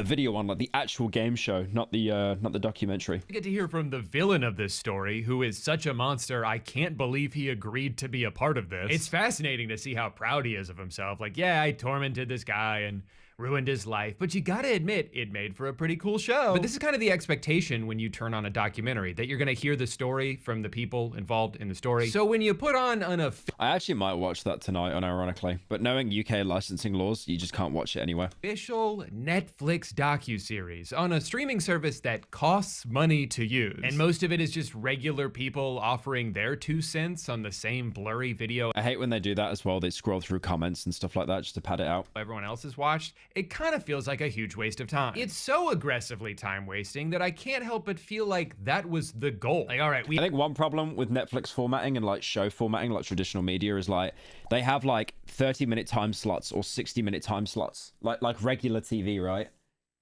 video on, like the actual game show, not the documentary. I get to hear from the villain of this story, who is such a monster, I can't believe he agreed to be a part of this. It's fascinating to see how proud he is of himself. Like, yeah, I tormented this guy and ruined his life, but you gotta admit, it made for a pretty cool show. But this is kind of the expectation when you turn on a documentary, that you're gonna hear the story from the people involved in the story. So when you put on an I actually might watch that tonight, unironically, but knowing UK licensing laws, you just can't watch it anywhere. Official Netflix docuseries on a streaming service that costs money to use. And most of it is just regular people offering their 2 cents on the same blurry video. I hate when they do that as well. They scroll through comments and stuff like that just to pad it out. Everyone else has watched. It kind of feels like a huge waste of time. It's so aggressively time wasting that I can't help but feel like that was the goal. Like, all right, I think one problem with Netflix formatting and like show formatting, like traditional media, is like they have like 30-minute time slots or 60-minute time slots, like regular TV, right?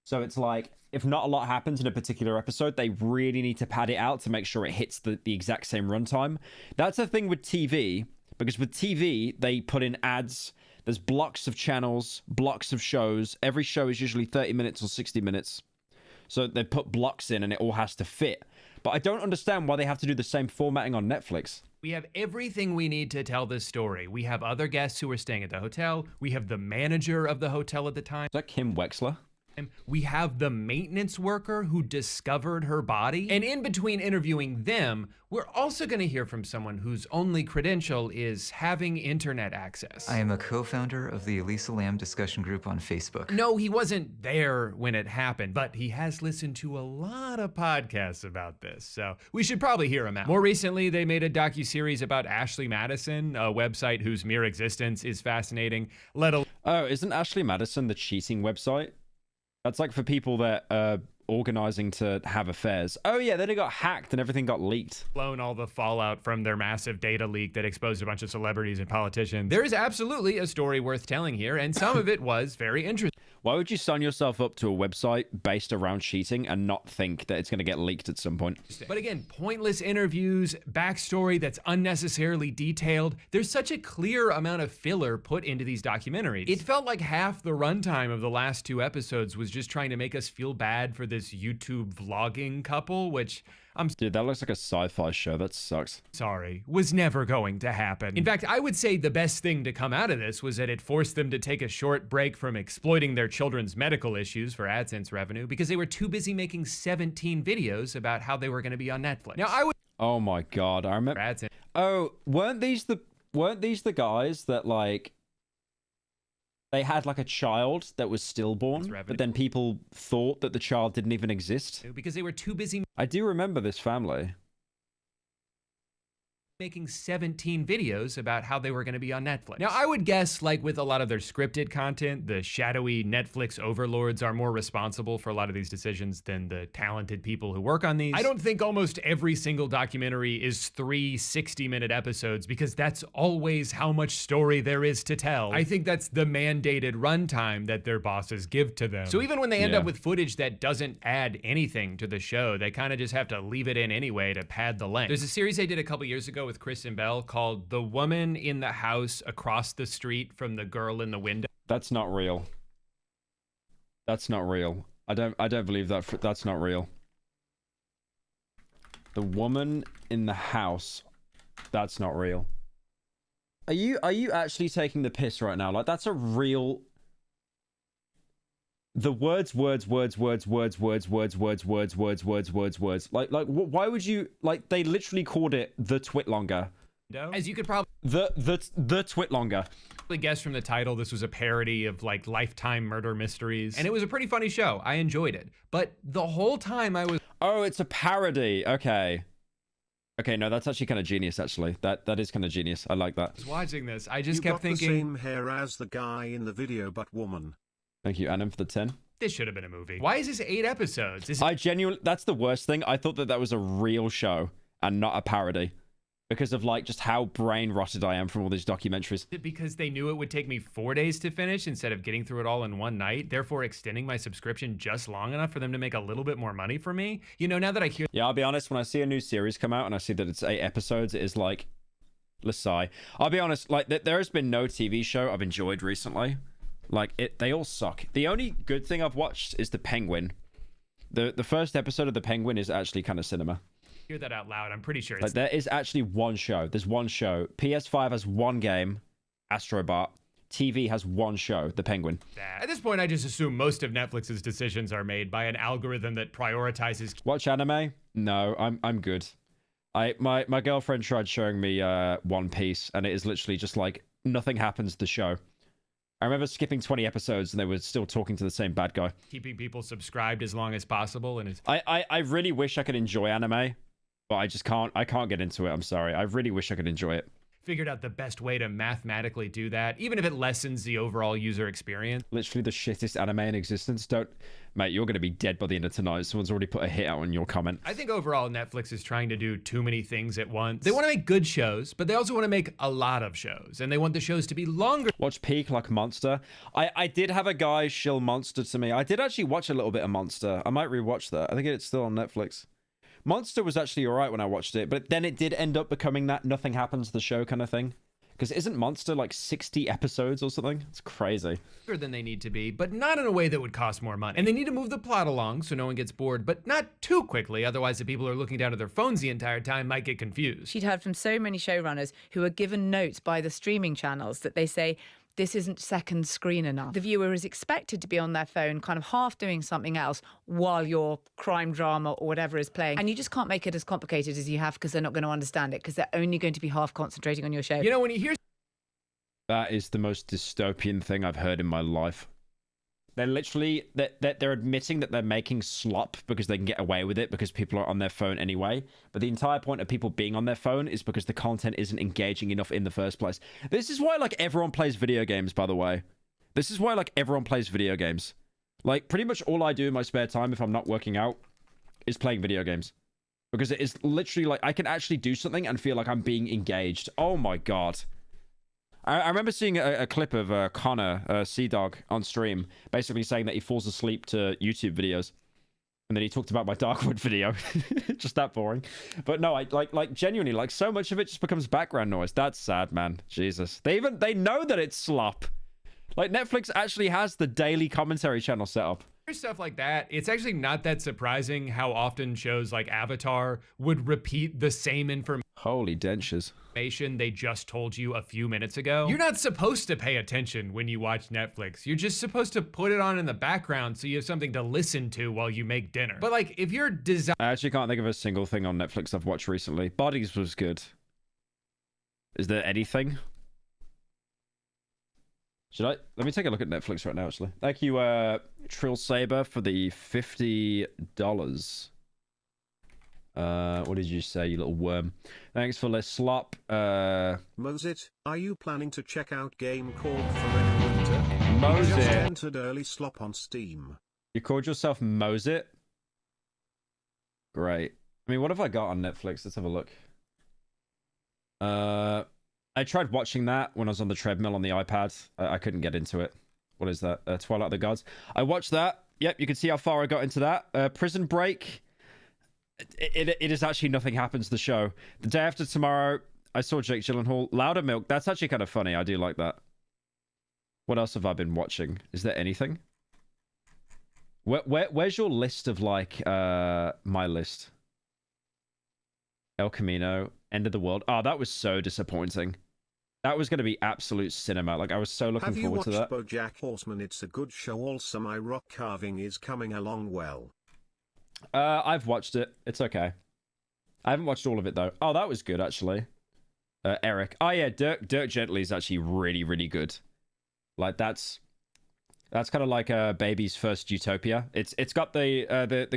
So it's like, if not a lot happens in a particular episode, they really need to pad it out to make sure it hits the exact same runtime. That's the thing with TV, because with TV, they put in ads. There's blocks of channels, blocks of shows. Every show is usually 30 minutes or 60 minutes. So they put blocks in and it all has to fit. But I don't understand why they have to do the same formatting on Netflix. We have everything we need to tell this story. We have other guests who are staying at the hotel. We have the manager of the hotel at the time. Is that Kim Wexler? We have the maintenance worker who discovered her body. And in between interviewing them, we're also going to hear from someone whose only credential is having internet access. I am a co-founder of the Elisa Lam discussion group on Facebook. No, he wasn't there when it happened, but he has listened to a lot of podcasts about this, so we should probably hear him out. More recently, they made a docuseries about Ashley Madison, a website whose mere existence is fascinating. Oh, isn't Ashley Madison the cheating website? That's like for people that are organizing to have affairs. Oh yeah, then it got hacked and everything got leaked. Blown all the fallout from their massive data leak that exposed a bunch of celebrities and politicians. There is absolutely a story worth telling here, and some of it was very interesting. Why would you sign yourself up to a website based around cheating and not think that it's going to get leaked at some point? But again, pointless interviews, backstory that's unnecessarily detailed. There's such a clear amount of filler put into these documentaries. It felt like half the runtime of the last 2 episodes was just trying to make us feel bad for this YouTube vlogging couple, which Dude, that looks like a sci-fi show. That sucks. Sorry, was never going to happen. In fact, I would say the best thing to come out of this was that it forced them to take a short break from exploiting their children's medical issues for AdSense revenue because they were too busy making 17 videos about how they were going to be on Netflix. Now, I would... Oh my God, I remember... AdSense. Oh, weren't these the guys that, like... They had like a child that was stillborn, but then people thought that the child didn't even exist? Because they were too busy... I do remember this family. Making 17 videos about how they were going to be on Netflix. Now, I would guess, like with a lot of their scripted content, the shadowy Netflix overlords are more responsible for a lot of these decisions than the talented people who work on these. I don't think almost every single documentary is 3 60-minute episodes because that's always how much story there is to tell. I think that's the mandated runtime that their bosses give to them. So even when they end up with footage that doesn't add anything to the show, they kind of just have to leave it in anyway to pad the length. There's a series they did a couple years ago with Kristen Bell called The Woman in the House Across the Street from the Girl in the Window. That's not real. That's not real. I don't believe that. That's not real. The Woman in the House. That's not real. Are you actually taking the piss right now? Like, that's a real... The words. Like, why would you, like, they literally called it The Twitlonger. As you could probably... The Twitlonger. Guess from the title, this was a parody of, like, Lifetime murder mysteries. And it was a pretty funny show. I enjoyed it. But the whole time I was... Oh, it's a parody. Okay. Okay, no, that's actually kind of genius, actually. That is kind of genius. I like that. I was watching this. I just you kept got thinking... the same hair as the guy in the video, but woman. Thank you, Adam, for the 10. This should have been a movie. Why is this 8 episodes? I genuinely... That's the worst thing. I thought that was a real show and not a parody. Because of, like, just how brain-rotted I am from all these documentaries. Because they knew it would take me 4 days to finish instead of getting through it all in one night, therefore extending my subscription just long enough for them to make a little bit more money for me. You know, now that I hear... Yeah, I'll be honest, when I see a new series come out and I see that it's 8 episodes, it is like... Let's sigh. I'll be honest, like, there has been no TV show I've enjoyed recently. Like, they all suck. The only good thing I've watched is The Penguin. The first episode of The Penguin is actually kind of cinema. Hear that out loud. I'm pretty sure it's... Like, there is actually one show. There's one show. PS5 has one game, Astrobot. TV has one show, The Penguin. At this point, I just assume most of Netflix's decisions are made by an algorithm that prioritizes... Watch anime? No, I'm good. My girlfriend tried showing me One Piece, and it is literally just like, nothing happens to the show. I remember skipping 20 episodes and they were still talking to the same bad guy. Keeping people subscribed as long as possible. And it's... I really wish I could enjoy anime, but I just can't. I can't get into it. I'm sorry. I really wish I could enjoy it. Figured out the best way to mathematically do that, even if it lessens the overall user experience. Literally the shittest anime in existence. Mate, you're going to be dead by the end of tonight. Someone's already put a hit out on your comment. I think overall Netflix is trying to do too many things at once. They want to make good shows, but they also want to make a lot of shows, and they want the shows to be longer. Watch Peak like Monster. I did have a guy shill Monster to me. I did actually watch a little bit of Monster. I might rewatch that. I think it's still on Netflix. Monster was actually alright when I watched it, but then it did end up becoming that nothing happens to the show kind of thing. Because isn't Monster like 60 episodes or something? It's crazy. Bigger than they need to be, but not in a way that would cost more money. And they need to move the plot along so no one gets bored, but not too quickly. Otherwise, the people who are looking down at their phones the entire time might get confused. She'd heard from so many showrunners who were given notes by the streaming channels that they say, this isn't second screen enough. The viewer is expected to be on their phone, kind of half doing something else while your crime drama or whatever is playing. And you just can't make it as complicated as you have because they're not going to understand it because they're only going to be half concentrating on your show. You know, when you hear... That is the most dystopian thing I've heard in my life. They're literally, they're admitting that they're making slop because they can get away with it because people are on their phone anyway. But the entire point of people being on their phone is because the content isn't engaging enough in the first place. This is why, like, everyone plays video games, by the way. This is why, like, everyone plays video games. Like, pretty much all I do in my spare time if I'm not working out is playing video games. Because it is literally, like, I can actually do something and feel like I'm being engaged. Oh my god. I remember seeing a clip of Connor, Sea-Dog, on stream, basically saying that he falls asleep to YouTube videos. And then he talked about my Darkwood video. Just that boring. But no, like genuinely, like, so much of it just becomes background noise. That's sad, man. Jesus. They know that it's slop. Like, Netflix actually has the daily commentary channel set up. Stuff like that, it's actually not that surprising how often shows like Avatar would repeat the same information. Holy dentures. They just told you a few minutes ago. You're not supposed to pay attention when you watch Netflix. You're just supposed to put it on in the background so you have something to listen to while you make dinner. But like, if you're I actually can't think of a single thing on Netflix I've watched recently. Bodies was good. Is there anything? Let me take a look at Netflix right now, actually. Thank you, Trill Saber, for the $50. What did you say, you little worm? Thanks for the slop. Mozit, are you planning to check out game called Forever Winter? Mozit. You just entered early slop on Steam. You called yourself Mozit? Great. I mean, what have I got on Netflix? Let's have a look. I tried watching that when I was on the treadmill on the iPad. I couldn't get into it. What is that? Twilight of the Gods. I watched that. Yep, you can see how far I got into that. Prison Break. It is actually Nothing Happens, the show. The Day After Tomorrow, I saw Jake Gyllenhaal. Louder Milk. That's actually kind of funny. I do like that. What else have I been watching? Is there anything? Where's your list of, like, my list? El Camino. End of the World. Oh, that was so disappointing. That was going to be absolute cinema. Like, I was so looking forward to that. Have you watched BoJack Horseman? It's a good show. Also, my rock carving is coming along well. I've watched it. It's okay. I haven't watched all of it, though. Oh, that was good, actually. Eric. Oh, yeah, Dirk Gently is actually really, really good. Like, that's kind of like Baby's first Utopia. It's got the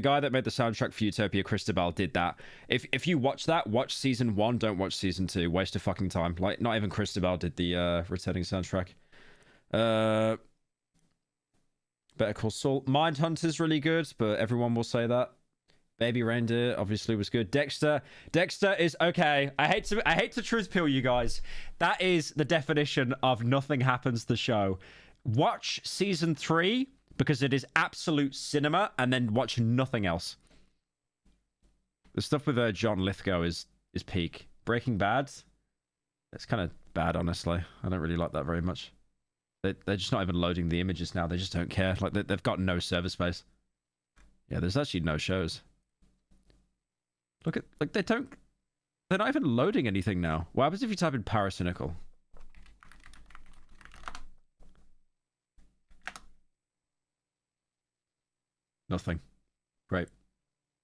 guy that made the soundtrack for Utopia, Cristobal, did that. If you watch that, watch season 1, don't watch season 2. Waste of fucking time. Like, not even Cristobal did the returning soundtrack. Better Call Saul. Mindhunter's really good, but everyone will say that. Baby Reindeer obviously was good. Dexter is okay. I hate to truth pill you guys. That is the definition of Nothing Happens the show. Watch season 3 because it is absolute cinema, and then watch nothing else. The stuff with John Lithgow is peak. Breaking Bad, that's kind of bad, honestly. I don't really like that very much. They're just not even loading the images now. They just don't care. Like, they've got no server space. Yeah, there's actually no shows. Look at, like, they're not even loading anything now. What happens if you type in Paracynical? Nothing. Great.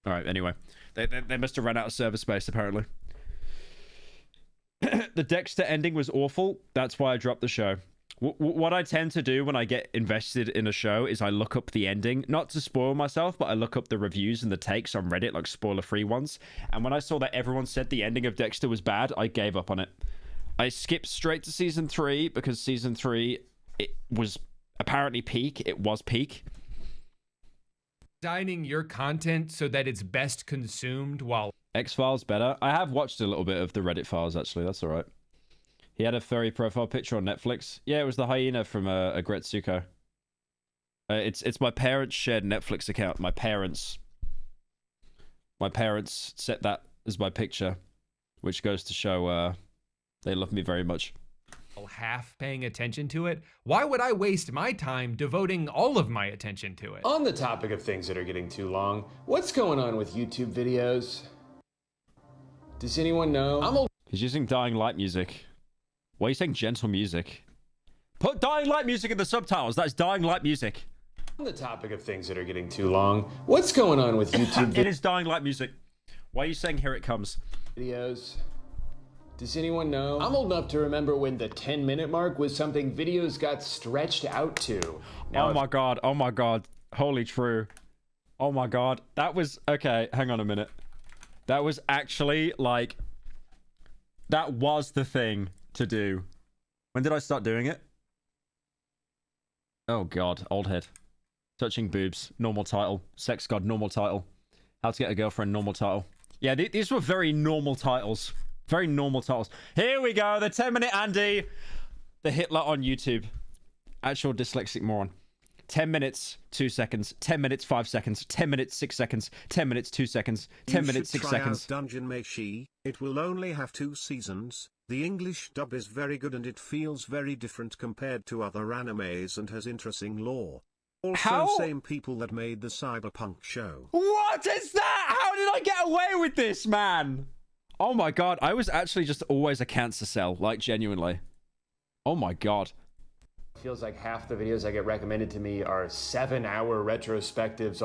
All right, anyway. They must have run out of server space, apparently. The Dexter ending was awful. That's why I dropped the show. What I tend to do when I get invested in a show is I look up the ending. Not to spoil myself, but I look up the reviews and the takes on Reddit, like spoiler-free ones. And when I saw that everyone said the ending of Dexter was bad, I gave up on it. I skipped straight to season 3 because season 3, it was apparently peak. It was peak. Designing your content so that it's best consumed while... X-Files better. I have watched a little bit of the Reddit files, actually. That's all right. He had a furry profile picture on Netflix. Yeah, it was the hyena from Agretsuko. It's my parents' shared Netflix account. My parents set that as my picture, which goes to show they love me very much. Half paying attention to it. Why would I waste my time devoting all of my attention to it? On the topic of things that are getting too long, what's going on with YouTube videos? Does anyone know? He's using Dying Light music. Why are you saying gentle music? Put Dying Light music in the subtitles. That's Dying Light music. On the topic of things that are getting too long, what's going on with YouTube It is Dying Light music. Why are you saying here it comes? videos? Does anyone know? I'm old enough to remember when the 10-minute mark was something videos got stretched out to. Now, Oh my god. Oh my god. Holy true. Oh my god. That was... Okay, hang on a minute. That was actually, like... That was the thing to do. When did I start doing it? Oh god. Old head. Touching boobs. Normal title. Sex god. Normal title. How to get a girlfriend. Normal title. Yeah, these were very normal titles. Very normal titles. Here we go. The 10-minute Andy. The Hitler on YouTube. Actual dyslexic moron. 10 minutes, 2 seconds. 10 minutes, 5 seconds. 10 minutes, 6 seconds. 10 minutes, 2 seconds. 10 minutes, 6 seconds. Out Dungeon Meshi. It will only have 2 seasons. The English dub is very good and it feels very different compared to other animes and has interesting lore. Also, same people that made the Cyberpunk show. What is that? How did I get away with this, man? Oh my god, I was actually just always a cancer cell, like genuinely. Oh my god. feels like half the videos I get recommended to me are 7-hour retrospectives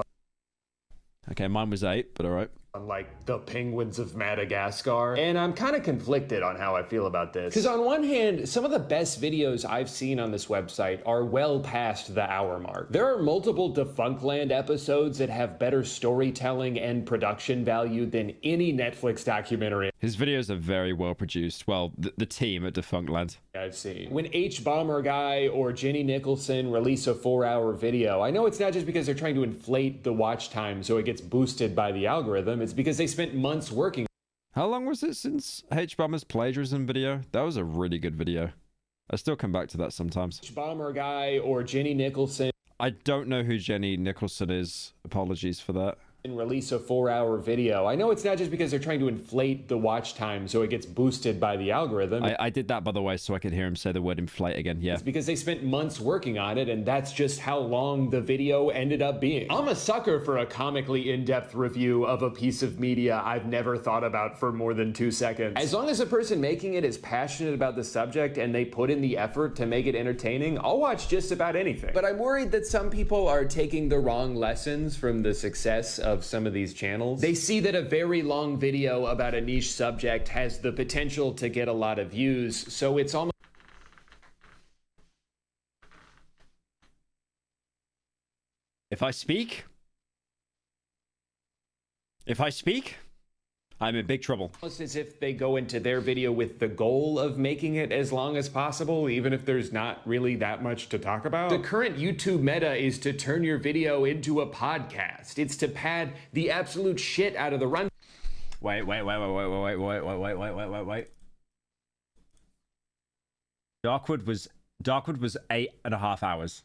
Okay, mine was 8, but alright. on like the penguins of Madagascar. And I'm kind of conflicted on how I feel about this. Because on one hand, some of the best videos I've seen on this website are well past the hour mark. There are multiple Defunctland episodes that have better storytelling and production value than any Netflix documentary His videos are very well produced. Well, the team at Defunctland. I've seen. When H-Bomber Guy or Jenny Nicholson release a 4-hour video, I know it's not just because they're trying to inflate the watch time so it gets boosted by the algorithm. It's because they spent months working. How long was it since H-Bomber's plagiarism video? That was a really good video. I still come back to that sometimes. H-Bomber Guy or Jenny Nicholson I don't know who Jenny Nicholson is. Apologies for that. and release a 4-hour video. I know it's not just because they're trying to inflate the watch time so it gets boosted by the algorithm. I did that, by the way, so I could hear him say the word inflate again. Yeah. It's because they spent months working on it, and that's just how long the video ended up being. I'm a sucker for a comically in-depth review of a piece of media I've never thought about for more than 2 seconds. As long as the person making it is passionate about the subject and they put in the effort to make it entertaining, I'll watch just about anything. But I'm worried that some people are taking the wrong lessons from the success of some of these channels. They see that a very long video about a niche subject has the potential to get a lot of views, so it's almost If I speak, I'm in big trouble. as if they go into their video with the goal of making it as long as possible, even if there's not really that much to talk about. The current YouTube meta is to turn your video into a podcast. It's to pad the absolute shit out of the run. Wait. Darkwood was 8.5 hours.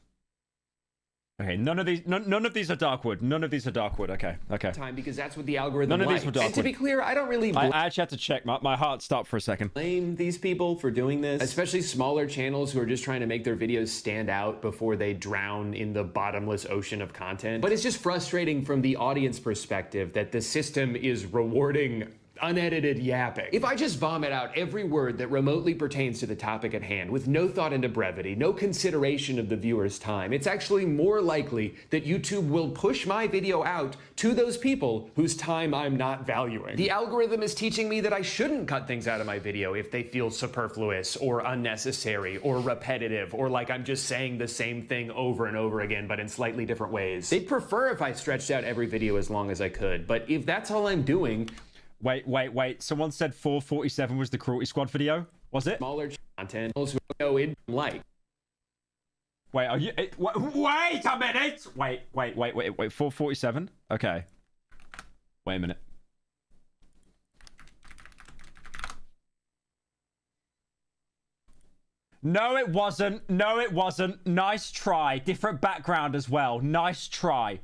Okay, none of these are Darkwood. None of these are Darkwood. Okay. Time because that's what the algorithm None of likes. these were Darkwood. And to be clear, I don't really I actually had to check. My heart stopped for a second. blame these people for doing this, especially smaller channels who are just trying to make their videos stand out before they drown in the bottomless ocean of content. But it's just frustrating from the audience perspective that the system is rewarding unedited yapping. If I just vomit out every word that remotely pertains to the topic at hand with no thought into brevity, no consideration of the viewer's time, it's actually more likely that YouTube will push my video out to those people whose time I'm not valuing. The algorithm is teaching me that I shouldn't cut things out of my video if they feel superfluous or unnecessary or repetitive or like I'm just saying the same thing over and over again but in slightly different ways. They'd prefer if I stretched out every video as long as I could, but if that's all I'm doing, Wait. Someone said 447 was the Cruelty Squad video. Was it? smaller content who go in like. Wait, are you... Wait a minute! Wait. 447? Okay. Wait a minute. No, it wasn't. Nice try. Different background as well. Nice try.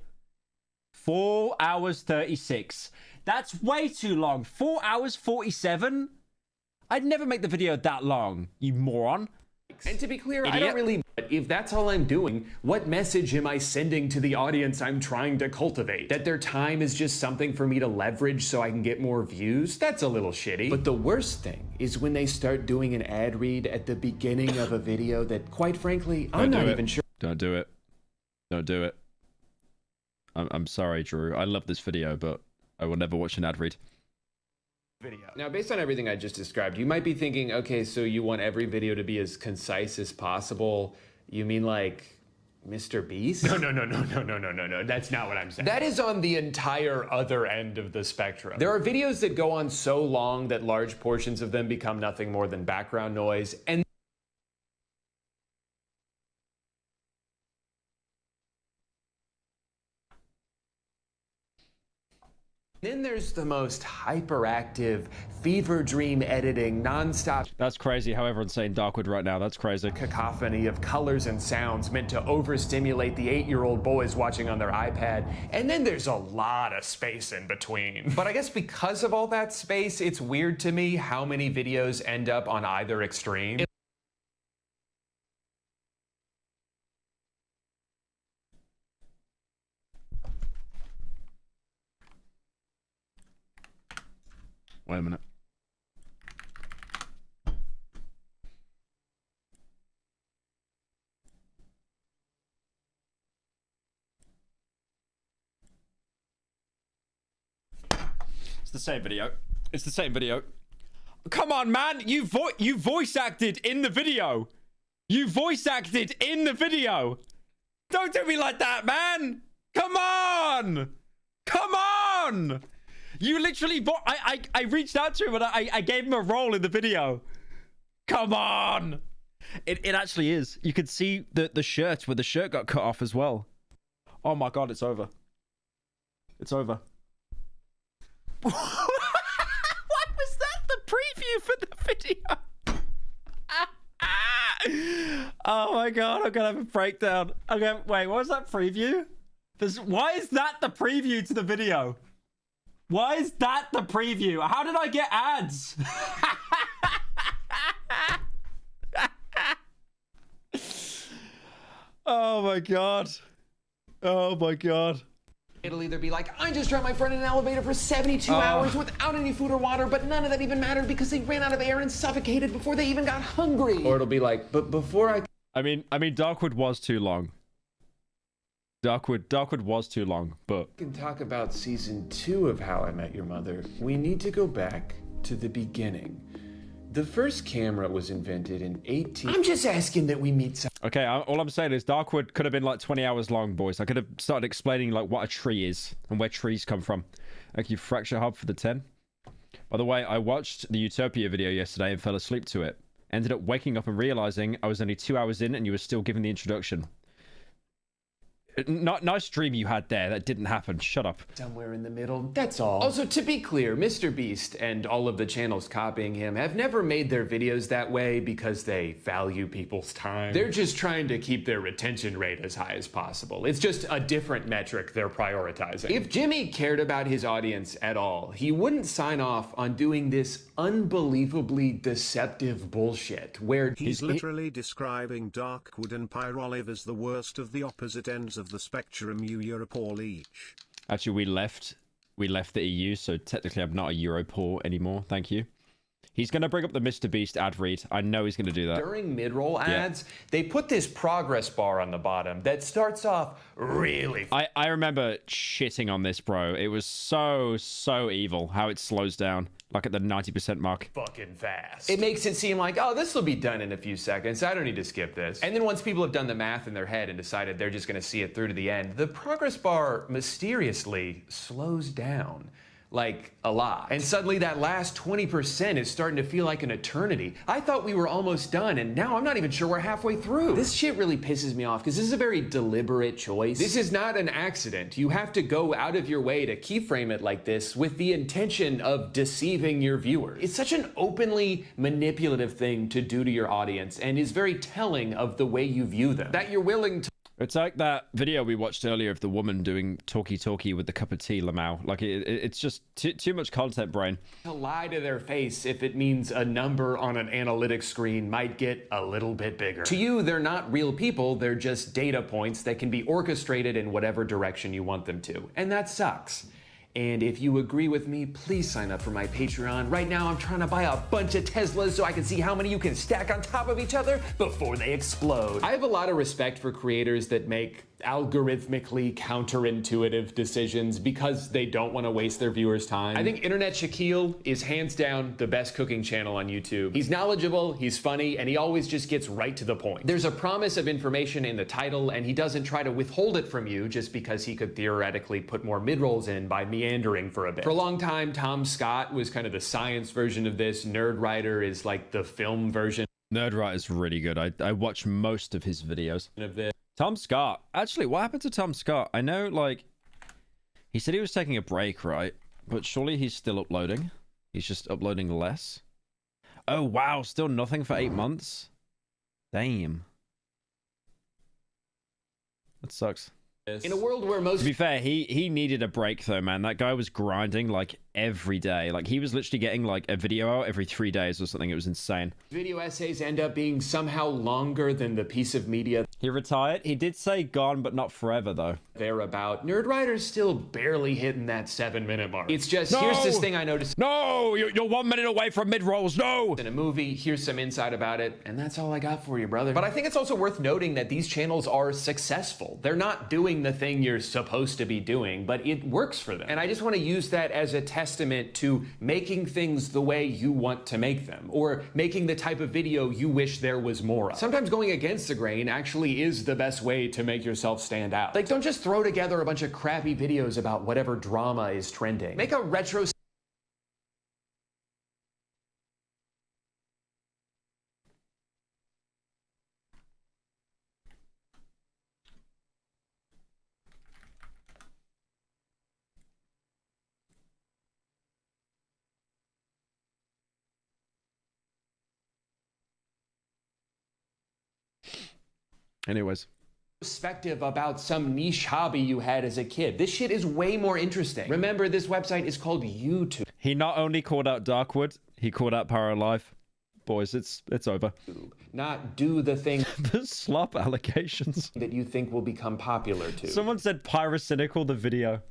4 hours 36. That's way too long. 4 hours 47? I'd never make the video that long, you moron. likes. And to be clear, I don't really, but if that's all I'm doing, what message am I sending to the audience I'm trying to cultivate? That their time is just something for me to leverage so I can get more views? That's a little shitty. But the worst thing is when they start doing an ad read at the beginning of a video that, quite frankly, I'm not even sure. Don't do it. Don't do it. I'm sorry, Drew. I love this video, but I will never watch an ad read. Now, based on everything I just described, you might be thinking, okay, so you want every video to be as concise as possible. You mean like Mr. Beast? No. That's not what I'm saying. That is on the entire other end of the spectrum. There are videos that go on so long that large portions of them become nothing more than background noise. And then there's the most hyperactive, fever dream editing, nonstop. That's crazy how everyone's saying Darkwood right now. That's crazy. Cacophony of colors and sounds meant to overstimulate the 8-year-old boys watching on their iPad. And then there's a lot of space in between. But I guess because of all that space, it's weird to me how many videos end up on either extreme. Wait a minute. It's the same video. It's the same video. Come on, man! You voice acted in the video. You voice acted in the video. Don't do me like that, man! Come on! Come on! You literally, I reached out to him and I gave him a role in the video. Come on. It actually is. You could see the shirt where the shirt got cut off as well. Oh my God, it's over. It's over. What was that? The preview for the video? Oh my God, I'm gonna have a breakdown. Okay, wait, what was that preview? Why is that the preview to the video? Why is that the preview? How did I get ads? Oh my God. Oh my God. It'll either be like, I just trapped my friend in an elevator for 72 hours without any food or water, but none of that even mattered because they ran out of air and suffocated before they even got hungry. Or it'll be like, but before I mean, Darkwood was too long. Darkwood was too long, but... We can talk about season 2 of How I Met Your Mother. We need to go back to the beginning. The first camera was invented in 18... I'm just asking that we meet some... Okay, all I'm saying is Darkwood could have been like 20 hours long, boys. I could have started explaining like what a tree is and where trees come from. Thank you, Fracture Hub, for the 10. By the way, I watched the Utopia video yesterday and fell asleep to it. Ended up waking up and realizing I was only 2 hours in and you were still giving the introduction. Nice dream you had there. That didn't happen. Shut up. Somewhere in the middle. That's all. Also, to be clear, Mr. Beast and all of the channels copying him have never made their videos that way because they value people's time. They're just trying to keep their retention rate as high as possible. It's just a different metric they're prioritizing. If Jimmy cared about his audience at all, he wouldn't sign off on doing this unbelievably deceptive bullshit where he's literally describing Darkwood and Pyro as the worst of the opposite ends of the spectrum. Europol each. Actually, we left the EU, so technically I'm not a Europol anymore. Thank you. He's going to bring up the Mr. Beast ad read. I know he's going to do that. During mid-roll ads, they put this progress bar on the bottom that starts off really... I remember shitting on this, bro. It was so evil how it slows down, like at the 90% mark. Fucking fast. It makes it seem like, oh, this will be done in a few seconds. I don't need to skip this. And then once people have done the math in their head and decided they're just going to see it through to the end, the progress bar mysteriously slows down. Like, a lot. And suddenly that last 20% is starting to feel like an eternity. I thought we were almost done, and now I'm not even sure we're halfway through. This shit really pisses me off, because this is a very deliberate choice. This is not an accident. You have to go out of your way to keyframe it like this with the intention of deceiving your viewers. It's such an openly manipulative thing to do to your audience, and is very telling of the way you view them. That you're willing to... It's like that video we watched earlier of the woman doing talkie with the cup of tea, Lamau. Like, it's just too much content, brain. To lie to their face if it means a number on an analytics screen might get a little bit bigger. To you, they're not real people, they're just data points that can be orchestrated in whatever direction you want them to. And that sucks. And if you agree with me, please sign up for my Patreon. Right now, I'm trying to buy a bunch of Teslas so I can see how many you can stack on top of each other before they explode. I have a lot of respect for creators that make algorithmically counterintuitive decisions because they don't want to waste their viewers' time. I think Internet Shaquille is hands down the best cooking channel on YouTube. He's knowledgeable, he's funny, and he always just gets right to the point. There's a promise of information in the title, and he doesn't try to withhold it from you just because he could theoretically put more mid-rolls in by meandering for a bit. For a long time, Tom Scott was kind of the science version of this. Nerdwriter is like the film version. Nerdwriter's really good. I watch most of his videos. Of this. Tom Scott. Actually, what happened to Tom Scott? I know, like, he said he was taking a break, right? But surely he's still uploading. He's just uploading less. Oh, wow. Still nothing for 8 months? Damn. That sucks. In a world where most... To be fair, he needed a break, though, man. That guy was grinding, like, every day. Like, he was literally getting, like, a video out every 3 days or something. It was insane. Video essays end up being somehow longer than the piece of media he retired. He did say gone, but not forever, though. They're about. Nerdwriter's still barely hitting that 7-minute mark. It's just, here's this thing I noticed. No! You're 1 minute away from mid-rolls. No! In a movie, here's some insight about it, and that's all I got for you, brother. But I think it's also worth noting that these channels are successful. They're not doing the thing you're supposed to be doing, but it works for them. And I just want to use that as a testament to making things the way you want to make them, or making the type of video you wish there was more of. Sometimes going against the grain actually is the best way to make yourself stand out. Like, don't just throw together a bunch of crappy videos about whatever drama is trending. Make a retro... Anyways. Perspective about some niche hobby you had as a kid. This shit is way more interesting. Remember, this website is called YouTube. He not only called out Darkwood, he called out Pyro Life. Boys, it's over. Not do the thing. The slop allegations that you think will become popular too. Someone said Pyrocynical the video.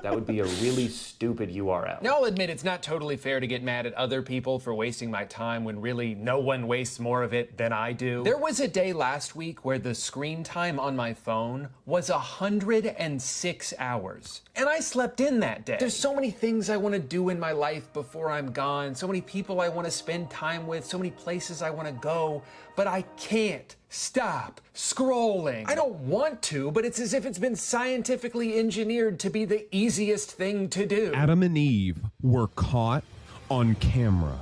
That would be a really stupid URL. Now, I'll admit it's not totally fair to get mad at other people for wasting my time when really no one wastes more of it than I do. There was a day last week where the screen time on my phone was 106 hours. And I slept in that day. There's so many things I want to do in my life before I'm gone, so many people I want to spend time with, so many places I want to go, but I can't stop scrolling. I don't want to, but it's as if it's been scientifically engineered to be the easiest thing to do. Adam and Eve were caught on camera.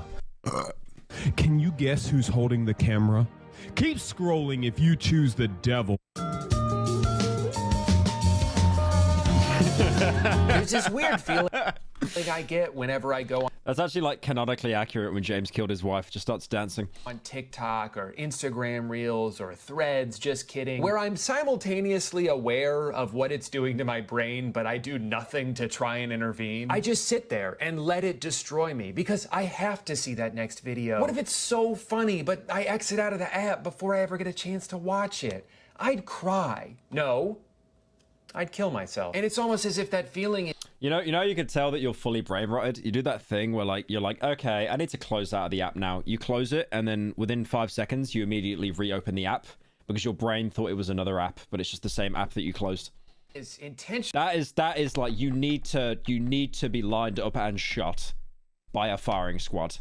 Can you guess who's holding the camera? Keep scrolling if you choose the devil. There's this weird feeling I get whenever I go on. That's actually like canonically accurate when James killed his wife, just starts dancing. On TikTok or Instagram Reels or Threads, just kidding, where I'm simultaneously aware of what it's doing to my brain, but I do nothing to try and intervene. I just sit there and let it destroy me because I have to see that next video. What if it's so funny, but I exit out of the app before I ever get a chance to watch it? I'd cry. No, I'd kill myself. And it's almost as if that feeling... You know, you can tell that you're fully brain rotted. You do that thing where like, you're like, okay, I need to close out of the app now. You close it, and then within 5 seconds, you immediately reopen the app because your brain thought it was another app, but it's just the same app that you closed. Is intentional. That is like, you need to be lined up and shot by a firing squad.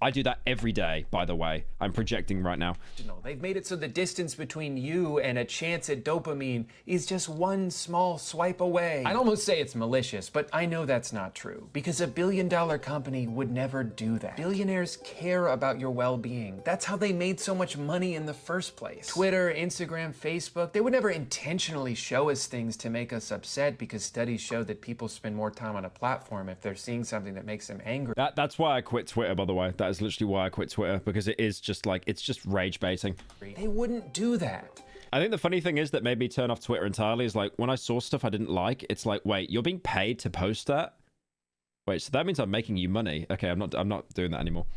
I do that every day, by the way. I'm projecting right now. They've made it so the distance between you and a chance at dopamine is just one small swipe away. I'd almost say it's malicious, but I know that's not true because a billion-dollar company would never do that. Billionaires care about your well-being. That's how they made so much money in the first place. Twitter, Instagram, Facebook, they would never intentionally show us things to make us upset because studies show that people spend more time on a platform if they're seeing something that makes them angry. That's why I quit Twitter, by the way. That is literally why I quit Twitter, because it is just like, it's just rage baiting. They wouldn't do that. I think the funny thing is that made me turn off Twitter entirely is like when I saw stuff I didn't like, it's like, wait, you're being paid to post that? Wait, so that means I'm making you money. Okay, I'm not doing that anymore.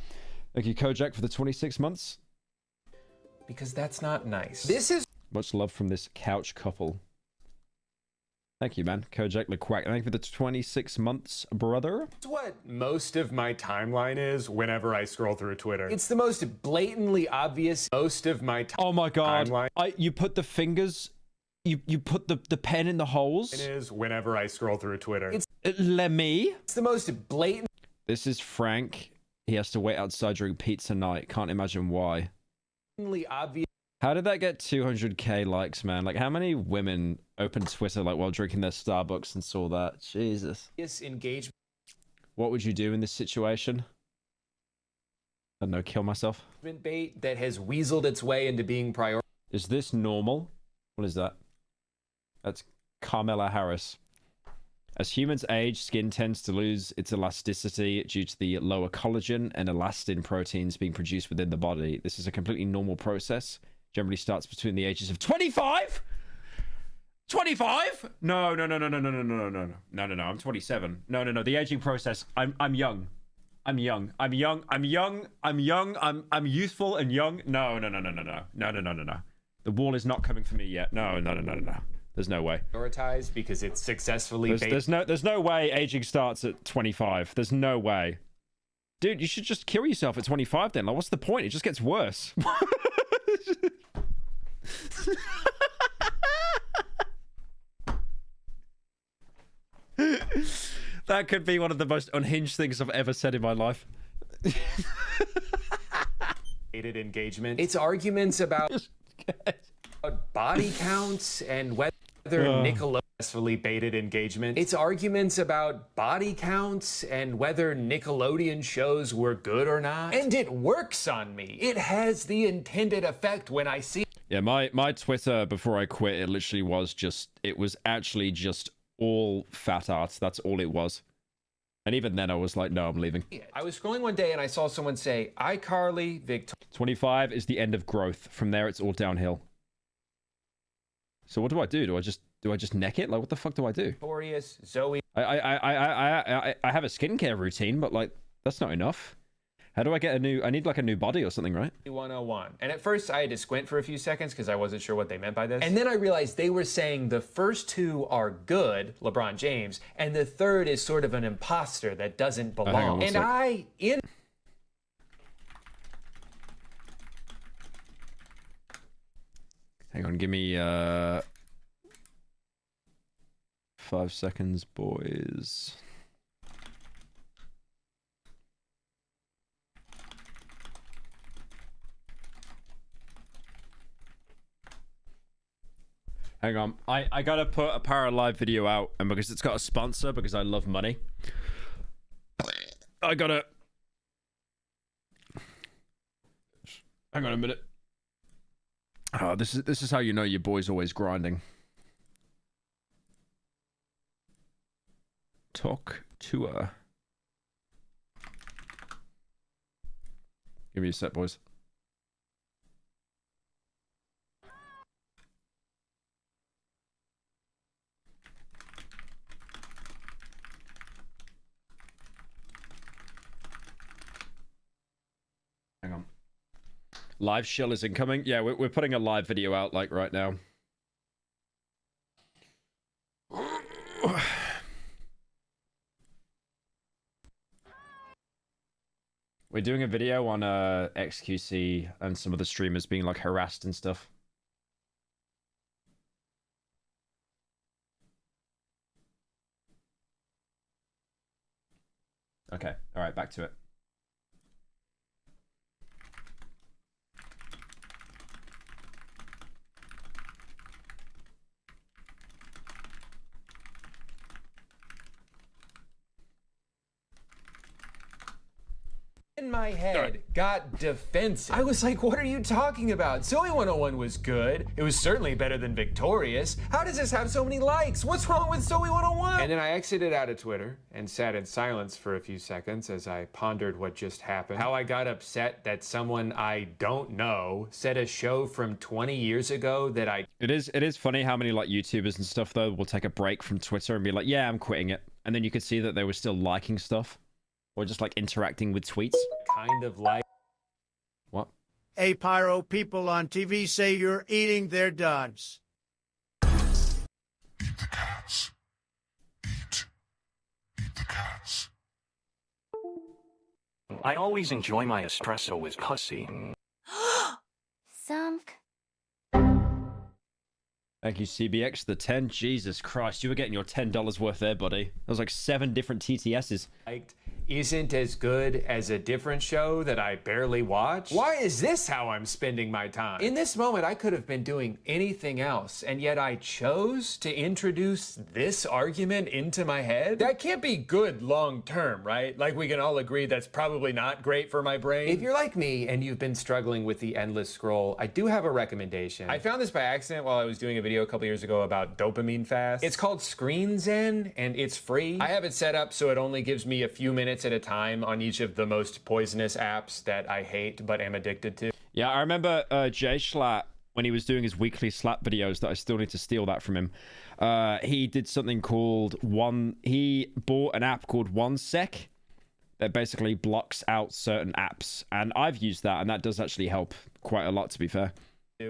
Thank you, Kojak, for the 26 months. Because that's not nice. This is Much love from this couch couple. Thank you, man. Kojak LeQuack. Thank you for the 26 months, brother. what most of my timeline is whenever I scroll through Twitter. It's the most blatantly obvious most of my Oh my god. timeline. You put the fingers, you put the pen in the holes. It is whenever I scroll through Twitter. It's Lemmy. the most blatant. This is Frank. He has to wait outside during pizza night. Can't imagine why. Obvious. How did that get 200k likes, man? Like, how many women opened Twitter like while drinking their Starbucks and saw that? Jesus. Engagement. What would you do in this situation? I don't know, kill myself. Bait that has weaseled its way into being priority. Is this normal? What is that? That's Carmela Harris. As humans age, skin tends to lose its elasticity due to the lower collagen and elastin proteins being produced within the body. This is a completely normal process. Generally starts between the ages of 25? 25? No. I'm 27. No. The aging process. I'm young. I'm youthful and young. No. The wall is not coming for me yet. No. There's no way. Prioritized because it's successfully. There's no way aging starts at 25. There's no way. Dude, you should just kill yourself at 25 then. Like, what's the point? It just gets worse. That could be one of the most unhinged things I've ever said in my life. Engagement. It's arguments about body counts and whether Nickelodeon successfully baited engagement. It's arguments about body counts and whether Nickelodeon shows were good or not. And it works on me. It has the intended effect when I see. Yeah, my Twitter before I quit, it literally was just, it was actually just all fat art. That's all it was. And even then I was like, no, I'm leaving. I was scrolling one day and I saw someone say, iCarly, Victoria. 25 is the end of growth. From there, it's all downhill. So what do I do? Do I just neck it? Like, what the fuck do I do? Victorious, Zoe. I have a skincare routine, but like, that's not enough. How do I get I need like a new body or something, right? 101. And at first I had to squint for a few seconds because I wasn't sure what they meant by this. And then I realized they were saying the first two are good, LeBron James, and the third is sort of an imposter that doesn't belong. And Hang on, give me 5 seconds, boys. Hang on, I gotta put a Pyro live video out, and because it's got a sponsor, because I love money, I gotta. Hang on a minute. Oh, this is how you know your boy's always grinding. Talk to her. Give me a sec, boys. Hang on. Live shill is incoming. Yeah, we're putting a live video out like right now. We're doing a video on XQC and some of the streamers being like harassed and stuff. Okay, all right, back to it. In my head, got defensive. I was like, what are you talking about? Zoe 101 was good. It was certainly better than Victorious. How does this have so many likes? What's wrong with Zoe 101? And then I exited out of Twitter and sat in silence for a few seconds as I pondered what just happened. How I got upset that someone I don't know said a show from 20 years ago that I... It is funny how many like YouTubers and stuff though will take a break from Twitter and be like, yeah, I'm quitting it. And then you could see that they were still liking stuff. Or just like interacting with tweets. Kind of like... What? Hey, Pyro, people on TV say you're eating their duds. Eat the cats. Eat the cats. I always enjoy my espresso with pussy. Sunk. Thank you, CBX. The 10. Jesus Christ, you were getting your $10 worth there, buddy. That was like 7 different TTSs. Isn't as good as a different show that I barely watch? Why is this how I'm spending my time? In this moment, I could have been doing anything else, and yet I chose to introduce this argument into my head? That can't be good long term, right? Like we can all agree that's probably not great for my brain. If you're like me and you've been struggling with the endless scroll, I do have a recommendation. I found this by accident while I was doing a video a couple years ago about dopamine fast. It's called Screen Zen, and it's free. I have it set up so it only gives me a few minutes at a time on each of the most poisonous apps that I hate but am addicted to. Yeah, I remember Jay Schlatt, when he was doing his weekly slap videos, that I still need to steal that from him. He did something called he bought an app called 1 Sec that basically blocks out certain apps. And I've used that, and that does actually help quite a lot, to be fair.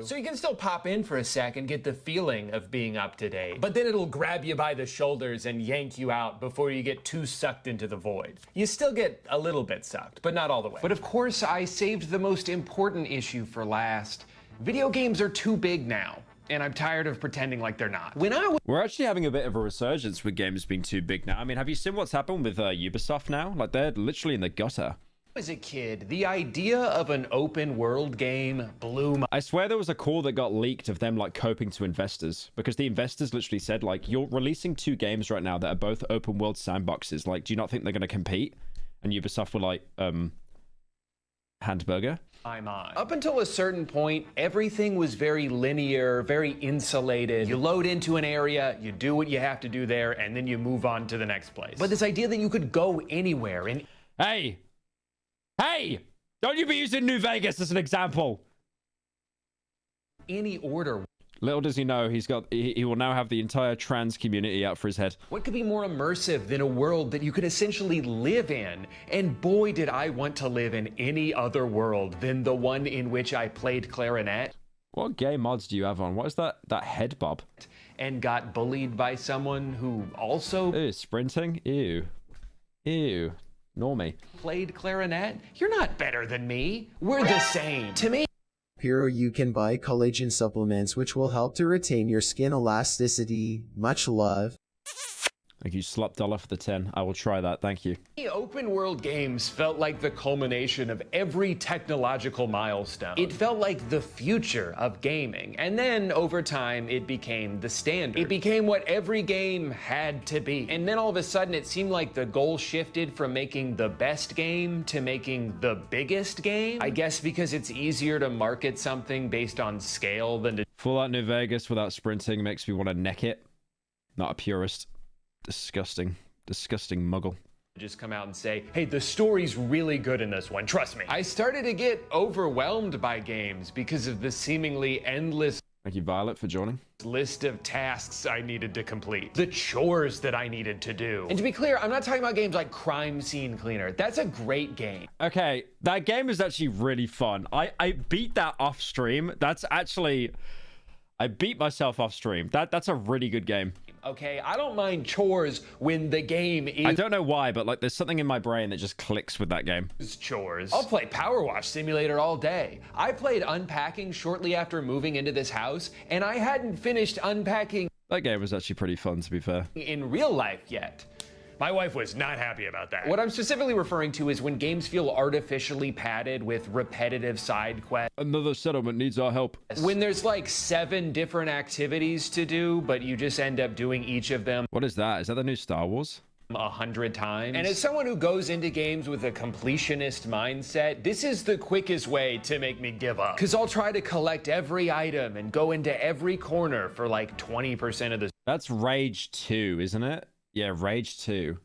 So you can still pop in for a sec and get the feeling of being up to date, but then it'll grab you by the shoulders and yank you out before you get too sucked into the void. You still get a little bit sucked, but not all the way. But of course, I saved the most important issue for last. Video games are too big now, and I'm tired of pretending like they're not. We're actually having a bit of a resurgence with games being too big now. I mean, have you seen what's happened with Ubisoft now? Like, they're literally in the gutter. As a kid, the idea of an open world game blew my... I swear there was a call that got leaked of them like coping to investors, because the investors literally said, like, you're releasing 2 games right now that are both open world sandboxes. Like, do you not think they're going to compete? And Ubisoft were like, Handburger? My mind. Up until a certain point, everything was very linear, very insulated. You load into an area, you do what you have to do there, and then you move on to the next place. But this idea that you could go anywhere and... Hey! Don't you be using New Vegas as an example! Any order. Little does he know, he will now have the entire trans community out for his head. What could be more immersive than a world that you could essentially live in? And boy, did I want to live in any other world than the one in which I played clarinet. What gay mods do you have on? What is that head bob? And got bullied by someone who also... Ew, sprinting? Ew. Ew. Normie. Played clarinet? You're not better than me. We're the same. To me... Pyro, you can buy collagen supplements which will help to retain your skin elasticity. Much love. Thank you, $1 for the 10. I will try that, thank you. Open world games felt like the culmination of every technological milestone. It felt like the future of gaming. And then, over time, it became the standard. It became what every game had to be. And then all of a sudden, it seemed like the goal shifted from making the best game to making the biggest game. I guess because it's easier to market something based on scale than to... Fallout New Vegas without sprinting makes me want to neck it. Not a purist. Disgusting. Disgusting muggle. Just come out and say, hey, the story's really good in this one, trust me. I started to get overwhelmed by games because of the seemingly endless... Thank you, Violet, for joining. ...list of tasks I needed to complete. The chores that I needed to do. And to be clear, I'm not talking about games like Crime Scene Cleaner. That's a great game. Okay, that game is actually really fun. I beat that off stream. That's actually... I beat myself off stream. That's a really good game. Okay, I don't mind chores when the game is... I don't know why, but like there's something in my brain that just clicks with that game. Chores. I'll play Power Wash Simulator all day. I played unpacking shortly after moving into this house, and I hadn't finished unpacking... That game was actually pretty fun, to be fair. ...in real life yet. My wife was not happy about that. What I'm specifically referring to is when games feel artificially padded with repetitive side quests. Another settlement needs our help. When there's like 7 different activities to do, but you just end up doing each of them. What is that? Is that the new Star Wars? 100 times. And as someone who goes into games with a completionist mindset, this is the quickest way to make me give up. Because I'll try to collect every item and go into every corner for like 20% of the... That's Rage 2, isn't it? Yeah, Rage 2.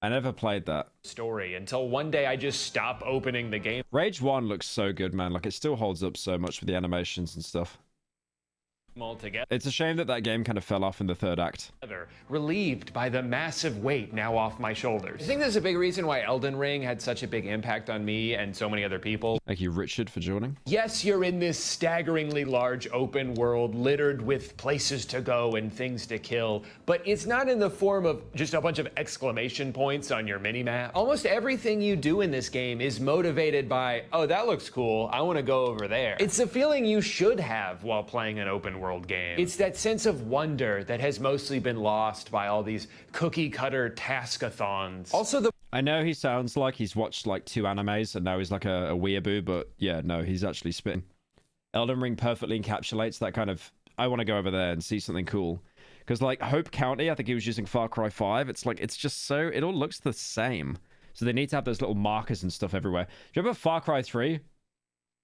I never played that. Story until one day I just stop opening the game. Rage 1 looks so good, man. Like, it still holds up so much with the animations and stuff. Altogether. It's a shame that that game kind of fell off in the third act. Relieved by the massive weight now off my shoulders. I think there's a big reason why Elden Ring had such a big impact on me and so many other people. Thank you, Richard, for joining. Yes, you're in this staggeringly large open world littered with places to go and things to kill, but it's not in the form of just a bunch of exclamation points on your minimap. Almost everything you do in this game is motivated by, oh, that looks cool, I want to go over there. It's a feeling you should have while playing an open world game. It's that sense of wonder that has mostly been lost by all these cookie cutter taskathons. Also, I know he sounds like he's watched like 2 animes and now he's like a weeaboo, but yeah, no, he's actually spitting. Elden Ring perfectly encapsulates that kind of, I want to go over there and see something cool. Because like Hope County, I think he was using Far Cry 5. It's like, it's just so, it all looks the same. So they need to have those little markers and stuff everywhere. Do you remember Far Cry 3?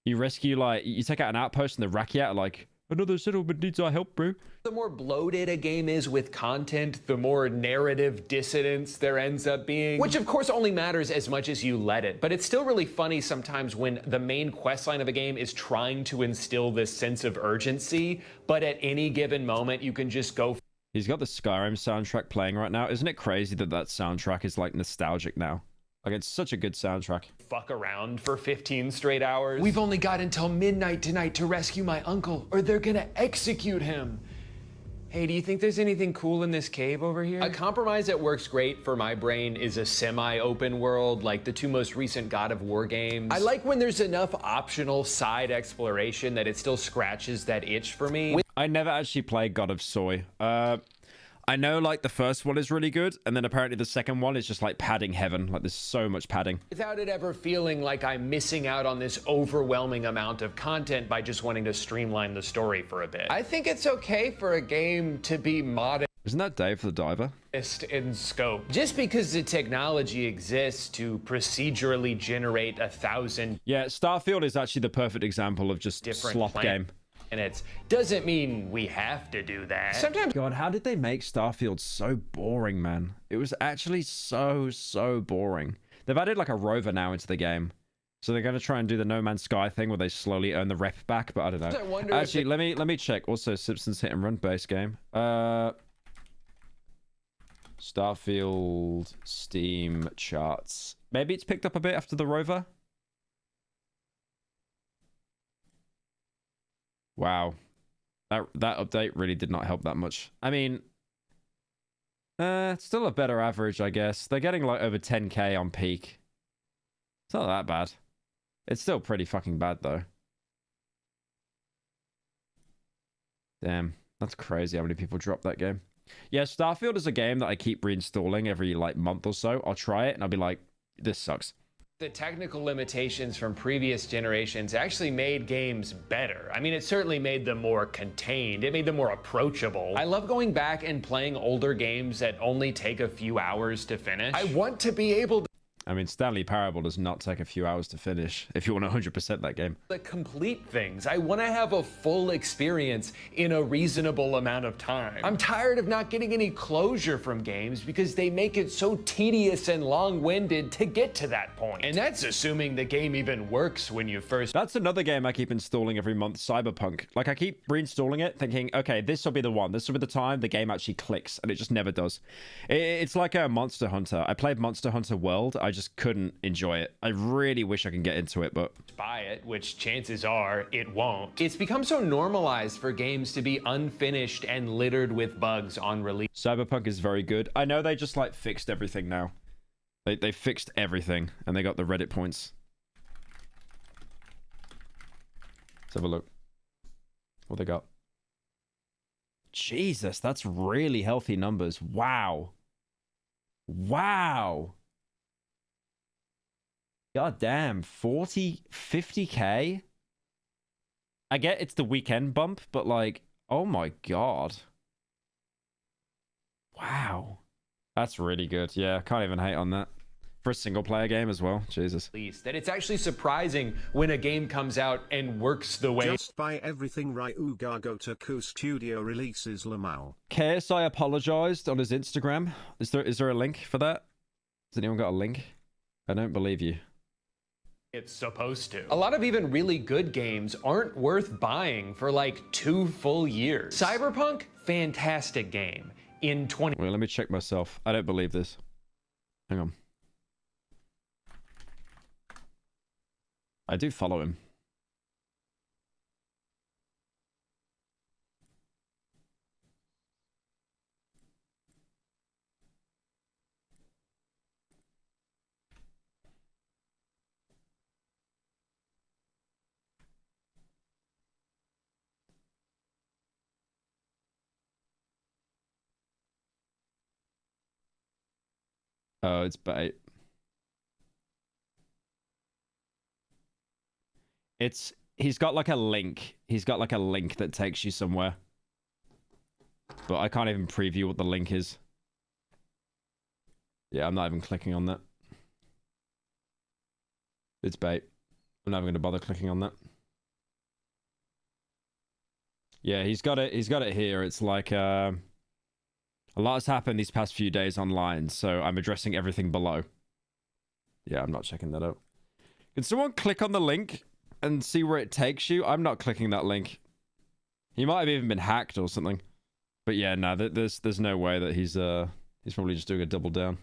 You rescue, like, you take out an outpost and the Rakyat are like, another settlement needs our help, bro. The more bloated a game is with content, the more narrative dissonance there ends up being. Which of course only matters as much as you let it. But it's still really funny sometimes when the main questline of a game is trying to instill this sense of urgency, but at any given moment you can just go. He's got the Skyrim soundtrack playing right now. Isn't it crazy that that soundtrack is like nostalgic now? Like, it's such a good soundtrack. Fuck around for 15 straight hours. We've only got until midnight tonight to rescue my uncle, or they're gonna execute him. Hey, do you think there's anything cool in this cave over here? A compromise that works great for my brain is a semi-open world, like the 2 most recent God of War games. I like when there's enough optional side exploration that it still scratches that itch for me. I never actually played God of Soy. I know, like, the first one is really good, and then apparently the second one is just, like, padding heaven. Like, there's so much padding. Without it ever feeling like I'm missing out on this overwhelming amount of content by just wanting to streamline the story for a bit. I think it's okay for a game to be modest. Isn't that Dave the Diver? In scope. Just because the technology exists to procedurally generate 1,000... Yeah, Starfield is actually the perfect example of just slop game. And it doesn't mean we have to do that. Sometimes... God, how did they make Starfield so boring, man? It was actually so boring. They've added like a rover now into the game. So they're going to try and do the No Man's Sky thing where they slowly earn the rep back, but I don't know. Actually, let me check. Also, Simpsons Hit and Run base game. Starfield Steam charts. Maybe it's picked up a bit after the rover. Wow, that update really did not help that much. I mean, it's still a better average, I guess. They're getting like over 10k on peak. It's not that bad. It's still pretty fucking bad though. Damn, that's crazy how many people dropped that game. Yeah, Starfield is a game that I keep reinstalling every like month or so. I'll try it and I'll be like, this sucks. The technical limitations from previous generations actually made games better. I mean, it certainly made them more contained. It made them more approachable. I love going back and playing older games that only take a few hours to finish. I want to be able to... I mean, Stanley Parable does not take a few hours to finish if you want 100% that game. The complete things. I want to have a full experience in a reasonable amount of time. I'm tired of not getting any closure from games because they make it so tedious and long-winded to get to that point. And that's assuming the game even works when you first... That's another game I keep installing every month, Cyberpunk. Like, I keep reinstalling it thinking, okay, this will be the one. This will be the time the game actually clicks, and it just never does. It's like a Monster Hunter. I played Monster Hunter World. I just couldn't enjoy it. I really wish I can get into it, but... Buy it, which chances are it won't. It's become so normalized for games to be unfinished and littered with bugs on release. Cyberpunk is very good. I know they just, like, fixed everything now. They fixed everything, and they got the Reddit points. Let's have a look. What they got? Jesus, that's really healthy numbers. Wow. Wow. God damn, 50k? I get it's the weekend bump, but like, oh my god. Wow. That's really good. Yeah, can't even hate on that. For a single player game as well. Jesus. That it's actually surprising when a game comes out and works the way. Just buy everything Ryuga Gotoku Studio releases Lamau. KSI apologized on his Instagram. Is there a link for that? Has anyone got a link? I don't believe you. It's supposed to. A lot of even really good games aren't worth buying for like 2 full years. Cyberpunk, fantastic game. In 20. Wait, let me check myself. I don't believe this. Hang on. I do follow him. Oh, it's bait. He's got like a link. He's got like a link that takes you somewhere. But I can't even preview what the link is. Yeah, I'm not even clicking on that. It's bait. I'm not even going to bother clicking on that. Yeah, he's got it here. It's like a lot has happened these past few days online, so I'm addressing everything below. Yeah, I'm not checking that out. Can someone click on the link and see where it takes you? I'm not clicking that link. He might have even been hacked or something. But yeah, no, there's no way that he's probably just doing a double down.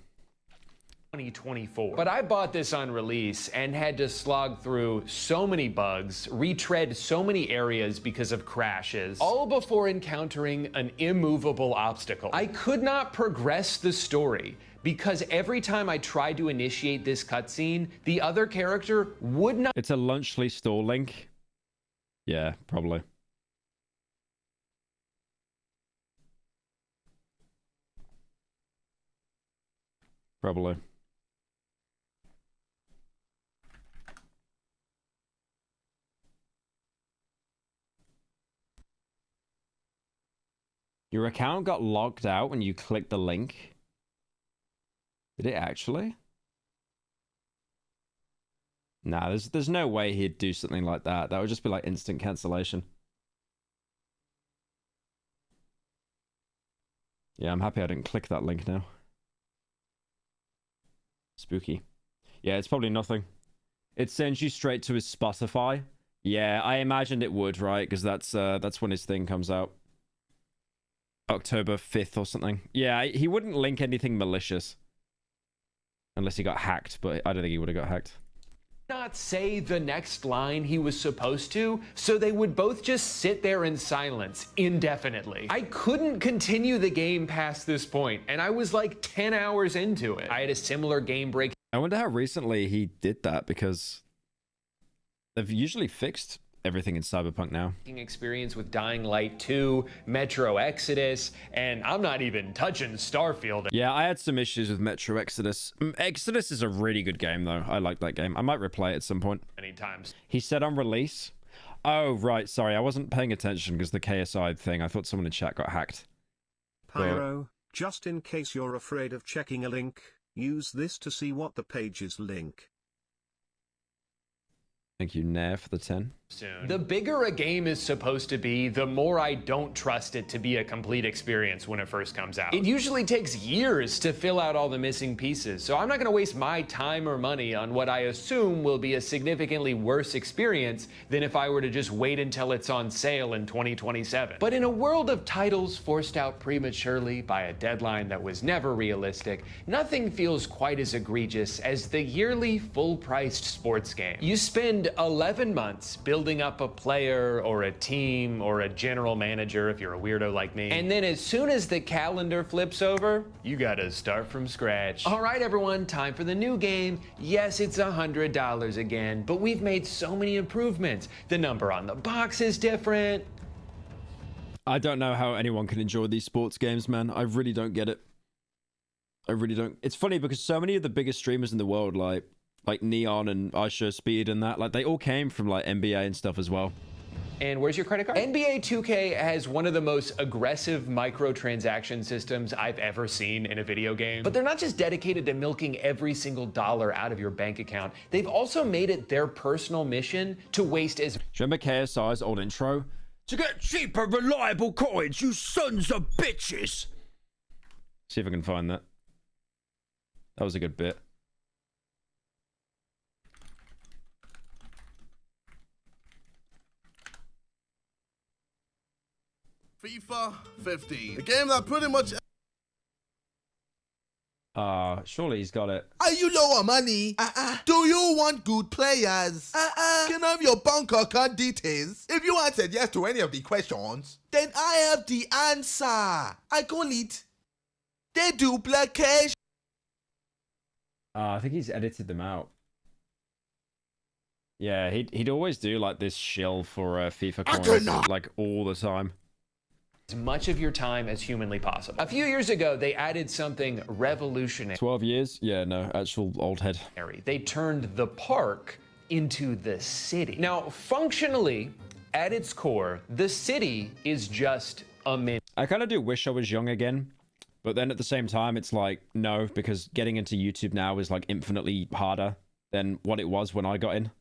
2024. But I bought this on release and had to slog through so many bugs, retread so many areas because of crashes, all before encountering an immovable obstacle. I could not progress the story because every time I tried to initiate this cutscene, the other character would not. It's a Lunchley store link. Yeah, probably. Probably. Your account got logged out when you clicked the link. Did it actually? Nah, there's no way he'd do something like that. That would just be like instant cancellation. Yeah, I'm happy I didn't click that link now. Spooky. Yeah, it's probably nothing. It sends you straight to his Spotify. Yeah, I imagined it would, right? Because that's when his thing comes out. October 5th or something. Yeah, he wouldn't link anything malicious. Unless he got hacked, but I don't think he would have got hacked. Not say the next line he was supposed to, so they would both just sit there in silence indefinitely. I couldn't continue the game past this point, and I was like 10 hours into it. I had a similar game break. I wonder how recently he did that, because they've usually fixed everything in Cyberpunk now. Experience with Dying Light 2, Metro Exodus, and I'm not even touching Starfield. Yeah, I had some issues with Metro Exodus. Exodus is a really good game, though. I like that game. I might replay it at some point. Many times. He said on release. Oh, right. Sorry, I wasn't paying attention because the KSI thing. I thought someone in chat got hacked. Pyro, just in case you're afraid of checking a link, use this to see what the page's link. Thank you, Nair, for the 10. Soon. The bigger a game is supposed to be, the more I don't trust it to be a complete experience when it first comes out. It usually takes years to fill out all the missing pieces, so I'm not going to waste my time or money on what I assume will be a significantly worse experience than if I were to just wait until it's on sale in 2027. But in a world of titles forced out prematurely by a deadline that was never realistic, nothing feels quite as egregious as the yearly full-priced sports game. You spend 11 months building up a player or a team or a general manager if you're a weirdo like me. And then as soon as the calendar flips over, you gotta start from scratch. All right, everyone, time for the new game. Yes, it's $100 again, but we've made so many improvements. The number on the box is different. I don't know how anyone can enjoy these sports games, man. I really don't get it. I really don't. It's funny because so many of the biggest streamers in the world, like Neon and Usher Speed and that, like they all came from like NBA and stuff as well. And where's your credit card? NBA 2K has one of the most aggressive microtransaction systems I've ever seen in a video game. But they're not just dedicated to milking every single dollar out of your bank account. They've also made it their personal mission to waste as... Remember KSI's old intro? To get cheap and reliable coins, you sons of bitches! See if I can find that. That was a good bit. FIFA 15, the game that pretty much... Surely he's got it. Are you low on money? Do you want good players? Can I have your bank account details? If you answered yes to any of the questions, then I have the answer. I call it the duplication. I think he's edited them out. Yeah, he'd always do like this shill for FIFA coins, like all the time. As much of your time as humanly possible. A few years ago, they added something revolutionary. 12 years? Yeah, no, actual old head. They turned the park into the city. Now, functionally, at its core, the city is just a mini. I kind of do wish I was young again, but then at the same time, it's like, no, because getting into YouTube now is like infinitely harder than what it was when I got in.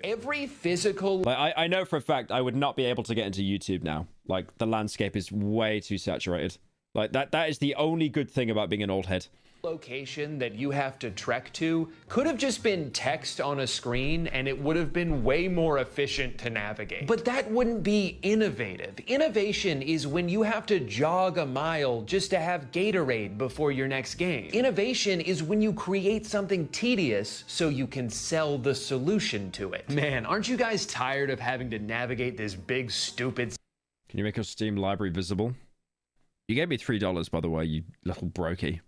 Every physical... Like, I know for a fact I would not be able to get into YouTube now. Like, the landscape is way too saturated. Like, that is the only good thing about being an old head. Location that you have to trek to could have just been text on a screen and it would have been way more efficient to navigate. But that wouldn't be innovative. Innovation is when you have to jog a mile just to have Gatorade before your next game. Innovation is when you create something tedious so you can sell the solution to it. Man, aren't you guys tired of having to navigate this big stupid... Can you make your Steam library visible? You gave me $3, by the way, you little brokey.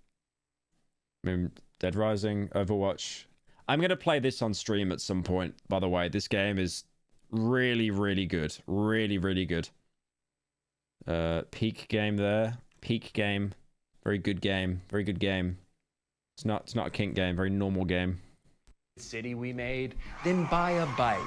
I mean, Dead Rising, Overwatch. I'm going to play this on stream at some point, by the way. This game is really, really good. Really, really good. Peak game there. Peak game. Very good game. Very good game. It's not a kink game. Very normal game. City we made, then buy a bike.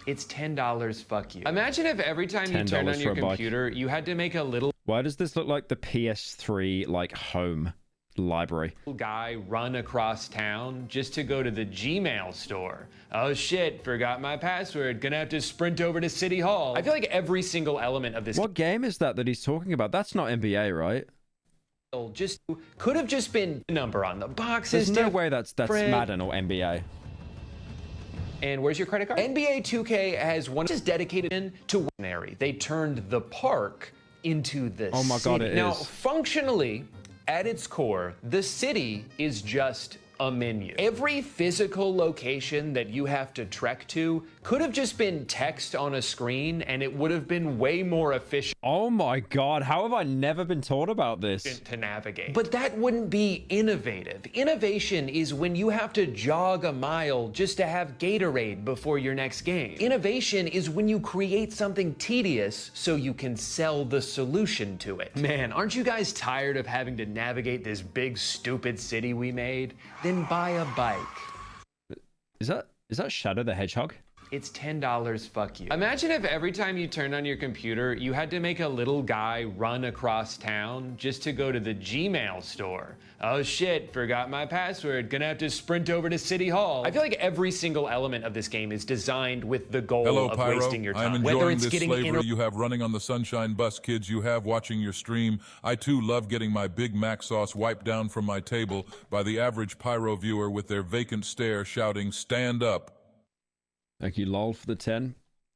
It's $10, fuck you. Imagine if every time you turn on your computer, you had to make a little... Why does this look like the PS3, like, home library? Guy run across town just to go to the Gmail store. Oh shit, forgot my password. Gonna have to sprint over to City Hall. I feel like every single element of this... What game is that he's talking about? That's not NBA, right? Just could have just been a number on the boxes. There's no way that's Madden or NBA. And where's your credit card? NBA 2K has one just dedicated to ordinary. They turned the park into the city. Oh my god, it is. Now, functionally, at its core, the city is just a menu. Every physical location that you have to trek to could have just been text on a screen and it would have been way more efficient. Oh my god, how have I never been taught about this? To navigate. But that wouldn't be innovative. Innovation is when you have to jog a mile just to have Gatorade before your next game. Innovation is when you create something tedious so you can sell the solution to it. Man, aren't you guys tired of having to navigate this big stupid city we made? Then buy a bike. Is that Shadow the Hedgehog? It's $10, fuck you. Imagine if every time you turned on your computer, you had to make a little guy run across town just to go to the Gmail store. Oh shit, forgot my password. Gonna have to sprint over to City Hall. I feel like every single element of this game is designed with the goal of Pyro. wasting your time. I'm enjoying this flavor you have running on the Sunshine Bus, kids. You have watching your stream. I too love getting my Big Mac sauce wiped down from my table by the average Pyro viewer with their vacant stare shouting, "Stand up." Thank you, lol, for the 10.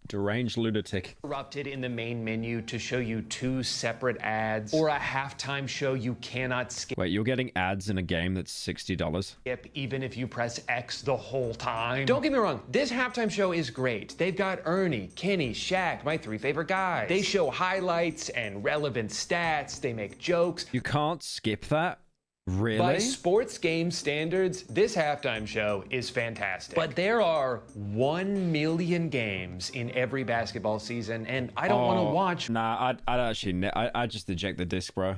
Deranged lunatic. Interrupted in the main menu to show you 2 separate ads or a halftime show you cannot skip. Wait, you're getting ads in a game that's $60? Even if you press X the whole time. Don't get me wrong, this halftime show is great. They've got Ernie, Kenny, Shaq, my 3 favorite guys. They show highlights and relevant stats. They make jokes. You can't skip that? Really? By sports game standards, this halftime show is fantastic. But there are 1 million games in every basketball season, and I don't want to watch. Nah, I'd just eject the disc, bro.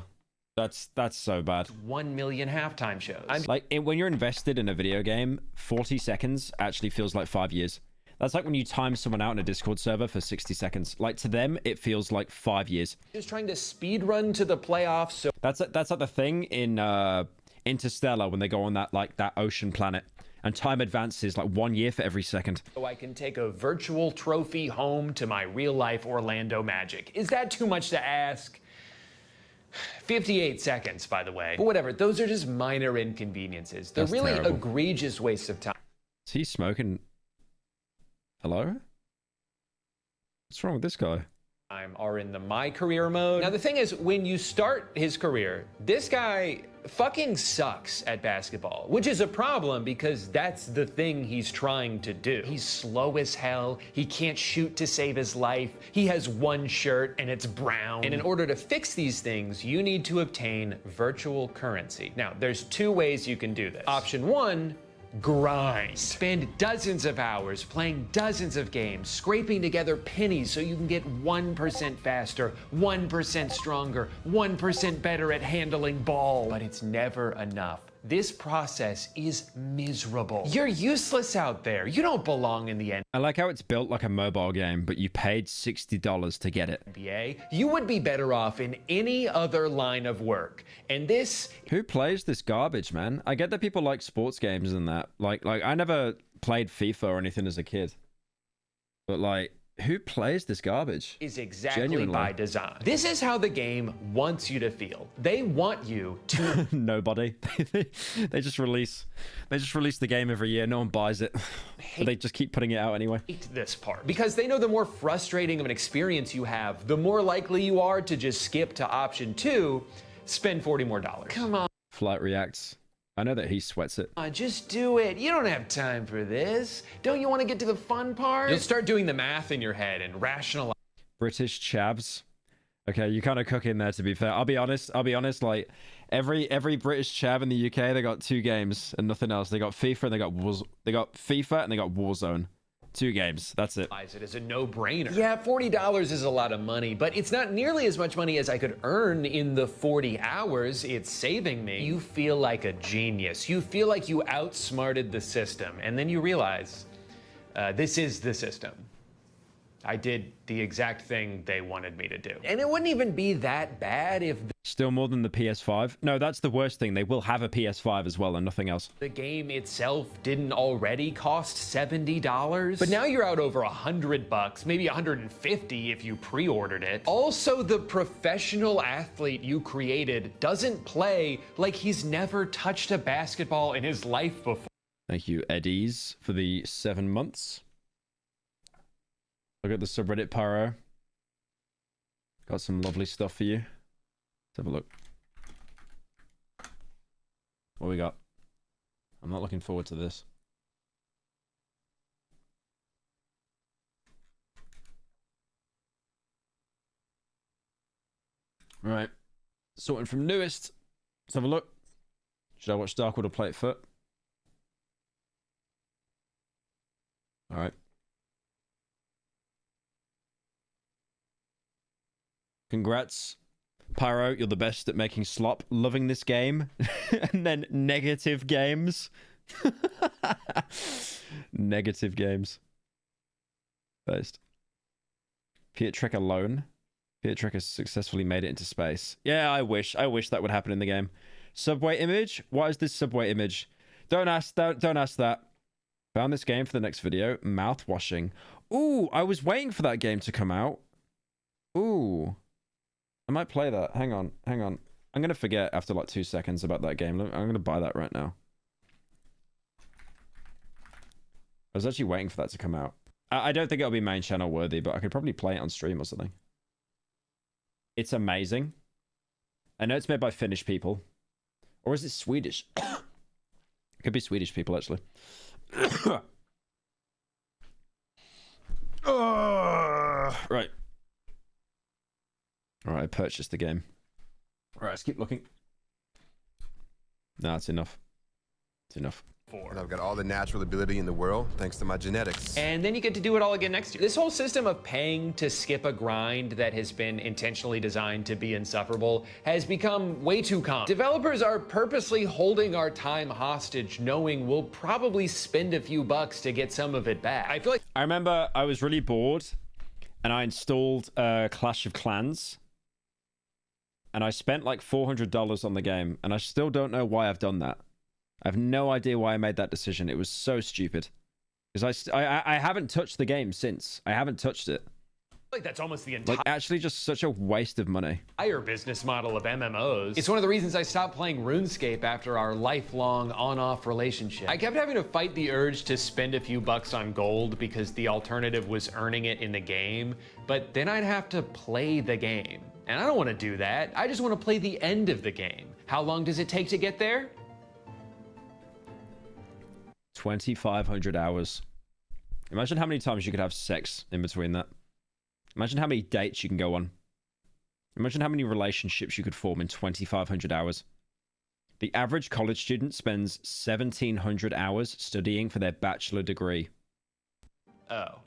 That's so bad. 1 million halftime shows. Like, when you're invested in a video game, 40 seconds actually feels like 5 years. That's like when you time someone out in a Discord server for 60 seconds. Like, to them, it feels like 5 years. Just trying to speed run to the playoffs. So that's like the thing in Interstellar when they go on that ocean planet, and time advances like 1 year for every second. So I can take a virtual trophy home to my real life Orlando Magic. Is that too much to ask? 58 seconds, by the way. But whatever, those are just minor inconveniences. They're That's really terrible. egregious wastes of time. Is he smoking? Hello? What's wrong with this guy? Are in the my career mode. Now the thing is, when you start his career, this guy fucking sucks at basketball, which is a problem because that's the thing he's trying to do. He's slow as hell. He can't shoot to save his life. He has one shirt and it's brown. And in order to fix these things, you need to obtain virtual currency. Now, there's two ways you can do this. Option one, grind. Spend dozens of hours playing dozens of games, scraping together pennies so you can get 1% faster, 1% stronger, 1% better at handling ball. But it's never enough. This process is miserable. You're useless out there. You don't belong in the NBA. I like how it's built like a mobile game, but you paid $60 to get it. You would be better off in any other line of work. And this... Who plays this garbage, man? I get that people like sports games and that. Like I never played FIFA or anything as a kid. But like, who plays this garbage? Is exactly Genuinely. by design. This is how the game wants you to feel. They want you to... Nobody. They just release the game every year. No one buys it. But they just keep putting it out anyway. Hate this part. Because they know the more frustrating of an experience you have, the more likely you are to just skip to option 2, spend $40 more. Come on. Flight reacts. I know that he sweats it. Just do it. You don't have time for this. Don't you want to get to the fun part? You'll start doing the math in your head and rationalize. British chavs. Okay, you kind of cook in there, to be fair. I'll be honest, like every British chav in the UK, they got 2 games and nothing else. They got FIFA and they got FIFA and they got Warzone. 2 games. That's it. It is a no-brainer. Yeah, $40 is a lot of money, but it's not nearly as much money as I could earn in the 40 hours it's saving me. You feel like a genius. You feel like you outsmarted the system, and then you realize this is the system. I did the exact thing they wanted me to do. And it wouldn't even be that bad if... Still more than the PS5? No, that's the worst thing. They will have a PS5 as well and nothing else. The game itself didn't already cost $70, but now you're out over $100, maybe $150 if you pre-ordered it. Also, the professional athlete you created doesn't play like he's never touched a basketball in his life before. Thank you, Eddies, for the 7 months. Look at the subreddit, Pyro. Got some lovely stuff for you. Let's have a look. What we got? I'm not looking forward to this. Right. Sorting from newest. Let's have a look. Should I watch Darkwood or play it foot? Alright. Congrats, Pyro. You're the best at making slop. Loving this game. And then negative games. Negative games. First. Pietrek alone. Pietrek has successfully made it into space. Yeah, I wish that would happen in the game. Subway image? What is this subway image? Don't ask that. Found this game for the next video. Mouth washing. Ooh, I was waiting for that game to come out. Ooh. I might play that. Hang on. I'm going to forget after like 2 seconds about that game. I'm going to buy that right now. I was actually waiting for that to come out. I don't think it'll be main channel worthy, but I could probably play it on stream or something. It's amazing. I know it's made by Finnish people. Or is it Swedish? It could be Swedish people, actually. Right. Alright, I purchased the game. Alright, let's keep looking. No, it's enough. It's enough. And I've got all the natural ability in the world thanks to my genetics. And then you get to do it all again next year. This whole system of paying to skip a grind that has been intentionally designed to be insufferable has become way too common. Developers are purposely holding our time hostage, knowing we'll probably spend a few bucks to get some of it back. I feel like I remember I was really bored and I installed Clash of Clans and I spent like $400 on the game and I still don't know why I've done that. I have no idea why I made that decision. It was so stupid. Because I haven't touched the game since. I haven't touched it. like that's almost the entire actually just such a waste of money. Business model of MMOs. It's one of the reasons I stopped playing RuneScape after our lifelong on-off relationship. I kept having to fight the urge to spend a few bucks on gold because the alternative was earning it in the game, but then I'd have to play the game. And I don't want to do that. I just want to play the end of the game. How long does it take to get there? 2,500 hours. Imagine how many times you could have sex in between that. Imagine how many dates you can go on. Imagine how many relationships you could form in 2,500 hours. The average college student spends 1,700 hours studying for their bachelor degree. Oh.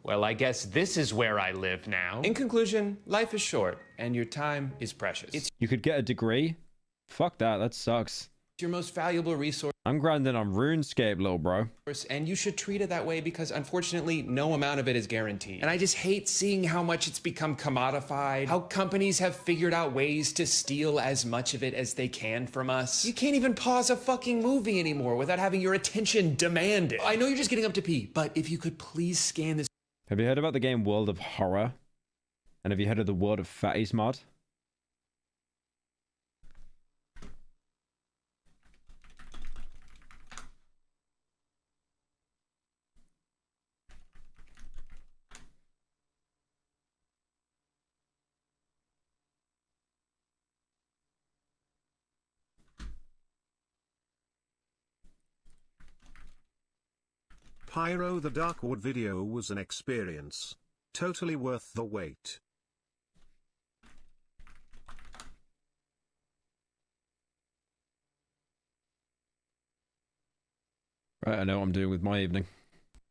Well, I guess this is where I live now. In conclusion, life is short and your time is precious. You could get a degree? Fuck that, that sucks. It's your most valuable resource. I'm grinding on RuneScape, little bro. And you should treat it that way because unfortunately, no amount of it is guaranteed. And I just hate seeing how much it's become commodified, how companies have figured out ways to steal as much of it as they can from us. You can't even pause a fucking movie anymore without having your attention demanded. I know you're just getting up to pee, but if you could please scan this. Have you heard about the game World of Horror? And have you heard of the World of Fatties mod? Pyro, the Darkwood video was an experience. Totally worth the wait. Right, I know what I'm doing with my evening.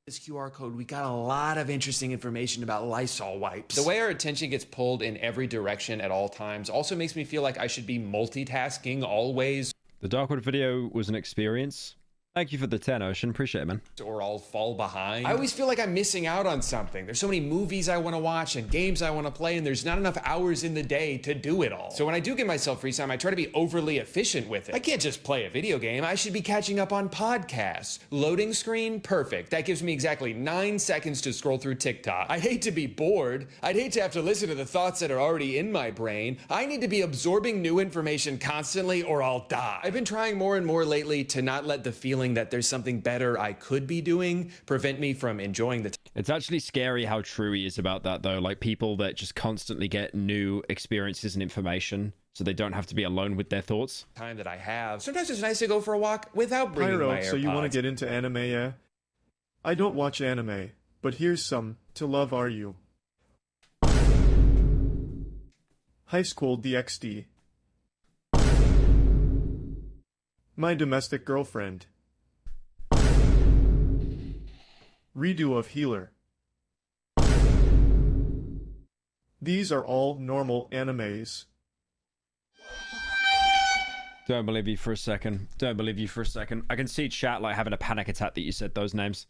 This QR code, we got a lot of interesting information about Lysol wipes. The way our attention gets pulled in every direction at all times also makes me feel like I should be multitasking always. The Darkwood video was an experience. Thank you for the 10, Ocean. Appreciate it, man. Or I'll fall behind. I always feel like I'm missing out on something. There's so many movies I want to watch and games I want to play, and there's not enough hours in the day to do it all. So when I do give myself free time, I try to be overly efficient with it. I can't just play a video game. I should be catching up on podcasts. Loading screen, perfect. That gives me exactly 9 seconds to scroll through TikTok. I hate to be bored. I'd hate to have to listen to the thoughts that are already in my brain. I need to be absorbing new information constantly or I'll die. I've been trying more and more lately to not let the feeling that there's something better I could be doing prevent me from enjoying the It's actually scary how true he is about that, though. Like, people that just constantly get new experiences and information so they don't have to be alone with their thoughts. Time that I have. Sometimes it's nice to go for a walk without bringing my AirPods. So you want to get into anime, yeah? I don't watch anime, but here's some. To love are you? High School DxD. My Domestic Girlfriend. Redo of Healer. These are all normal animes. Don't believe you for a second. Don't believe you for a second. I can see chat like having a panic attack that you said those names.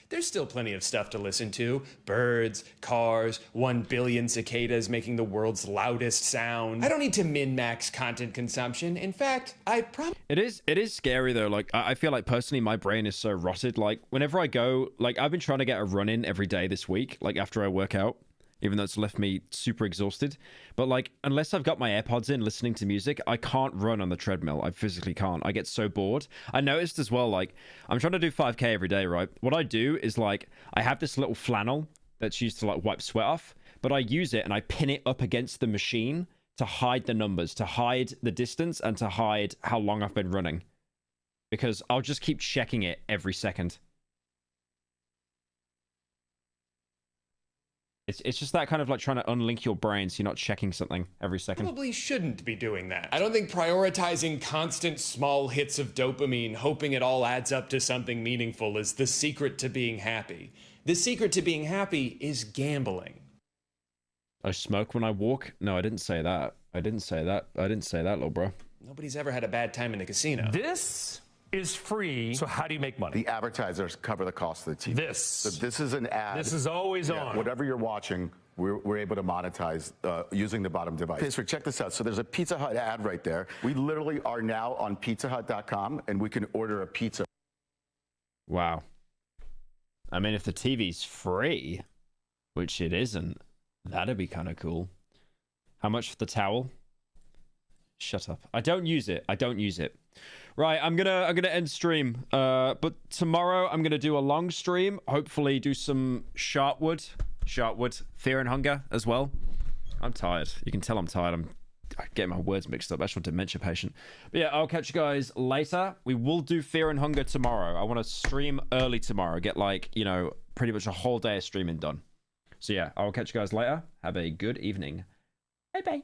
There's still plenty of stuff to listen to. Birds, cars, 1 billion cicadas making the world's loudest sound. I don't need to min-max content consumption. In fact, I probably... It is scary though. Like, I feel like personally my brain is so rotted. Like, whenever I go, like, I've been trying to get a run in every day this week, like after I work out, even though it's left me super exhausted. But like, unless I've got my AirPods in listening to music, I can't run on the treadmill. I physically can't. I get so bored. I noticed as well, like, I'm trying to do 5K every day, right? What I do is like, I have this little flannel that's used to like wipe sweat off, but I use it and I pin it up against the machine to hide the numbers, to hide the distance, and to hide how long I've been running. Because I'll just keep checking it every second. It's just that kind of like trying to unlink your brain so you're not checking something every second. Probably shouldn't be doing that. I don't think prioritizing constant small hits of dopamine, hoping it all adds up to something meaningful, is the secret to being happy. The secret to being happy is gambling. I smoke when I walk? No, I didn't say that. I didn't say that, little bro. Nobody's ever had a bad time in a casino. This is free. So how do you make money? The advertisers cover the cost of the TV. This. So this is an ad. This is always on. Whatever you're watching, we're able to monetize using the bottom device. Okay, so check this out. So there's a Pizza Hut ad right there. We literally are now on pizzahut.com, and we can order a pizza. Wow. I mean, if the TV's free, which it isn't, that'd be kind of cool. How much for the towel? Shut up. I don't use it. Right, I'm gonna end stream. But tomorrow I'm gonna do a long stream. Hopefully do some Sharpwood, Fear and Hunger as well. I'm tired. You can tell I'm tired. I'm getting my words mixed up. Actual dementia patient. But yeah, I'll catch you guys later. We will do Fear and Hunger tomorrow. I want to stream early tomorrow. Get like, you know, pretty much a whole day of streaming done. So yeah, I'll catch you guys later. Have a good evening. Bye bye.